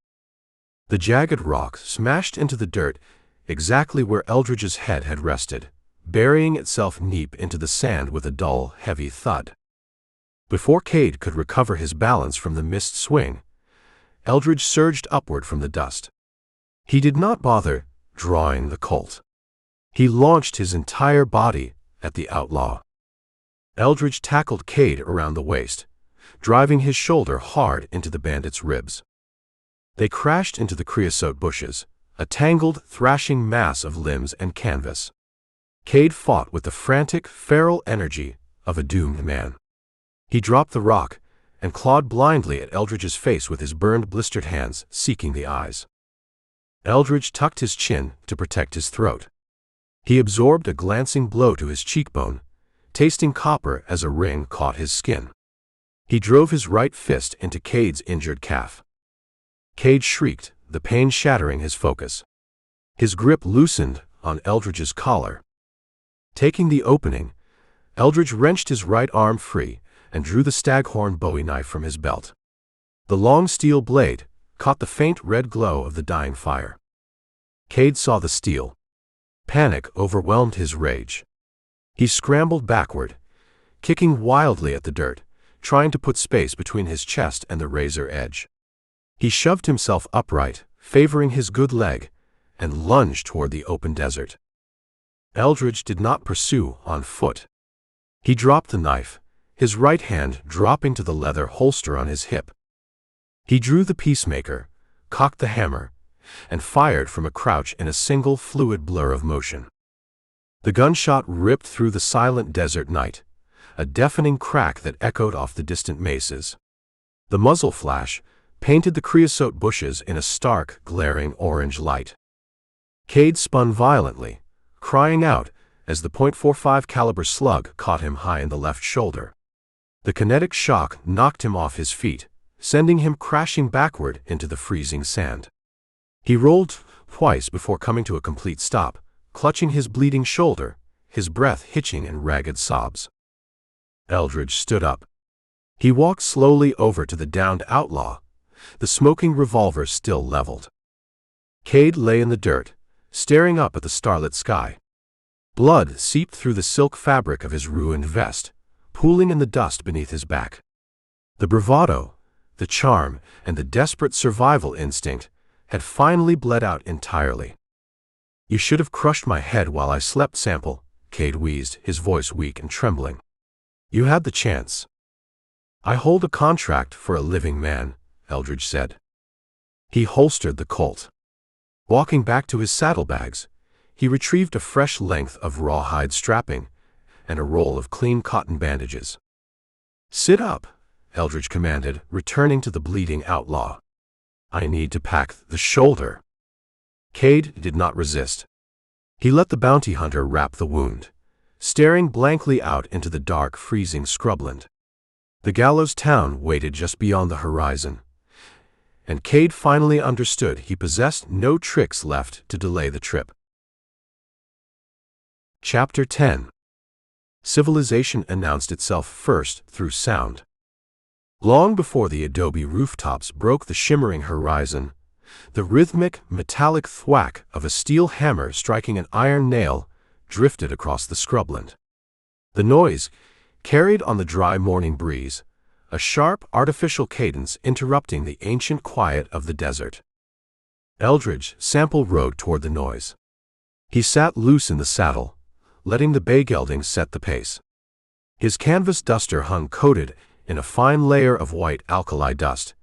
The jagged rock smashed into the dirt exactly where Eldridge's head had rested, burying itself deep into the sand with a dull, heavy thud. Before Cade could recover his balance from the missed swing, Eldridge surged upward from the dust. He did not bother drawing the Colt. He launched his entire body at the outlaw. Eldridge tackled Cade around the waist, driving his shoulder hard into the bandit's ribs. They crashed into the creosote bushes, a tangled, thrashing mass of limbs and canvas. Cade fought with the frantic, feral energy of a doomed man. He dropped the rock and clawed blindly at Eldridge's face with his burned, blistered hands, seeking the eyes. Eldridge tucked his chin to protect his throat. He absorbed a glancing blow to his cheekbone, tasting copper as a ring caught his skin. He drove his right fist into Cade's injured calf. Cade shrieked, the pain shattering his focus. His grip loosened on Eldridge's collar. Taking the opening, Eldridge wrenched his right arm free and drew the staghorn bowie knife from his belt. The long steel blade caught the faint red glow of the dying fire. Cade saw the steel. Panic overwhelmed his rage. He scrambled backward, kicking wildly at the dirt, trying to put space between his chest and the razor edge. He shoved himself upright, favoring his good leg, and lunged toward the open desert. Eldridge did not pursue on foot. He dropped the knife, his right hand dropping to the leather holster on his hip. He drew the peacemaker, cocked the hammer, and fired from a crouch in a single fluid blur of motion. The gunshot ripped through the silent desert night, a deafening crack that echoed off the distant mesas. The muzzle flash painted the creosote bushes in a stark, glaring orange light. Cade spun violently, crying out as the .45 caliber slug caught him high in the left shoulder. The kinetic shock knocked him off his feet, sending him crashing backward into the freezing sand. He rolled twice before coming to a complete stop, clutching his bleeding shoulder, his breath hitching in ragged sobs. Eldridge stood up. He walked slowly over to the downed outlaw, the smoking revolver still leveled. Cade lay in the dirt, staring up at the starlit sky. Blood seeped through the silk fabric of his ruined vest, pooling in the dust beneath his back. The bravado, the charm, and the desperate survival instinct had finally bled out entirely. "You should have crushed my head while I slept, Sample," Cade wheezed, his voice weak and trembling. "You had the chance." "I hold a contract for a living man," Eldridge said. He holstered the Colt. Walking back to his saddlebags, he retrieved a fresh length of rawhide strapping and a roll of clean cotton bandages. "Sit up," Eldridge commanded, returning to the bleeding outlaw. "I need to pack the shoulder." Cade did not resist. He let the bounty hunter wrap the wound, staring blankly out into the dark, freezing scrubland. The gallows town waited just beyond the horizon, and Cade finally understood he possessed no tricks left to delay the trip. Chapter 10. Civilization announced itself first through sound. Long before the adobe rooftops broke the shimmering horizon, the rhythmic, metallic thwack of a steel hammer striking an iron nail drifted across the scrubland. The noise carried on the dry morning breeze, a sharp, artificial cadence interrupting the ancient quiet of the desert. Eldridge Sample rode toward the noise. He sat loose in the saddle, letting the bay gelding set the pace. His canvas duster hung coated in a fine layer of white alkali dust,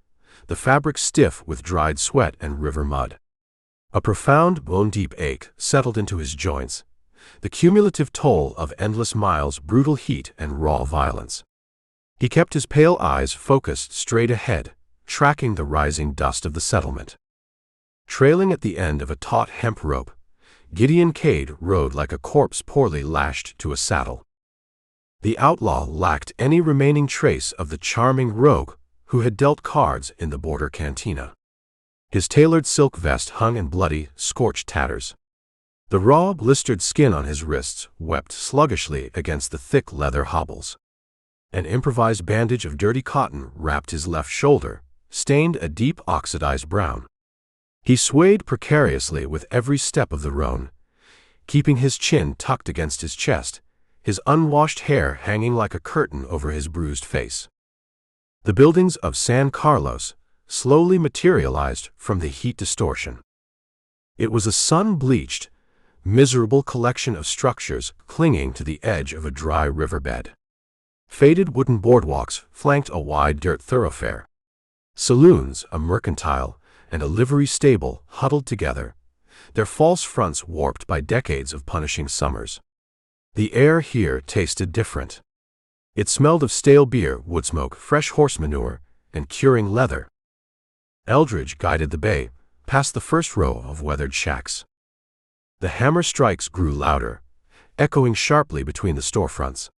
the fabric stiff with dried sweat and river mud. A profound, bone-deep ache settled into his joints, the cumulative toll of endless miles, brutal heat, and raw violence. He kept his pale eyes focused straight ahead, tracking the rising dust of the settlement. Trailing at the end of a taut hemp rope, Gideon Cade rode like a corpse poorly lashed to a saddle. The outlaw lacked any remaining trace of the charming rogue who had dealt cards in the border cantina. His tailored silk vest hung in bloody, scorched tatters. The raw, blistered skin on his wrists wept sluggishly against the thick leather hobbles. An improvised bandage of dirty cotton wrapped his left shoulder, stained a deep oxidized brown. He swayed precariously with every step of the roan, keeping his chin tucked against his chest, his unwashed hair hanging like a curtain over his bruised face. The buildings of San Carlos slowly materialized from the heat distortion. It was a sun-bleached, miserable collection of structures clinging to the edge of a dry riverbed. Faded wooden boardwalks flanked a wide dirt thoroughfare. Saloons, a mercantile, and a livery stable huddled together, their false fronts warped by decades of punishing summers. The air here tasted different. It smelled of stale beer, wood smoke, fresh horse manure, and curing leather. Eldridge guided the bay, past the first row of weathered shacks. The hammer strikes grew louder, echoing sharply between the storefronts.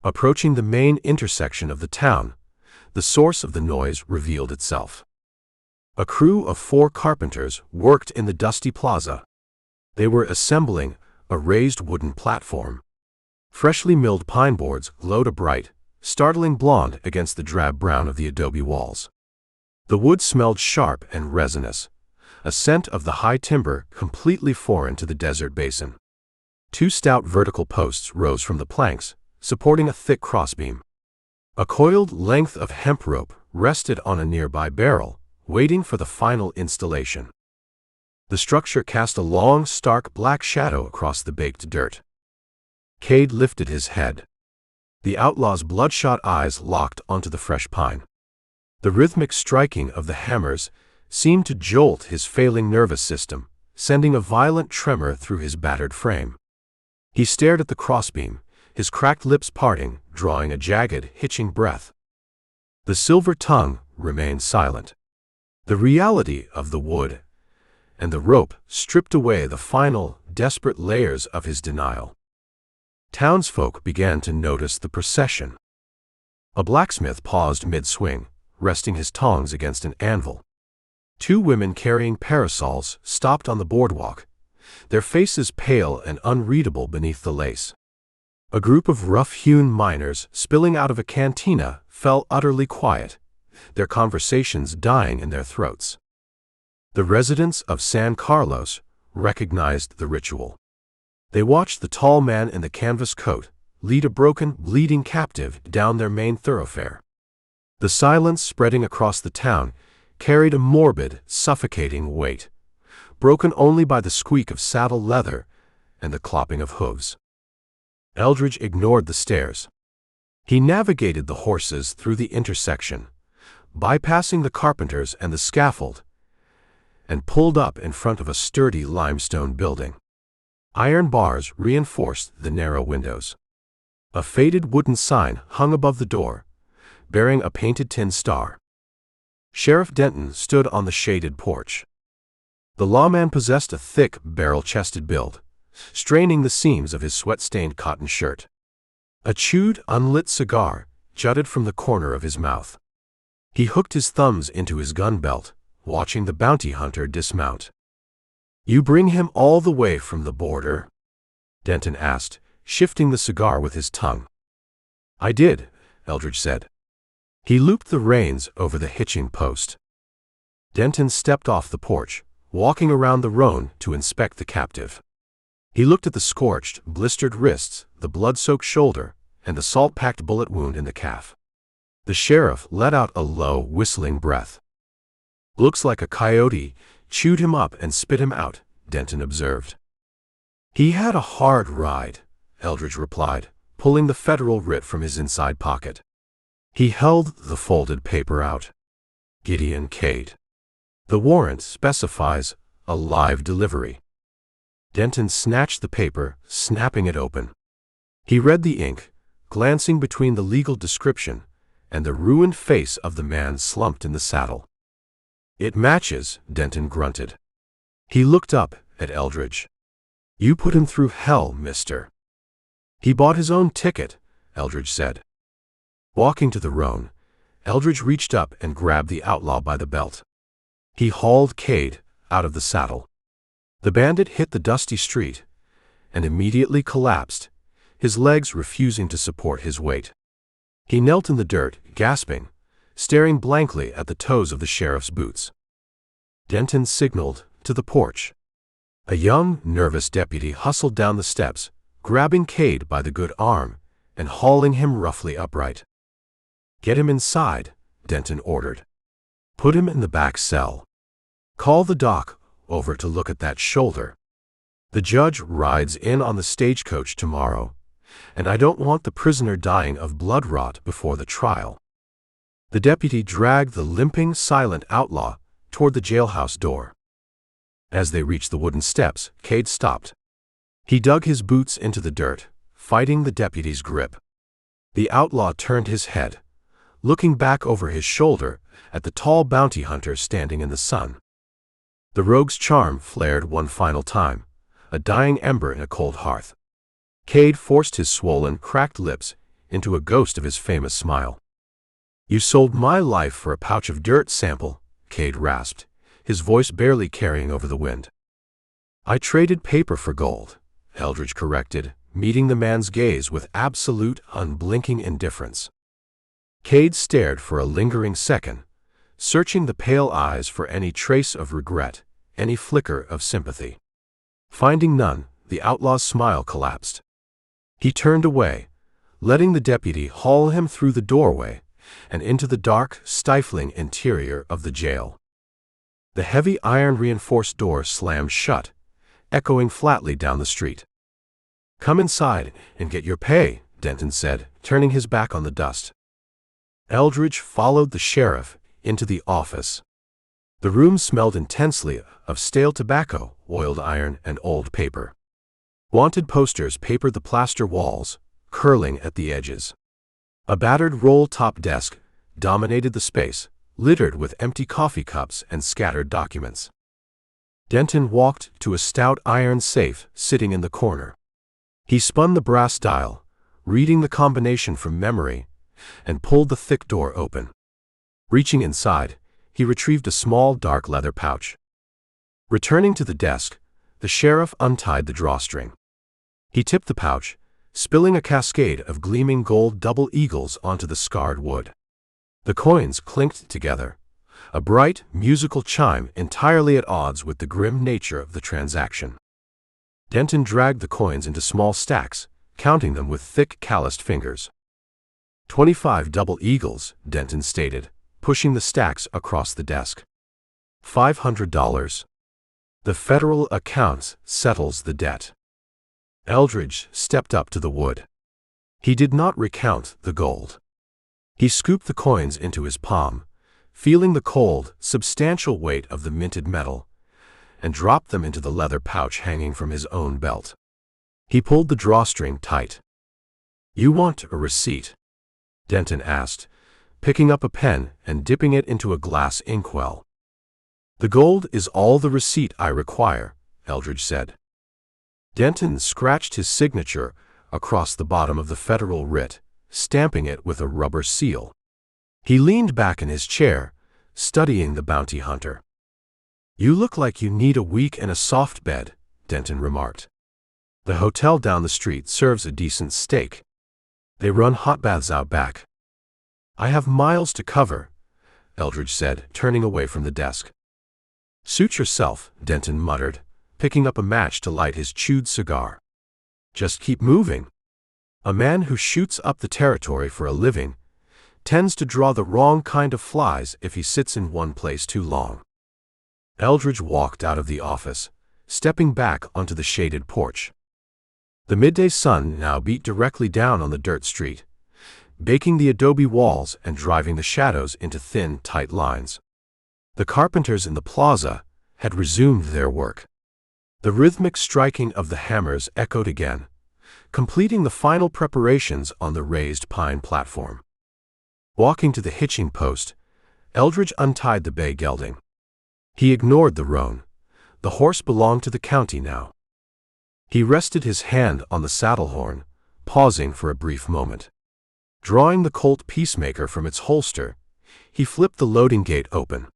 Approaching the main intersection of the town, the source of the noise revealed itself. A crew of 4 carpenters worked in the dusty plaza. They were assembling a raised wooden platform. Freshly milled pine boards glowed a bright, startling blonde against the drab brown of the adobe walls. The wood smelled sharp and resinous, a scent of the high timber completely foreign to the desert basin. 2 stout vertical posts rose from the planks, supporting a thick crossbeam. A coiled length of hemp rope rested on a nearby barrel, waiting for the final installation. The structure cast a long, stark black shadow across the baked dirt. Cade lifted his head. The outlaw's bloodshot eyes locked onto the fresh pine. The rhythmic striking of the hammers seemed to jolt his failing nervous system, sending a violent tremor through his battered frame. He stared at the crossbeam, his cracked lips parting, drawing a jagged, hitching breath. The silver tongue remained silent. The reality of the wood and the rope stripped away the final, desperate layers of his denial. Townsfolk began to notice the procession. A blacksmith paused mid-swing, resting his tongs against an anvil. 2 women carrying parasols stopped on the boardwalk, their faces pale and unreadable beneath the lace. A group of rough-hewn miners spilling out of a cantina fell utterly quiet, their conversations dying in their throats. The residents of San Carlos recognized the ritual. They watched the tall man in the canvas coat lead a broken, bleeding captive down their main thoroughfare. The silence spreading across the town carried a morbid, suffocating weight, broken only by the squeak of saddle leather and the clopping of hooves. Eldridge ignored the stares. He navigated the horses through the intersection, bypassing the carpenters and the scaffold, and pulled up in front of a sturdy limestone building. Iron bars reinforced the narrow windows. A faded wooden sign hung above the door, bearing a painted tin star. Sheriff Denton stood on the shaded porch. The lawman possessed a thick, barrel-chested build, straining the seams of his sweat-stained cotton shirt. A chewed, unlit cigar jutted from the corner of his mouth. He hooked his thumbs into his gun belt, watching the bounty hunter dismount. "You bring him all the way from the border?" Denton asked, shifting the cigar with his tongue. "I did," Eldridge said. He looped the reins over the hitching post. Denton stepped off the porch, walking around the roan to inspect the captive. He looked at the scorched, blistered wrists, the blood-soaked shoulder, and the salt-packed bullet wound in the calf. The sheriff let out a low, whistling breath. "Looks like a coyote chewed him up and spit him out," Denton observed. "He had a hard ride," Eldridge replied, pulling the federal writ from his inside pocket. He held the folded paper out. "Gideon Cade. The warrant specifies a live delivery." Denton snatched the paper, snapping it open. He read the ink, glancing between the legal description and the ruined face of the man slumped in the saddle. "It matches," Denton grunted. He looked up at Eldridge. "You put him through hell, mister." "He bought his own ticket," Eldridge said. Walking to the roan, Eldridge reached up and grabbed the outlaw by the belt. He hauled Cade out of the saddle. The bandit hit the dusty street and immediately collapsed, his legs refusing to support his weight. He knelt in the dirt, gasping, staring blankly at the toes of the sheriff's boots. Denton signaled to the porch. A young, nervous deputy hustled down the steps, grabbing Cade by the good arm and hauling him roughly upright. "Get him inside," Denton ordered. "Put him in the back cell. Call the doc over to look at that shoulder. The judge rides in on the stagecoach tomorrow, and I don't want the prisoner dying of blood rot before the trial." The deputy dragged the limping, silent outlaw toward the jailhouse door. As they reached the wooden steps, Cade stopped. He dug his boots into the dirt, fighting the deputy's grip. The outlaw turned his head, looking back over his shoulder at the tall bounty hunter standing in the sun. The rogue's charm flared one final time, a dying ember in a cold hearth. Cade forced his swollen, cracked lips into a ghost of his famous smile. "You sold my life for a pouch of dirt sample," Cade rasped, his voice barely carrying over the wind. "I traded paper for gold," Eldridge corrected, meeting the man's gaze with absolute, unblinking indifference. Cade stared for a lingering second, searching the pale eyes for any trace of regret, any flicker of sympathy. Finding none, the outlaw's smile collapsed. He turned away, letting the deputy haul him through the doorway and into the dark, stifling interior of the jail. The heavy iron-reinforced door slammed shut, echoing flatly down the street. "Come inside and get your pay," Denton said, turning his back on the dust. Eldridge followed the sheriff into the office. The room smelled intensely of stale tobacco, oiled iron, and old paper. Wanted posters papered the plaster walls, curling at the edges. A battered roll-top desk dominated the space, littered with empty coffee cups and scattered documents. Denton walked to a stout iron safe sitting in the corner. He spun the brass dial, reading the combination from memory, and pulled the thick door open. Reaching inside, he retrieved a small dark leather pouch. Returning to the desk, the sheriff untied the drawstring. He tipped the pouch, spilling a cascade of gleaming gold double eagles onto the scarred wood. The coins clinked together, a bright, musical chime entirely at odds with the grim nature of the transaction. Denton dragged the coins into small stacks, counting them with thick, calloused fingers. 25 double eagles, Denton stated, pushing the stacks across the desk. $500. The federal accounts settles the debt. Eldridge stepped up to the wood. He did not recount the gold. He scooped the coins into his palm, feeling the cold, substantial weight of the minted metal, and dropped them into the leather pouch hanging from his own belt. He pulled the drawstring tight. "You want a receipt?" Denton asked, picking up a pen and dipping it into a glass inkwell. "The gold is all the receipt I require," Eldridge said. Denton scratched his signature across the bottom of the federal writ, stamping it with a rubber seal. He leaned back in his chair, studying the bounty hunter. "You look like you need a weak and a soft bed," Denton remarked. "The hotel down the street serves a decent steak. They run hot baths out back." "I have miles to cover," Eldridge said, turning away from the desk. "Suit yourself," Denton muttered, picking up a match to light his chewed cigar. "Just keep moving. A man who shoots up the territory for a living tends to draw the wrong kind of flies if he sits in one place too long." Eldridge walked out of the office, stepping back onto the shaded porch. The midday sun now beat directly down on the dirt street, baking the adobe walls and driving the shadows into thin, tight lines. The carpenters in the plaza had resumed their work. The rhythmic striking of the hammers echoed again, completing the final preparations on the raised pine platform. Walking to the hitching post, Eldridge untied the bay gelding. He ignored the roan. The horse belonged to the county now. He rested his hand on the saddle horn, pausing for a brief moment. Drawing the Colt Peacemaker from its holster, he flipped the loading gate open.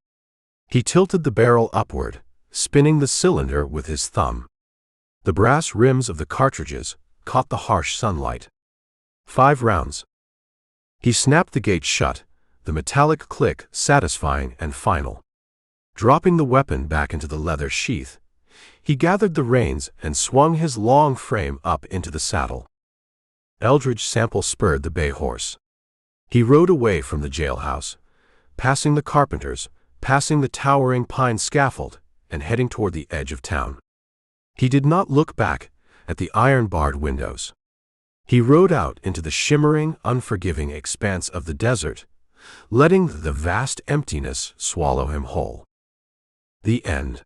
He tilted the barrel upward, spinning the cylinder with his thumb. The brass rims of the cartridges caught the harsh sunlight. 5 rounds. He snapped the gate shut, the metallic click satisfying and final. Dropping the weapon back into the leather sheath, he gathered the reins and swung his long frame up into the saddle. Eldridge Sample spurred the bay horse. He rode away from the jailhouse, passing the carpenters, passing the towering pine scaffold, and heading toward the edge of town. He did not look back at the iron-barred windows. He rode out into the shimmering, unforgiving expanse of the desert, letting the vast emptiness swallow him whole. The end.